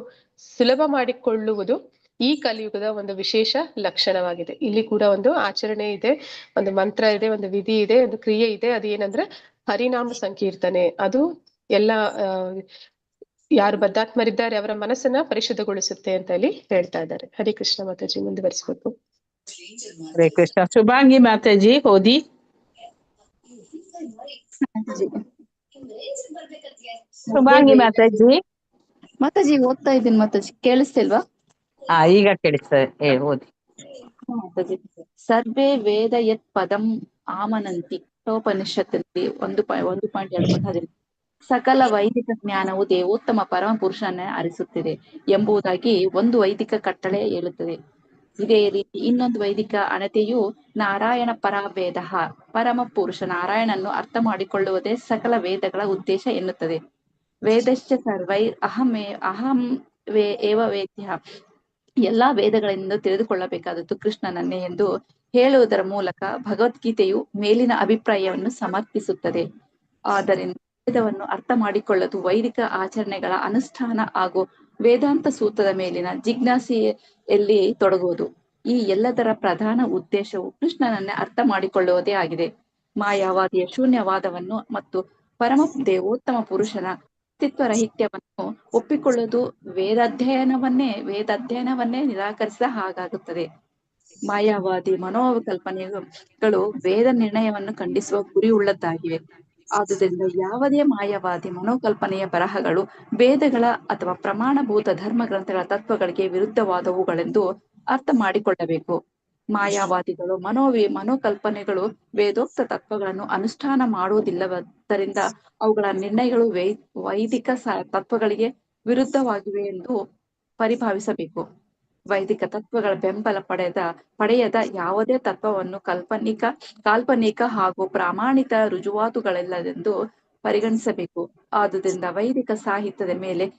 ಸುಲಭ ಮಾಡಿಕೊಳ್ಳುವುದು ಈ ಕಲಿಯುಗದ ಒಂದು ವಿಶೇಷ ಲಕ್ಷಣವಾಗಿದೆ. ಇಲ್ಲಿ ಕೂಡ ಒಂದು ಆಚರಣೆ ಇದೆ, ಒಂದು ಮಂತ್ರ ಇದೆ, ಒಂದು ವಿಧಿ ಇದೆ, ಒಂದು ಕ್ರಿಯೆ ಇದೆ. ಅದೇನಂದ್ರೆ ಹರಿನಾಮ ಸಂಕೀರ್ತನೆ. ಅದು ಎಲ್ಲ ಯಾರು ಬದ್ಧಾತ್ಮರಿದ್ದಾರೆ ಅವರ ಮನಸ್ಸನ್ನ ಪರಿಶುದ್ಧಗೊಳಿಸುತ್ತೆ ಅಂತ ಇಲ್ಲಿ ಹೇಳ್ತಾ ಇದ್ದಾರೆ. ಹರಿ ಕೃಷ್ಣ ಮಾತಾಜಿ, ಮುಂದುವರಿಸಬೇಕು. ಹರೇ ಕೃಷ್ಣ. ಶುಭಾಂಗಿ ಮಾತಾಜಿ ಓದಿ. ಶುಭಾಂಗಿ ಮಾತಾಜಿ ಓದ್ತಾ ಇದ್ದೀನಿ ಮಾತಾಜಿ, ಕೇಳಿಸ್ತಿಲ್ವಾ? ಈಗ ಕೇಳಿಸ್ತದೆ, ಓದಿ. ಮಾತಾಜಿ, ಸರ್ವೇ ವೇದ ಯತ್ ಪದಂ ಆಮನಂತಿ ಉಪನಿಷತ್ತಲ್ಲಿ 1.2 ಸಕಲ ವೈದಿಕ ಜ್ಞಾನವು ದೇವೋತ್ತಮ ಪರಮ ಪುರುಷನ ಅರಿಸುತ್ತಿದೆ ಎಂಬುದಾಗಿ ಒಂದು ವೈದಿಕ ಕಟ್ಟಳೆ ಹೇಳುತ್ತದೆ. ಇದೇ ರೀತಿ ಇನ್ನೊಂದು ವೈದಿಕ ಅಣತೆಯು ನಾರಾಯಣ ಪರವೇದ, ಪರಮ ಪುರುಷ ನಾರಾಯಣನ್ನು ಅರ್ಥ ಮಾಡಿಕೊಳ್ಳುವುದೇ ಸಕಲ ವೇದಗಳ ಉದ್ದೇಶ ಎನ್ನುತ್ತದೆ. ವೇದಶ್ಚ ಸರ್ವೈ ಅಹಂ ಏವ ವೇದ್ಯ, ಎಲ್ಲಾ ವೇದಗಳಿಂದ ತಿಳಿದುಕೊಳ್ಳಬೇಕಾದದ್ದು ಕೃಷ್ಣನನ್ನೇ ಎಂದು ಹೇಳುವುದರ ಮೂಲಕ ಭಗವದ್ಗೀತೆಯು ಮೇಲಿನ ಅಭಿಪ್ರಾಯವನ್ನು ಸಮರ್ಥಿಸುತ್ತದೆ. ಆದ್ದರಿಂದ ವೇದವನ್ನು ಅರ್ಥ ಮಾಡಿಕೊಳ್ಳಲು ವೈದಿಕ ಆಚರಣೆಗಳ ಅನುಷ್ಠಾನ ಹಾಗೂ ವೇದಾಂತ ಸೂತ್ರದ ಮೇಲಿನ ಜಿಜ್ಞಾಸೆಯಲ್ಲಿ ತೊಡಗುವುದು. ಈ ಎಲ್ಲದರ ಪ್ರಧಾನ ಉದ್ದೇಶವು ಕೃಷ್ಣನನ್ನೇ ಅರ್ಥ ಮಾಡಿಕೊಳ್ಳುವುದೇ ಆಗಿದೆ. ಮಾಯಾವಾದಿಯ ಶೂನ್ಯವಾದವನ್ನು ಮತ್ತು ಪರಮ ದೇವೋತ್ತಮ ಪುರುಷನ ಅಸ್ತಿತ್ವರಹಿತ್ಯವನ್ನು ಒಪ್ಪಿಕೊಳ್ಳುವುದು ವೇದಾಧ್ಯಯನವನ್ನೇ ನಿರಾಕರಿಸಿದ ಹಾಗಾಗುತ್ತದೆ. ಮಾಯಾವಾದಿ ಮನೋಕಲ್ಪನೆಗಳು ವೇದ ನಿರ್ಣಯವನ್ನು ಖಂಡಿಸುವ ಗುರಿಯುಳ್ಳದ್ದಾಗಿವೆ. ಆದುದರಿಂದ ಯಾವುದೇ ಮಾಯಾವಾದಿ ಮನೋಕಲ್ಪನೆಯ ಬರಹಗಳು ವೇದಗಳ ಅಥವಾ ಪ್ರಮಾಣಭೂತ ಧರ್ಮ ಗ್ರಂಥಗಳ ತತ್ವಗಳಿಗೆ ವಿರುದ್ಧವಾದವುಗಳೆಂದು ಅರ್ಥ ಮಾಡಿಕೊಳ್ಳಬೇಕು. ಮಾಯಾವಾದಿಗಳು ಮನೋಕಲ್ಪನೆಗಳು ವೇದೋಕ್ತ ತತ್ವಗಳನ್ನು ಅನುಷ್ಠಾನ ಮಾಡುವುದಿಲ್ಲವಾದ್ದರಿಂದ ಅವುಗಳ ನಿರ್ಣಯಗಳು ವೈದಿಕ ತತ್ವಗಳಿಗೆ ವಿರುದ್ಧವಾಗಿವೆ ಎಂದು ಪರಿಭಾವಿಸಬೇಕು. ವೈದಿಕ ತತ್ವಗಳ ಬೆಂಬಲ ಪಡೆಯದ ಯಾವುದೇ ತತ್ವವನ್ನು ಕಾಲ್ಪನಿಕ ಹಾಗೂ ಪ್ರಾಮಾಣಿಕ ರುಜುವಾತುಗಳಿಲ್ಲದೆಂದು ಪರಿಗಣಿಸಬೇಕು. ಆದುದರಿಂದ ವೈದಿಕ ಸಾಹಿತ್ಯದ ಮೇಲೆ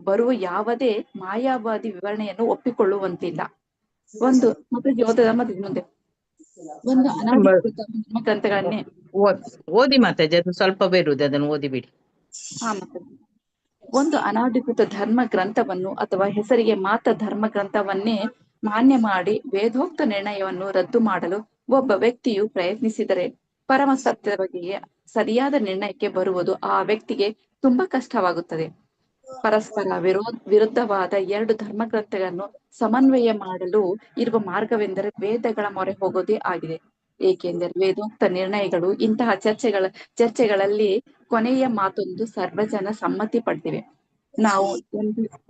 ಬರುವ ಯಾವುದೇ ಮಾಯಾವಾದಿ ವಿವರಣೆಯನ್ನು ಒಪ್ಪಿಕೊಳ್ಳುವಂತಿಲ್ಲ. ಒಂದು ಅನಾಧಿಕೃತ ಗ್ರಂಥಗಳನ್ನೇ ಓದಿ ಮಾತಾಜಿ, ಅದು ಸ್ವಲ್ಪ ಬೇರುವುದು, ಅದನ್ನು ಓದಿಬಿಡಿ. ಒಂದು ಅನಾಧಿಕೃತ ಧರ್ಮ ಗ್ರಂಥವನ್ನು ಅಥವಾ ಹೆಸರಿಗೆ ಮಾತ್ರ ಧರ್ಮ ಗ್ರಂಥವನ್ನೇ ಮಾನ್ಯ ಮಾಡಿ ವೇದೋಕ್ತ ನಿರ್ಣಯವನ್ನು ರದ್ದು ಮಾಡಲು ಒಬ್ಬ ವ್ಯಕ್ತಿಯು ಪ್ರಯತ್ನಿಸಿದರೆ ಪರಮ ಸತ್ಯದ ಬಗೆಗೆ ಸರಿಯಾದ ನಿರ್ಣಯಕ್ಕೆ ಬರುವುದು ಆ ವ್ಯಕ್ತಿಗೆ ತುಂಬಾ ಕಷ್ಟವಾಗುತ್ತದೆ. ಪರಸ್ಪರ ವಿರುದ್ಧವಾದ ಎರಡು ಧರ್ಮಗ್ರಂಥಗಳನ್ನು ಸಮನ್ವಯ ಮಾಡಲು ಇರುವ ಮಾರ್ಗವೆಂದರೆ ವೇದಗಳ ಮೊರೆ ಹೋಗೋದೇ ಆಗಿದೆ. ಏಕೆಂದರೆ ವೇದೋಕ್ತ ನಿರ್ಣಯಗಳು ಇಂತಹ ಚರ್ಚೆಗಳಲ್ಲಿ ಕೊನೆಯ ಮಾತೊಂದು ಸರ್ವಜನ ಸಮ್ಮತಿ ಪಡೆದಿವೆ.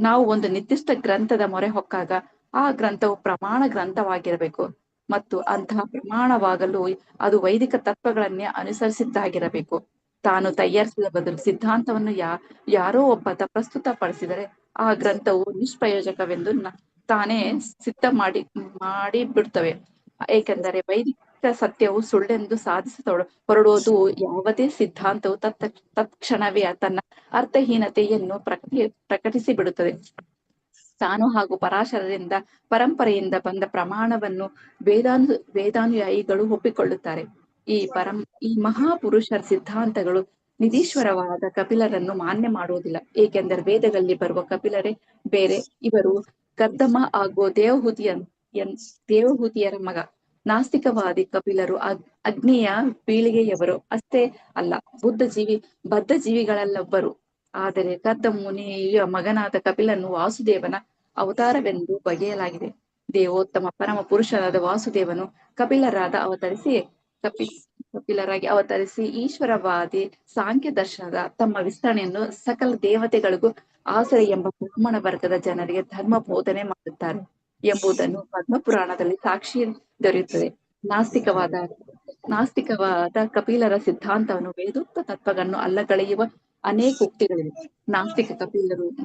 ನಾವು ಒಂದು ನಿರ್ದಿಷ್ಟ ಗ್ರಂಥದ ಮೊರೆ ಹೊಕ್ಕಾಗ ಆ ಗ್ರಂಥವು ಪ್ರಮಾಣ ಗ್ರಂಥವಾಗಿರಬೇಕು ಮತ್ತು ಅಂತಹ ಪ್ರಮಾಣವಾಗಲು ಅದು ವೈದಿಕ ತತ್ವಗಳನ್ನೇ ಅನುಸರಿಸಿದ್ದಾಗಿರಬೇಕು. ತಾನು ತಯಾರಿಸಿದ ಬದಲು ಸಿದ್ಧಾಂತವನ್ನು ಯಾರೋ ಒಬ್ಬ ಪ್ರಸ್ತುತಪಡಿಸಿದರೆ ಆ ಗ್ರಂಥವು ನಿಷ್ಪ್ರಯೋಜಕವೆಂದು ತಾನೇ ಸಿದ್ಧ ಮಾಡಿ ಬಿಡ್ತವೆ. ಏಕೆಂದರೆ ವೈದಿಕ ಸತ್ಯವು ಸುಳ್ಳೆಂದು ಹೊರಡುವುದು ಯಾವುದೇ ಸಿದ್ಧಾಂತವು ತತ್ಕ್ಷಣವೇ ತನ್ನ ಅರ್ಥಹೀನತೆಯನ್ನು ಪ್ರಕಟಿಸಿ ಬಿಡುತ್ತದೆ. ತಾನು ಹಾಗೂ ಪರಾಶರರಿಂದ ಪರಂಪರೆಯಿಂದ ಬಂದ ಪ್ರಮಾಣವನ್ನು ವೇದಾನುಯಾಯಿಗಳು ಒಪ್ಪಿಕೊಳ್ಳುತ್ತಾರೆ. ಈ ಮಹಾಪುರುಷರ ಸಿದ್ಧಾಂತಗಳು ನಿಧೀಶ್ವರವಾದ ಕಪಿಲರನ್ನು ಮಾನ್ಯ ಮಾಡುವುದಿಲ್ಲ. ಏಕೆಂದರೆ ವೇದಗಳಲ್ಲಿ ಬರುವ ಕಪಿಲರೇ ಬೇರೆ. ಇವರು ಕರ್ದಮ ಹಾಗೂ ದೇವಹೂತಿಯರ ಮಗ. ನಾಸ್ತಿಕವಾದಿ ಕಪಿಲರು ಅಗ್ನಿಯ ಪೀಳಿಗೆಯವರು ಅಷ್ಟೇ ಅಲ್ಲ, ಬದ್ಧ ಜೀವಿಗಳಲ್ಲೊಬ್ಬರು. ಆದರೆ ಕರ್ದಮ ಮುನಿಯ ಮಗನಾದ ಕಪಿಲನು ವಾಸುದೇವನ ಅವತಾರವೆಂದು ಬಗೆಯಲಾಗಿದೆ. ದೇವೋತ್ತಮ ಪರಮ ಪುರುಷರಾದ ವಾಸುದೇವನು ಕಪಿಲರಾಗಿ ಅವತರಿಸಿ ಈಶ್ವರವಾದಿ ಸಾಂಖ್ಯ ದರ್ಶನದ ತಮ್ಮ ವಿಸ್ತರಣೆಯನ್ನು ಸಕಲ ದೇವತೆಗಳಿಗೂ ಆಸರೆ ಎಂಬ ಬ್ರಾಹ್ಮಣ ವರ್ಗದ ಜನರಿಗೆ ಧರ್ಮ ಬೋಧನೆ ಮಾಡುತ್ತಾರೆ ಎಂಬುದನ್ನು ಪದ್ಮಪುರಾಣದಲ್ಲಿ ಸಾಕ್ಷಿ ದೊರೆಯುತ್ತದೆ. ನಾಸ್ತಿಕವಾದ ಕಪಿಲರ ಸಿದ್ಧಾಂತವನ್ನು ವೇದೋಕ್ತ ತತ್ವಗಳನ್ನು ಅಲ್ಲಗಳೆಯುವ ಅನೇಕ ಉಕ್ತಿಗಳಿವೆ.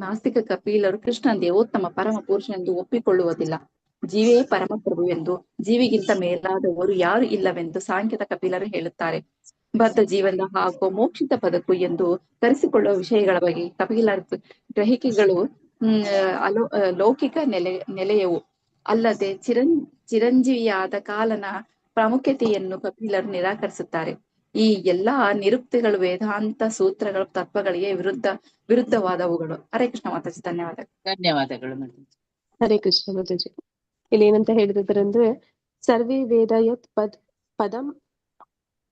ನಾಸ್ತಿಕ ಕಪಿಲರು ಕೃಷ್ಣ ದೇವೋತ್ತಮ ಪರಮ ಪುರುಷನೆಂದು ಒಪ್ಪಿಕೊಳ್ಳುವುದಿಲ್ಲ. ಜೀವೇ ಪರಮಪ್ರಭು ಎಂದು, ಜೀವಿಗಿಂತ ಮೇಲಾದವರು ಯಾರು ಇಲ್ಲವೆಂದು ಸಾಂಖ್ಯದ ಕಪಿಲರು ಹೇಳುತ್ತಾರೆ. ಬದ್ಧ ಜೀವನ ಹಾಗೂ ಮೋಕ್ಷಿತ ಬದುಕು ಎಂದು ಕರೆಸಿಕೊಳ್ಳುವ ವಿಷಯಗಳ ಬಗ್ಗೆ ಕಪಿಲರ ಗ್ರಹಿಕೆಗಳು ಲೌಕಿಕ ನೆಲೆಯವು ಅಲ್ಲದೆ ಚಿರಂಜೀವಿಯಾದ ಕಾಲನ ಪ್ರಾಮುಖ್ಯತೆಯನ್ನು ಕಪಿಲರು ನಿರಾಕರಿಸುತ್ತಾರೆ. ಈ ಎಲ್ಲಾ ನಿರುಕ್ತಿಗಳು ವೇದಾಂತ ಸೂತ್ರಗಳ ತತ್ವಗಳಿಗೆ ವಿರುದ್ಧವಾದವುಗಳು. ಹರೇ ಕೃಷ್ಣ ಮಾತಾಜಿ, ಧನ್ಯವಾದಗಳು. ಹರೇ ಕೃಷ್ಣ ಮಾತಾಜಿ. ಇಲ್ಲಿ ಏನಂತ ಹೇಳಿದ್ರೆ, ಸರ್ವೇ ವೇದ ಯತ್ ಪದಂ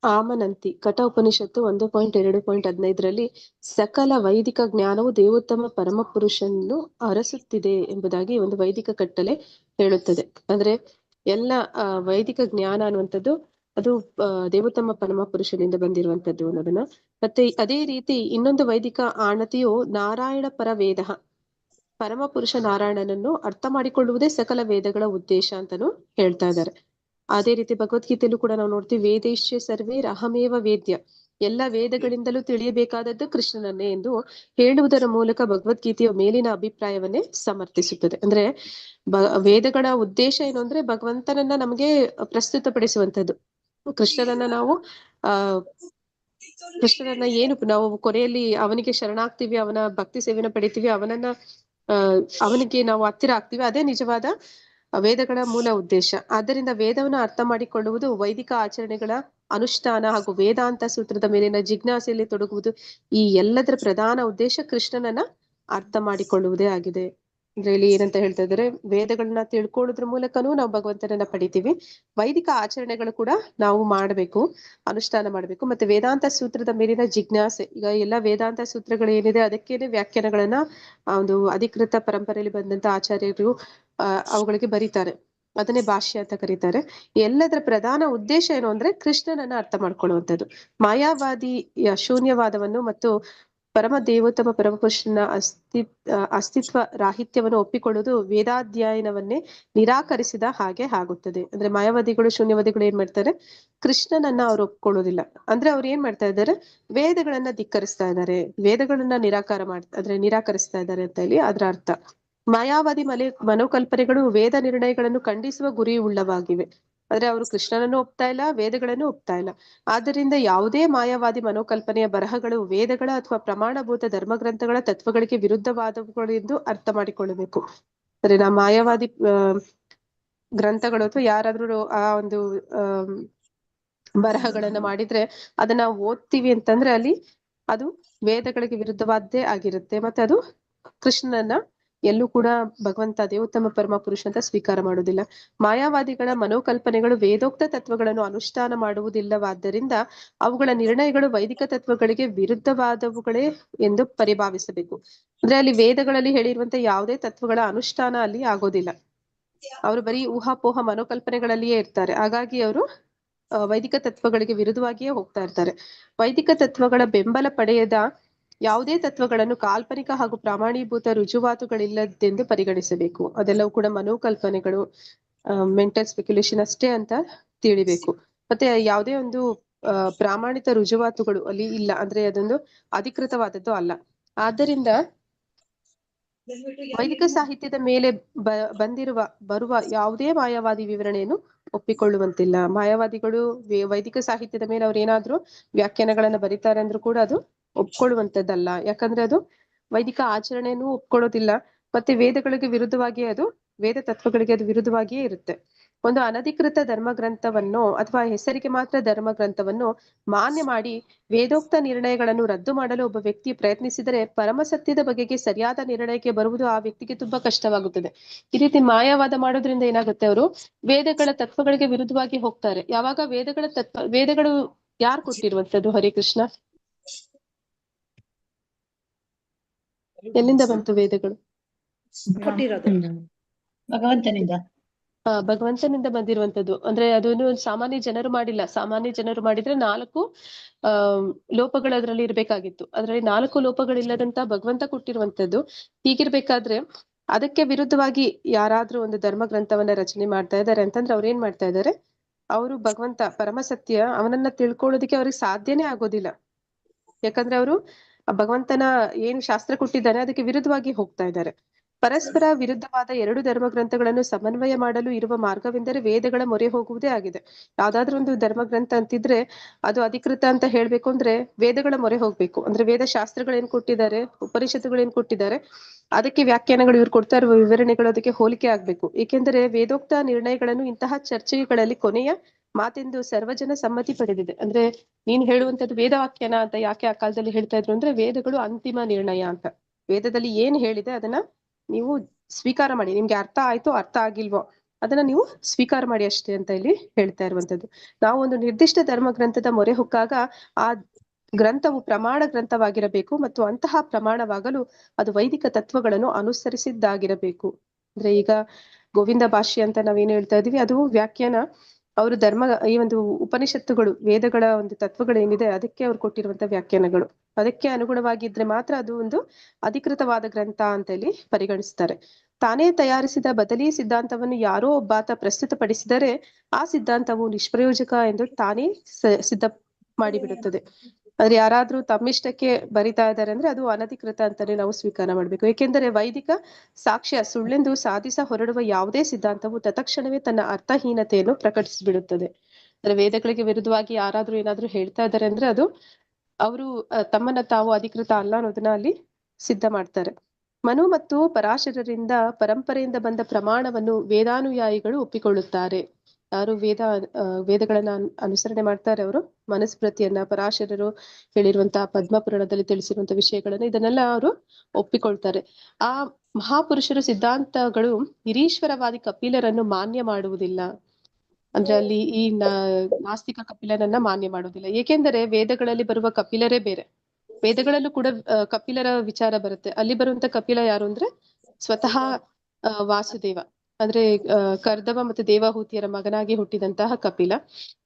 ಆಮನಂತಿ. ಕಠ ಉಪನಿಷತ್ತು 1.2.15 ಸಕಲ ವೈದಿಕ ಜ್ಞಾನವು ದೇವೋತ್ತಮ ಪರಮ ಪುರುಷನ್ನು ಅರಸುತ್ತಿದೆ ಎಂಬುದಾಗಿ ಒಂದು ವೈದಿಕ ಕಟ್ಟಲೆ ಹೇಳುತ್ತದೆ. ಅಂದ್ರೆ ಎಲ್ಲ ವೈದಿಕ ಜ್ಞಾನ ಅನ್ನುವಂಥದ್ದು ಅದು ದೇವೋತ್ತಮ ಪರಮ ಪುರುಷನಿಂದ ಬಂದಿರುವಂತದ್ದು ಅನ್ನೋದನ್ನ. ಮತ್ತೆ ಅದೇ ರೀತಿ ಇನ್ನೊಂದು ವೈದಿಕ ಆಣತಿಯು ನಾರಾಯಣ ಪರ ವೇದ, ಪರಮ ಪುರುಷ ನಾರಾಯಣನನ್ನು ಅರ್ಥ ಮಾಡಿಕೊಳ್ಳುವುದೇ ಸಕಲ ವೇದಗಳ ಉದ್ದೇಶ ಅಂತಾನು ಹೇಳ್ತಾ ಇದ್ದಾರೆ. ಅದೇ ರೀತಿ ಭಗವದ್ಗೀತೆಯಲ್ಲೂ ಕೂಡ ನಾವು ನೋಡ್ತೀವಿ, ವೇದೇಶ್ಯ ಸರ್ವೇ ಅಹಮೇವ ವೇದ್ಯ, ಎಲ್ಲ ವೇದಗಳಿಂದಲೂ ತಿಳಿಯಬೇಕಾದದ್ದು ಕೃಷ್ಣನನ್ನೇ ಎಂದು ಹೇಳುವುದರ ಮೂಲಕ ಭಗವದ್ಗೀತೆಯ ಮೇಲಿನ ಅಭಿಪ್ರಾಯವನ್ನೇ ಸಮರ್ಥಿಸುತ್ತದೆ. ಅಂದ್ರೆ ವೇದಗಳ ಉದ್ದೇಶ ಏನು ಅಂದ್ರೆ ಭಗವಂತನನ್ನ ನಮಗೆ ಪ್ರಸ್ತುತಪಡಿಸುವಂತದ್ದು. ಕೃಷ್ಣನನ್ನ ಏನು ನಾವು ಕೊನೆಯಲ್ಲಿ ಅವನಿಗೆ ಶರಣಾಗ್ತೀವಿ, ಅವನ ಭಕ್ತಿ ಸೇವೆನ ಪಡಿತೀವಿ, ಅವನಿಗೆ ನಾವು ಹತ್ತಿರ ಆಗ್ತೀವಿ. ಅದೇ ನಿಜವಾದ ವೇದಗಳ ಮೂಲ ಉದ್ದೇಶ. ಆದ್ದರಿಂದ ವೇದವನ್ನು ಅರ್ಥ ಮಾಡಿಕೊಳ್ಳುವುದು ವೈದಿಕ ಆಚರಣೆಗಳ ಅನುಷ್ಠಾನ ಹಾಗೂ ವೇದಾಂತ ಸೂತ್ರದ ಮೇಲಿನ ಜಿಜ್ಞಾಸೆಯಲ್ಲಿ ತೊಡಗುವುದು, ಈ ಎಲ್ಲದರ ಪ್ರಧಾನ ಉದ್ದೇಶ ಕೃಷ್ಣನನ್ನ ಅರ್ಥ ಮಾಡಿಕೊಳ್ಳುವುದೇ ಆಗಿದೆ. ಅಂದ್ರೆ ಇಲ್ಲಿ ಏನಂತ ಹೇಳ್ತಾ ಇದ್ದಾರೆ, ವೇದಗಳನ್ನ ತಿಳ್ಕೊಳ್ಳೋದ್ರ ಮೂಲಕನೂ ನಾವು ಭಗವಂತನನ್ನ ಪಡಿತೀವಿ. ವೈದಿಕ ಆಚರಣೆಗಳು ಕೂಡ ನಾವು ಮಾಡಬೇಕು, ಅನುಷ್ಠಾನ ಮಾಡಬೇಕು. ಮತ್ತೆ ವೇದಾಂತ ಸೂತ್ರದ ಮೇಲಿನ ಜಿಜ್ಞಾಸೆ, ಈಗ ಎಲ್ಲ ವೇದಾಂತ ಸೂತ್ರಗಳು ಏನಿದೆ ಅದಕ್ಕೇನೆ ವ್ಯಾಖ್ಯಾನಗಳನ್ನ ಒಂದು ಅಧಿಕೃತ ಪರಂಪರೆಯಲ್ಲಿ ಬಂದಂತ ಆಚಾರ್ಯರು ಅವುಗಳಿಗೆ ಬರೀತಾರೆ. ಅದನ್ನೇ ಭಾಷ್ಯ ಅಂತ ಕರೀತಾರೆ. ಎಲ್ಲದರ ಪ್ರಧಾನ ಉದ್ದೇಶ ಏನು ಅಂದ್ರೆ ಕೃಷ್ಣನನ್ನ ಅರ್ಥ ಮಾಡ್ಕೊಳ್ಳುವಂಥದ್ದು. ಮಾಯಾವಾದಿಯ ಶೂನ್ಯವಾದವನ್ನು ಮತ್ತು ಪರಮ ದೇವೋತ್ತಮ ಪರಮಪುರುಷನ ಅಸ್ತಿತ್ವ ರಾಹಿತ್ಯವನ್ನು ಒಪ್ಪಿಕೊಳ್ಳುವುದು ವೇದಾಧ್ಯಯನವನ್ನೇ ನಿರಾಕರಿಸಿದ ಹಾಗೆ ಆಗುತ್ತದೆ. ಅಂದ್ರೆ ಮಾಯಾವಾದಿಗಳು, ಶೂನ್ಯವಾದಿಗಳು ಏನ್ ಮಾಡ್ತಾರೆ, ಕೃಷ್ಣನನ್ನ ಅವ್ರು ಒಪ್ಕೊಳ್ಳೋದಿಲ್ಲ. ಅಂದ್ರೆ ಅವ್ರು ಏನ್ ಮಾಡ್ತಾ ಇದ್ದಾರೆ, ವೇದಗಳನ್ನ ಧಿಕ್ಕರಿಸ್ತಾ ಇದ್ದಾರೆ, ವೇದಗಳನ್ನ ನಿರಾಕರಿಸ್ತಾ ಇದ್ದಾರೆ ಅಂತ ಹೇಳಿ ಅದ್ರ ಅರ್ಥ. ಮಾಯಾವಾದಿ ಮನೋಕಲ್ಪನೆಗಳು ವೇದ ನಿರ್ಣಯಗಳನ್ನು ಖಂಡಿಸುವ ಗುರಿ ಉಳ್ಳವಾಗಿವೆ. ಆದ್ರೆ ಅವರು ಕೃಷ್ಣನನ್ನು ಒಪ್ತಾ ಇಲ್ಲ, ವೇದಗಳನ್ನು ಒಪ್ತಾ ಇಲ್ಲ. ಆದ್ದರಿಂದ ಯಾವುದೇ ಮಾಯಾವಾದಿ ಮನೋಕಲ್ಪನೆಯ ಬರಹಗಳು ವೇದಗಳ ಅಥವಾ ಪ್ರಮಾಣಭೂತ ಧರ್ಮಗ್ರಂಥಗಳ ತತ್ವಗಳಿಗೆ ವಿರುದ್ಧವಾದವುಗಳು ಎಂದು ಅರ್ಥ ಮಾಡಿಕೊಳ್ಳಬೇಕು. ಅಂದ್ರೆ ನಾ ಮಾಯಾವಾದಿ ಗ್ರಂಥಗಳು ಅಥವಾ ಯಾರಾದ್ರೂ ಆ ಒಂದು ಬರಹಗಳನ್ನ ಮಾಡಿದ್ರೆ ಅದನ್ನ ಓದ್ತೀವಿ ಅಂತಂದ್ರೆ ಅಲ್ಲಿ ಅದು ವೇದಗಳಿಗೆ ವಿರುದ್ಧವಾದ್ದೇ ಆಗಿರುತ್ತೆ. ಮತ್ತೆ ಅದು ಕೃಷ್ಣನನ್ನ ಎಲ್ಲೂ ಕೂಡ ಭಗವಂತ ದೇವೋತ್ತಮ ಪರಮ ಪುರುಷ ಅಂತ ಸ್ವೀಕಾರ ಮಾಡುವುದಿಲ್ಲ. ಮಾಯಾವಾದಿಗಳ ಮನೋಕಲ್ಪನೆಗಳು ವೇದೋಕ್ತ ತತ್ವಗಳನ್ನು ಅನುಷ್ಠಾನ ಮಾಡುವುದಿಲ್ಲವಾದ್ದರಿಂದ ಅವುಗಳ ನಿರ್ಣಯಗಳು ವೈದಿಕ ತತ್ವಗಳಿಗೆ ವಿರುದ್ಧವಾದವುಗಳೇ ಎಂದು ಪರಿಭಾವಿಸಬೇಕು. ಅಂದ್ರೆ ಅಲ್ಲಿ ವೇದಗಳಲ್ಲಿ ಹೇಳಿರುವಂತ ಯಾವುದೇ ತತ್ವಗಳ ಅನುಷ್ಠಾನ ಅಲ್ಲಿ ಆಗೋದಿಲ್ಲ. ಅವರು ಬರೀ ಊಹಾಪೋಹ ಮನೋಕಲ್ಪನೆಗಳಲ್ಲಿಯೇ ಇರ್ತಾರೆ. ಹಾಗಾಗಿ ಅವರು ವೈದಿಕ ತತ್ವಗಳಿಗೆ ವಿರುದ್ಧವಾಗಿಯೇ ಹೋಗ್ತಾ ಇರ್ತಾರೆ. ವೈದಿಕ ತತ್ವಗಳ ಬೆಂಬಲ ಪಡೆಯದ ಯಾವುದೇ ತತ್ವಗಳನ್ನು ಕಾಲ್ಪನಿಕ ಹಾಗೂ ಪ್ರಾಮಾಣೀಭೂತ ರುಜುವಾತುಗಳಿಲ್ಲದೆಂದು ಪರಿಗಣಿಸಬೇಕು. ಅದೆಲ್ಲವೂ ಕೂಡ ಮನೋಕಲ್ಪನೆಗಳು, ಮೆಂಟಲ್ ಸ್ಪೆಕ್ಯುಲೇಷನ್ ಅಷ್ಟೇ ಅಂತ ತಿಳಿಬೇಕು. ಮತ್ತೆ ಯಾವುದೇ ಒಂದು ಪ್ರಾಮಾಣಿತ ರುಜುವಾತುಗಳು ಅಲ್ಲಿ ಇಲ್ಲ, ಅಂದ್ರೆ ಅದೊಂದು ಅಧಿಕೃತವಾದದ್ದು ಅಲ್ಲ. ಆದ್ದರಿಂದ ವೈದಿಕ ಸಾಹಿತ್ಯದ ಮೇಲೆ ಬರುವ ಯಾವುದೇ ಮಾಯಾವಾದಿ ವಿವರಣೆಯನ್ನು ಒಪ್ಪಿಕೊಳ್ಳುವಂತಿಲ್ಲ. ಮಾಯಾವಾದಿಗಳು ವೈದಿಕ ಸಾಹಿತ್ಯದ ಮೇಲೆ ಅವ್ರು ಏನಾದ್ರೂ ವ್ಯಾಖ್ಯಾನಗಳನ್ನ ಬರೀತಾರೆ ಅಂದ್ರೂ ಕೂಡ ಅದು ಒಪ್ಕೊಳ್ಳುವಂತದ್ದಲ್ಲ. ಯಾಕಂದ್ರೆ ಅದು ವೈದಿಕ ಆಚರಣೆಯನ್ನು ಒಪ್ಕೊಳ್ಳೋದಿಲ್ಲ. ಮತ್ತೆ ವೇದಗಳಿಗೆ ವಿರುದ್ಧವಾಗಿಯೇ ಅದು, ವೇದ ತತ್ವಗಳಿಗೆ ಅದು ವಿರುದ್ಧವಾಗಿಯೇ ಇರುತ್ತೆ. ಒಂದು ಅನಧಿಕೃತ ಧರ್ಮಗ್ರಂಥವನ್ನು ಅಥವಾ ಹೆಸರಿಗೆ ಮಾತ್ರ ಧರ್ಮಗ್ರಂಥವನ್ನು ಮಾನ್ಯ ಮಾಡಿ ವೇದೋಕ್ತ ನಿರ್ಣಯಗಳನ್ನು ರದ್ದು ಮಾಡಲು ಒಬ್ಬ ವ್ಯಕ್ತಿ ಪ್ರಯತ್ನಿಸಿದರೆ ಪರಮ ಸತ್ಯದ ಬಗೆಗೆ ಸರಿಯಾದ ನಿರ್ಣಯಕ್ಕೆ ಬರುವುದು ಆ ವ್ಯಕ್ತಿಗೆ ತುಂಬಾ ಕಷ್ಟವಾಗುತ್ತದೆ. ಈ ರೀತಿ ಮಾಯವಾದ ಮಾಡೋದ್ರಿಂದ ಏನಾಗುತ್ತೆ, ಅವರು ವೇದಗಳ ತತ್ವಗಳಿಗೆ ವಿರುದ್ಧವಾಗಿ ಹೋಗ್ತಾರೆ. ಯಾವಾಗ ವೇದಗಳು ಯಾರು ಕೊಟ್ಟಿರುವಂತದ್ದು? ಹರೇ ಕೃಷ್ಣ, ಎಲ್ಲಿಂದ ಬಂತು ವೇದಗಳು? ಕೊಟ್ಟಿರೋದು ಭಗವಂತನಿಂದ. ಭಗವಂತನಿಂದ ಬಂದಿರುವಂತದ್ದು. ಅಂದ್ರೆ ಅದನ್ನು ಸಾಮಾನ್ಯ ಜನರು ಮಾಡಿಲ್ಲ. ಸಾಮಾನ್ಯ ಜನರು ಮಾಡಿದ್ರೆ 4 ಲೋಪಗಳು ಅದರಲ್ಲಿ ಇರ್ಬೇಕಾಗಿತ್ತು. ಅದ್ರಲ್ಲಿ 4 ಲೋಪಗಳಿಲ್ಲದಂತ ಭಗವಂತ ಕೊಟ್ಟಿರುವಂತದ್ದು. ಹೀಗಿರ್ಬೇಕಾದ್ರೆ ಅದಕ್ಕೆ ವಿರುದ್ಧವಾಗಿ ಯಾರಾದ್ರೂ ಒಂದು ಧರ್ಮ ಗ್ರಂಥವನ್ನ ರಚನೆ ಮಾಡ್ತಾ ಇದ್ದಾರೆ ಅಂತಂದ್ರೆ ಅವ್ರು ಏನ್ ಮಾಡ್ತಾ ಇದ್ದಾರೆ, ಅವರು ಭಗವಂತ ಪರಮಸತ್ಯ ಅವನನ್ನ ತಿಳ್ಕೊಳ್ಳೋದಕ್ಕೆ ಅವ್ರಿಗೆ ಸಾಧ್ಯನೇ ಆಗೋದಿಲ್ಲ. ಯಾಕಂದ್ರೆ ಅವರು ಭಗವಂತನ ಏನು ಶಾಸ್ತ್ರ ಕೊಟ್ಟಿದ್ದಾನೆ ಅದಕ್ಕೆ ವಿರುದ್ಧವಾಗಿ ಹೋಗ್ತಾ ಇದ್ದಾರೆ. ಪರಸ್ಪರ ವಿರುದ್ಧವಾದ 2 ಧರ್ಮ ಗ್ರಂಥಗಳನ್ನು ಸಮನ್ವಯ ಮಾಡಲು ಇರುವ ಮಾರ್ಗವೆಂದರೆ ವೇದಗಳ ಮೊರೆ ಹೋಗುವುದೇ ಆಗಿದೆ. ಯಾವ್ದಾದ್ರು ಒಂದು ಧರ್ಮ ಗ್ರಂಥ ಅಂತಿದ್ರೆ ಅದು ಅಧಿಕೃತ ಅಂತ ಹೇಳ್ಬೇಕು ಅಂದ್ರೆ ವೇದಗಳ ಮೊರೆ ಹೋಗ್ಬೇಕು. ಅಂದ್ರೆ ವೇದ ಶಾಸ್ತ್ರಗಳೇನ್ ಕೊಟ್ಟಿದ್ದಾರೆ, ಉಪನಿಷತ್ತುಗಳೇನ್ ಕೊಟ್ಟಿದ್ದಾರೆ, ಅದಕ್ಕೆ ವ್ಯಾಖ್ಯಾನಗಳು ಇವ್ರು ಕೊಡ್ತಾ ಇರುವ ವಿವರಣೆಗಳು ಅದಕ್ಕೆ ಹೋಲಿಕೆ ಆಗ್ಬೇಕು. ಏಕೆಂದರೆ ವೇದೋಕ್ತ ನಿರ್ಣಯಗಳನ್ನು ಇಂತಹ ಚರ್ಚೆಗಳಲ್ಲಿ ಕೊನೆಯ ಮಾತೆಂದು ಸರ್ವಜನ ಸಮ್ಮತಿ ಪಡೆದಿದೆ. ಅಂದ್ರೆ ನೀನ್ ಹೇಳುವಂತದ್ದು ವೇದ ವ್ಯಾಖ್ಯಾನ ಅಂತ ಯಾಕೆ ಆ ಕಾಲದಲ್ಲಿ ಹೇಳ್ತಾ ಇದ್ರು ಅಂದ್ರೆ ವೇದಗಳು ಅಂತಿಮ ನಿರ್ಣಯ ಅಂತ. ವೇದದಲ್ಲಿ ಏನ್ ಹೇಳಿದೆ ಅದನ್ನ ನೀವು ಸ್ವೀಕಾರ ಮಾಡಿ, ನಿಮ್ಗೆ ಅರ್ಥ ಆಯ್ತೋ ಅರ್ಥ ಆಗಿಲ್ವೋ ಅದನ್ನ ನೀವು ಸ್ವೀಕಾರ ಮಾಡಿ ಅಷ್ಟೇ ಅಂತ ಇಲ್ಲಿ ಹೇಳ್ತಾ ಇರುವಂತದ್ದು. ನಾವು ಒಂದು ನಿರ್ದಿಷ್ಟ ಧರ್ಮ ಗ್ರಂಥದ ಮೊರೆ ಹೊಕ್ಕಾಗ ಆ ಗ್ರಂಥವು ಪ್ರಮಾಣ ಗ್ರಂಥವಾಗಿರಬೇಕು ಮತ್ತು ಅಂತಹ ಪ್ರಮಾಣವಾಗಲು ಅದು ವೈದಿಕ ತತ್ವಗಳನ್ನು ಅನುಸರಿಸಿದ್ದಾಗಿರಬೇಕು. ಅಂದ್ರೆ ಈಗ ಗೋವಿಂದ ಭಾಷ್ಯ ಅಂತ ನಾವೇನು ಹೇಳ್ತಾ ಇದೀವಿ ಅದು ವ್ಯಾಖ್ಯಾನ. ಅವರು ಈ ಒಂದು ಉಪನಿಷತ್ತುಗಳು, ವೇದಗಳ ಒಂದು ತತ್ವಗಳು ಏನಿದೆ ಅದಕ್ಕೆ ಅವ್ರು ಕೊಟ್ಟಿರುವಂತ ವ್ಯಾಖ್ಯಾನಗಳು, ಅದಕ್ಕೆ ಅನುಗುಣವಾಗಿದ್ರೆ ಮಾತ್ರ ಅದು ಒಂದು ಅಧಿಕೃತವಾದ ಗ್ರಂಥ ಅಂತ ಹೇಳಿ ಪರಿಗಣಿಸ್ತಾರೆ. ತಾನೇ ತಯಾರಿಸಿದ ಬದಲಿ ಸಿದ್ಧಾಂತವನ್ನು ಯಾರೋ ಒಬ್ಬಾತ ಪ್ರಸ್ತುತಪಡಿಸಿದರೆ ಆ ಸಿದ್ಧಾಂತವು ನಿಷ್ಪ್ರಯೋಜಕ ಎಂದು ತಾನೇ ಸಿದ್ಧ ಮಾಡಿಬಿಡುತ್ತದೆ. ಆದ್ರೆ ಯಾರಾದ್ರೂ ತಮ್ಮಿಷ್ಟಕ್ಕೆ ಬರಿತಾ ಇದ್ದಾರೆ ಅಂದ್ರೆ ಅದು ಅನಧಿಕೃತ ಅಂತಾನೆ ನಾವು ಸ್ವೀಕಾರ ಮಾಡ್ಬೇಕು. ಏಕೆಂದರೆ ವೈದಿಕ ಸಾಕ್ಷ್ಯ ಸುಳ್ಳೆಂದು ಸಾಧಿಸ ಹೊರಡುವ ಯಾವುದೇ ಸಿದ್ಧಾಂತವು ತತ್ಕ್ಷಣವೇ ತನ್ನ ಅರ್ಥಹೀನತೆಯನ್ನು ಪ್ರಕಟಿಸಿಬಿಡುತ್ತದೆ. ಅಂದ್ರೆ ವೇದಗಳಿಗೆ ವಿರುದ್ಧವಾಗಿ ಯಾರಾದ್ರೂ ಏನಾದ್ರೂ ಹೇಳ್ತಾ ಇದ್ದಾರೆ ಅಂದ್ರೆ ಅದು ಅವರು ತಮ್ಮನ್ನ ತಾವು ಅಧಿಕೃತ ಅಲ್ಲ ಅನ್ನೋದನ್ನ ಅಲ್ಲಿ ಸಿದ್ಧ ಮಾಡ್ತಾರೆ. ಮನು ಮತ್ತು ಪರಾಶರರಿಂದ ಪರಂಪರೆಯಿಂದ ಬಂದ ಪ್ರಮಾಣವನ್ನು ವೇದಾನುಯಾಯಿಗಳು ಒಪ್ಪಿಕೊಳ್ಳುತ್ತಾರೆ. ಯಾರು ವೇದಗಳನ್ನ ಅನುಸರಣೆ ಮಾಡ್ತಾರೆ ಅವರು ಮನುಸ್ಮೃತಿಯನ್ನ, ಪರಾಶರರು ಹೇಳಿರುವಂತಹ ಪದ್ಮಪುರಾಣದಲ್ಲಿ ತಿಳಿಸಿರುವಂತಹ ವಿಷಯಗಳನ್ನ ಇದನ್ನೆಲ್ಲ ಅವರು ಒಪ್ಪಿಕೊಳ್ತಾರೆ. ಆ ಮಹಾಪುರುಷರು ಸಿದ್ಧಾಂತಗಳು ನಿರೀಶ್ವರವಾದಿ ಕಪಿಲರನ್ನು ಮಾನ್ಯ ಮಾಡುವುದಿಲ್ಲ. ಅಂದ್ರೆ ಅಲ್ಲಿ ಈ ನಾಸ್ತಿಕ ಕಪಿಲರನ್ನ ಮಾನ್ಯ ಮಾಡುವುದಿಲ್ಲ. ಏಕೆಂದರೆ ವೇದಗಳಲ್ಲಿ ಬರುವ ಕಪಿಲರೇ ಬೇರೆ. ವೇದಗಳಲ್ಲೂ ಕೂಡ ಕಪಿಲರ ವಿಚಾರ ಬರುತ್ತೆ. ಅಲ್ಲಿ ಬರುವಂತ ಕಪಿಲ ಯಾರು ಅಂದ್ರೆ ಸ್ವತಃ ವಾಸುದೇವ, ಅಂದ್ರೆ ಕರ್ದವ ಮತ್ತು ದೇವಹೂತಿಯರ ಮಗನಾಗಿ ಹುಟ್ಟಿದಂತಹ ಕಪಿಲ.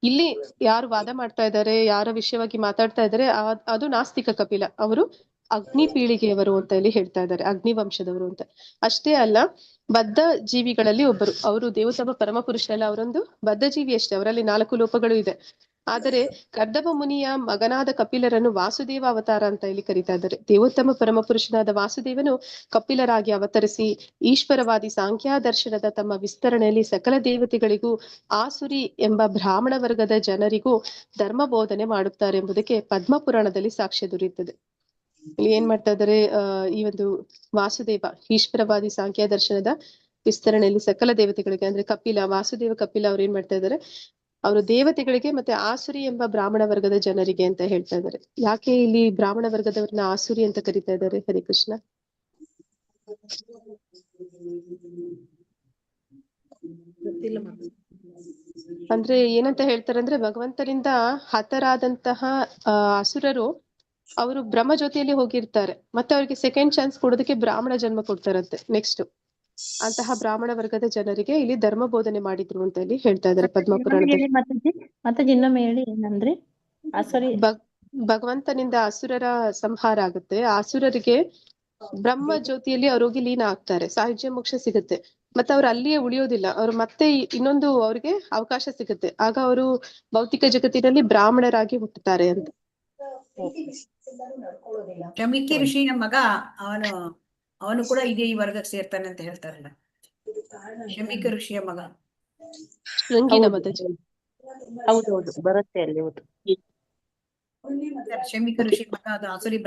ಇಲ್ಲಿ ಯಾರು ವಾದ ಮಾಡ್ತಾ ಇದ್ದಾರೆ, ಯಾರ ವಿಷಯವಾಗಿ ಮಾತಾಡ್ತಾ ಇದ್ದಾರೆ, ಅದು ನಾಸ್ತಿಕ ಕಪಿಲ. ಅವರು ಅಗ್ನಿ ಪೀಳಿಗೆಯವರು ಅಂತ ಹೇಳಿ ಹೇಳ್ತಾ ಇದ್ದಾರೆ, ಅಗ್ನಿ ವಂಶದವರು ಅಂತ. ಅಷ್ಟೇ ಅಲ್ಲ, ಬದ್ಧ ಜೀವಿಗಳಲ್ಲಿ ಒಬ್ಬರು. ಅವರು ದೇವೋತ್ತಮ ಪರಮ ಪುರುಷರಲ್ಲ, ಅವರೊಂದು ಬದ್ಧ ಜೀವಿ ಅಷ್ಟೇ. ಅವರಲ್ಲಿ 4 ಲೋಪಗಳು ಇದೆ. ಆದರೆ ಕರ್ದವ ಮುನಿಯ ಮಗನಾದ ಕಪಿಲರನ್ನು ವಾಸುದೇವ ಅವತಾರ ಅಂತ ಇಲ್ಲಿ ಕರೀತಾ ಇದ್ದಾರೆ. ದೇವೋತ್ತಮ ಪರಮ ಪುರುಷನಾದ ವಾಸುದೇವನು ಕಪಿಲರಾಗಿ ಅವತರಿಸಿ ಈಶ್ವರವಾದಿ ಸಾಂಖ್ಯ ದರ್ಶನದ ತಮ್ಮ ವಿಸ್ತರಣೆಯಲ್ಲಿ ಸಕಲ ದೇವತೆಗಳಿಗೂ ಆಸುರಿ ಎಂಬ ಬ್ರಾಹ್ಮಣ ವರ್ಗದ ಜನರಿಗೂ ಧರ್ಮ ಬೋಧನೆ ಮಾಡುತ್ತಾರೆ ಎಂಬುದಕ್ಕೆ ಪದ್ಮಪುರಾಣದಲ್ಲಿ ಸಾಕ್ಷ್ಯ ದೊರೆಯುತ್ತದೆ. ಇಲ್ಲಿ ಏನ್ ಮಾಡ್ತಾ ಇದ್ದಾರೆ, ಈ ಒಂದು ವಾಸುದೇವ ಈಶ್ವರವಾದಿ ಸಾಂಖ್ಯ ದರ್ಶನದ ವಿಸ್ತರಣೆಯಲ್ಲಿ ಸಕಲ ದೇವತೆಗಳಿಗೆ, ಅಂದ್ರೆ ವಾಸುದೇವ ಕಪಿಲ ಅವ್ರು ಏನ್ ಮಾಡ್ತಾ ಇದ್ದಾರೆ, ಅವರು ದೇವತೆಗಳಿಗೆ ಮತ್ತೆ ಆಸುರಿ ಎಂಬ ಬ್ರಾಹ್ಮಣ ವರ್ಗದ ಜನರಿಗೆ ಅಂತ ಹೇಳ್ತಾ ಇದ್ದಾರೆ. ಯಾಕೆ ಇಲ್ಲಿ ಬ್ರಾಹ್ಮಣ ವರ್ಗದವ್ರನ್ನ ಆಸುರಿ ಅಂತ ಕರೀತಾ ಇದ್ದಾರೆ? ಹರಿಕೃಷ್ಣ. ಅಂದ್ರೆ ಏನಂತ ಹೇಳ್ತಾರೆ ಅಂದ್ರೆ, ಭಗವಂತನಿಂದ ಹತರಾದಂತಹ ಅಸುರರು ಅವರು ಬ್ರಹ್ಮ ಜ್ಯೋತಿಯಲ್ಲಿ ಹೋಗಿರ್ತಾರೆ, ಮತ್ತೆ ಅವ್ರಿಗೆ ಸೆಕೆಂಡ್ ಚಾನ್ಸ್ ಕೊಡೋದಕ್ಕೆ ಬ್ರಾಹ್ಮಣ ಜನ್ಮ ಕೊಡ್ತಾರಂತೆ. ನೆಕ್ಸ್ಟ್ ಅಂತಹ ಬ್ರಾಹ್ಮಣ ವರ್ಗದ ಜನರಿಗೆ ಇಲ್ಲಿ ಧರ್ಮ ಬೋಧನೆ ಮಾಡಿದ್ರು ಅಂತ ಹೇಳಿ ಹೇಳ್ತಾ ಇದ್ದಾರೆ ಪದ್ಮಪುರಾಣದಲ್ಲಿ. ಮತ್ತೆ ಇನ್ನೊಮ್ಮೆ ಹೇಳಿ ಏನಂದ್ರೆ, ಭಗವಂತನಿಂದ ಅಸುರರ ಸಂಹಾರ ಆಗುತ್ತೆ. ಆ ಅಸುರರಿಗೆ ಬ್ರಹ್ಮ ಜ್ಯೋತಿಯಲ್ಲಿ ಅವ್ರಿಗೆ ಲೀನ ಆಗ್ತಾರೆ, ಸಾಹಿತ್ಯ ಮೋಕ್ಷ ಸಿಗುತ್ತೆ. ಮತ್ತೆ ಅವ್ರು ಅಲ್ಲಿಯೇ ಉಳಿಯೋದಿಲ್ಲ, ಅವ್ರು ಮತ್ತೆ ಇನ್ನೊಂದು ಅವ್ರಿಗೆ ಅವಕಾಶ ಸಿಗುತ್ತೆ. ಆಗ ಅವರು ಭೌತಿಕ ಜಗತ್ತಿನಲ್ಲಿ ಬ್ರಾಹ್ಮಣರಾಗಿ ಹುಟ್ಟುತ್ತಾರೆ ಅಂತ. ಶಮಿಕಿ ಋಷಿಯ ಮಗ ಅವನು ಕೂಡ ಇದೇ ಈ ವರ್ಗಕ್ಕೆ ಸೇರ್ತಾನೆ ಅಂತ ಹೇಳ್ತಾರಲ್ಲ, ಶಮಿಕ ಋಷಿಯ ಮಗ. ಶೃಂಗಿನ ಮತ ಹೌದೌದು ಬರುತ್ತೆ ಅಲ್ಲಿ. ಹೌದು, ಶಮಿಕ ಋಷಿ ಮಗ ಅದು ಆಸುರಿ.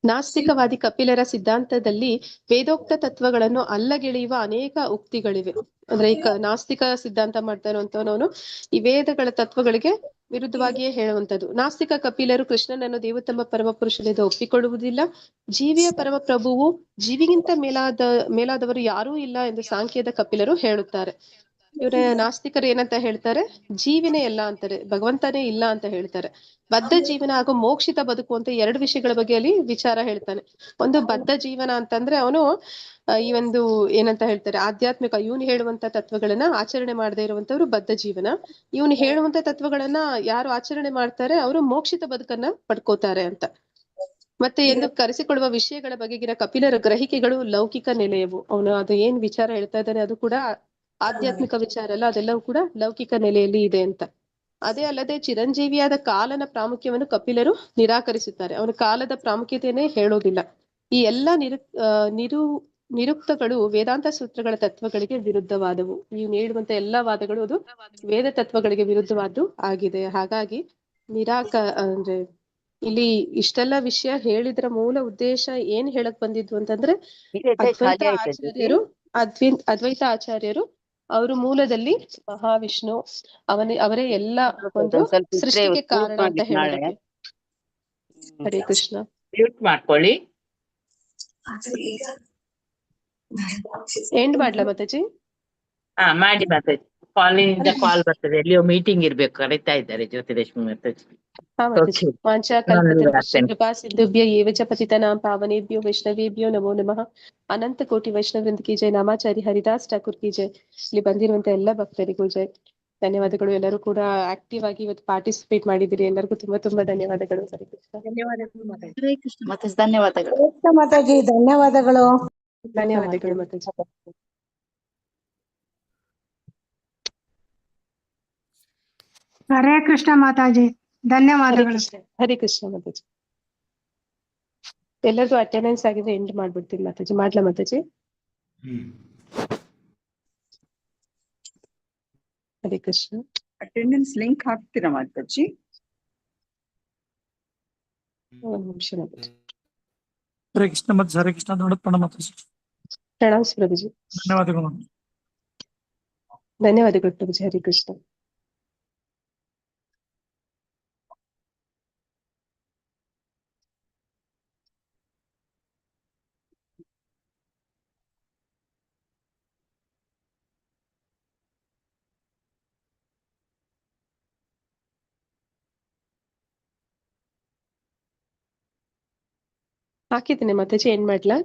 ನಾಸ್ತಿಕವಾದಿ ಕಪಿಲರ ಸಿದ್ಧಾಂತದಲ್ಲಿ ವೇದೋಕ್ತ ತತ್ವಗಳನ್ನು ಅಲ್ಲಗೆಳೆಯುವ ಅನೇಕ ಉಕ್ತಿಗಳಿವೆ. ಅಂದ್ರೆ ಈ ನಾಸ್ತಿಕ ಸಿದ್ಧಾಂತ ಮಾಡ್ತಾ ಇರುವಂತವನು ಈ ವೇದಗಳ ತತ್ವಗಳಿಗೆ ವಿರುದ್ಧವಾಗಿಯೇ ಹೇಳುವಂತದ್ದು. ನಾಸ್ತಿಕ ಕಪಿಲರು ಕೃಷ್ಣನನ್ನು ದೇವೋತ್ತಮ ಪರಮ ಪುರುಷನೆಂದು ಒಪ್ಪಿಕೊಳ್ಳುವುದಿಲ್ಲ. ಜೀವಿಯ ಪರಮ ಪ್ರಭುವು ಜೀವಿಗಿಂತ ಮೇಲಾದವರು ಯಾರೂ ಇಲ್ಲ ಎಂದು ಸಾಂಖ್ಯದ ಕಪಿಲರು ಹೇಳುತ್ತಾರೆ. ಇವರ ನಾಸ್ತಿಕರು ಏನಂತ ಹೇಳ್ತಾರೆ, ಜೀವಿನೇ ಎಲ್ಲ ಅಂತಾರೆ, ಭಗವಂತನೇ ಇಲ್ಲ ಅಂತ ಹೇಳ್ತಾರೆ. ಬದ್ಧ ಜೀವನ ಹಾಗೂ ಮೋಕ್ಷಿತ ಬದುಕು ಅಂತ 2 ವಿಷಯಗಳ ಬಗ್ಗೆ ಅಲ್ಲಿ ವಿಚಾರ ಹೇಳ್ತಾನೆ. ಒಂದು ಬದ್ಧ ಜೀವನ ಅಂತಂದ್ರೆ ಅವನು ಈ ಒಂದು ಏನಂತ ಹೇಳ್ತಾರೆ, ಆಧ್ಯಾತ್ಮಿಕ ಇವನು ಹೇಳುವಂತ ತತ್ವಗಳನ್ನ ಆಚರಣೆ ಮಾಡದೇ ಇರುವಂತವ್ರು ಬದ್ಧ ಜೀವನ. ಇವನು ಹೇಳುವಂತ ತತ್ವಗಳನ್ನ ಯಾರು ಆಚರಣೆ ಮಾಡ್ತಾರೆ ಅವರು ಮೋಕ್ಷಿತ ಬದುಕನ್ನ ಪಡ್ಕೋತಾರೆ ಅಂತ. ಮತ್ತೆ ಎಂದು ಕರೆಸಿಕೊಳ್ಳುವ ವಿಷಯಗಳ ಬಗೆಗಿನ ಕಪಿಲರ ಗ್ರಹಿಕೆಗಳು ಲೌಕಿಕ ನೆಲೆಯವು. ಅವನು ಅದು ಏನ್ ವಿಚಾರ ಹೇಳ್ತಾ ಇದ್ದಾನೆ ಅದು ಕೂಡ ಆಧ್ಯಾತ್ಮಿಕ ವಿಚಾರ ಅಲ್ಲ, ಅದೆಲ್ಲವೂ ಕೂಡ ಲೌಕಿಕ ನೆಲೆಯಲ್ಲಿ ಇದೆ ಅಂತ. ಅದೇ ಅಲ್ಲದೆ ಚಿರಂಜೀವಿಯಾದ ಕಾಲನ ಪ್ರಾಮುಖ್ಯವನ್ನು ಕಪಿಲರು ನಿರಾಕರಿಸುತ್ತಾರೆ. ಅವನ ಕಾಲದ ಪ್ರಾಮುಖ್ಯತೆಯನ್ನೇ ಹೇಳೋದಿಲ್ಲ. ಈ ಎಲ್ಲ ನಿರುಕ್ತಗಳು ವೇದಾಂತ ಸೂತ್ರಗಳ ತತ್ವಗಳಿಗೆ ವಿರುದ್ಧವಾದವು. ನೀವು ನೀಡುವಂತ ಎಲ್ಲಾ ವಾದಗಳು ಅದು ವೇದ ತತ್ವಗಳಿಗೆ ವಿರುದ್ಧವಾದ್ದು ಆಗಿದೆ. ಹಾಗಾಗಿ ಅಂದ್ರೆ ಇಲ್ಲಿ ಇಷ್ಟೆಲ್ಲ ವಿಷಯ ಹೇಳಿದ್ರ ಮೂಲ ಉದ್ದೇಶ ಏನ್ ಹೇಳಕ್ ಬಂದಿದ್ವು ಅಂತಂದ್ರೆ, ಅದ್ವೈತ ಆಚಾರ್ಯರು ಅವರು ಮೂಲದಲ್ಲಿ ಮಹಾವಿಷ್ಣು ಅವರೇ ಎಲ್ಲ ಒಂದು ಸೃಷ್ಟಿಗೆ ಕಾರಣ ಅಂತ ಹೇಳೋದಕ್ಕೆ. ಹರೇ ಕೃಷ್ಣ. ಮ್ಯೂಟ್ ಮಾಡ್ಕೊಳ್ಳಿ. ಎಂಡ್ ಮಾಡ್ಲಾ ಮಾತಾಜಿ? ಮಾಡಿ ಮಾತಾಜಿ. ಕಾಲಿಂದ ಕಾಲ್ ಬರ್ತದೆ, ಎಲ್ಲಿಯೋ ಮೀಟಿಂಗ್ ಇರ್ಬೇಕು, ಕರೀತಾ ಇದ್ದಾರೆ ಜ್ಯೋತಿಲಕ್ಷ್ಮಿ ಮಾತಾಜಿ. ಕೃಪಾ ಸಿಂಧುಭ್ಯ ಏವ ಚ ಪತಿತನಾಂ ಪಾವನೇಭ್ಯೋ ವೈಷ್ಣವೇಭ್ಯೋ ನಮೋ ನಮಃ. ಅನಂತ ಕೋಟಿ ವೈಷ್ಣವೃಂದ ಕಿ ಜೈ. ನಾಮಾಚಾರಿ ಹರಿದಾಸ್ ಠಾಕೂರ್ ಕಿ ಜೈ. ಇಲ್ಲಿ ಬಂದಿರುವಂತ ಎಲ್ಲ ಭಕ್ತರಿಗೂ ಜೈ. ಧನ್ಯವಾದಗಳು. ಎಲ್ಲರೂ ಕೂಡ ಆಕ್ಟಿವ್ ಆಗಿ ಇವತ್ತು ಪಾರ್ಟಿಸಿಪೇಟ್ ಮಾಡಿದಿರಿ. ಎಲ್ಲರಿಗೂ ತುಂಬಾ ತುಂಬಾ ಧನ್ಯವಾದಗಳು. ಹರೇ ಕೃಷ್ಣ. ಧನ್ಯವಾದಗಳು ಧನ್ಯವಾದಗಳು ಮಾತಾಜಿ. ಧನ್ಯವಾದಗಳು. ಧನ್ಯವಾದಗಳು ಮಾತಾಜಿ. ಹರೇ ಕೃಷ್ಣ ಮಾತಾಜಿ. ಧನ್ಯವಾದಗಳು. ಹರೇ ಕೃಷ್ಣ ಮಾತಾಜಿ. ಎಲ್ಲರಿಗೂ ಅಟೆಂಡೆನ್ಸ್ ಆಗಿದೆ, ಎಂಡ್ ಮಾಡ್ಬಿಡ್ತೀನಿ ಮಾತಾಜಿ. ಮಾಡ್ಲಾ ಮಾತಾಜಿ? ಹರೇ ಕೃಷ್ಣ. ಅಟೆಂಡೆನ್ಸ್ ಲಿಂಕ್ ಹಾಕ್ತೀರಾ ಮಾತಾಜಿ? ಒಂದು ನಿಮಿಷ ಮಾತಾಜಿ. ಹರೇ ಕೃಷ್ಣ ಮಾತಾಜಿ. ಹರೇ ಕೃಷ್ಣ. ಮಾತಾಜಿ. ಪ್ರಣಾಮ್ ಪ್ರಭುಜಿ. ಧನ್ಯವಾದಗಳು. ಧನ್ಯವಾದಗಳು ಪ್ರಭುಜಿ. ಹರಿ ಕೃಷ್ಣ. ಹಾಕಿದ್ದೀನಿ ಮಾತಾಜಿ, ಏನ್ ಮಾಡ್ಲಾ?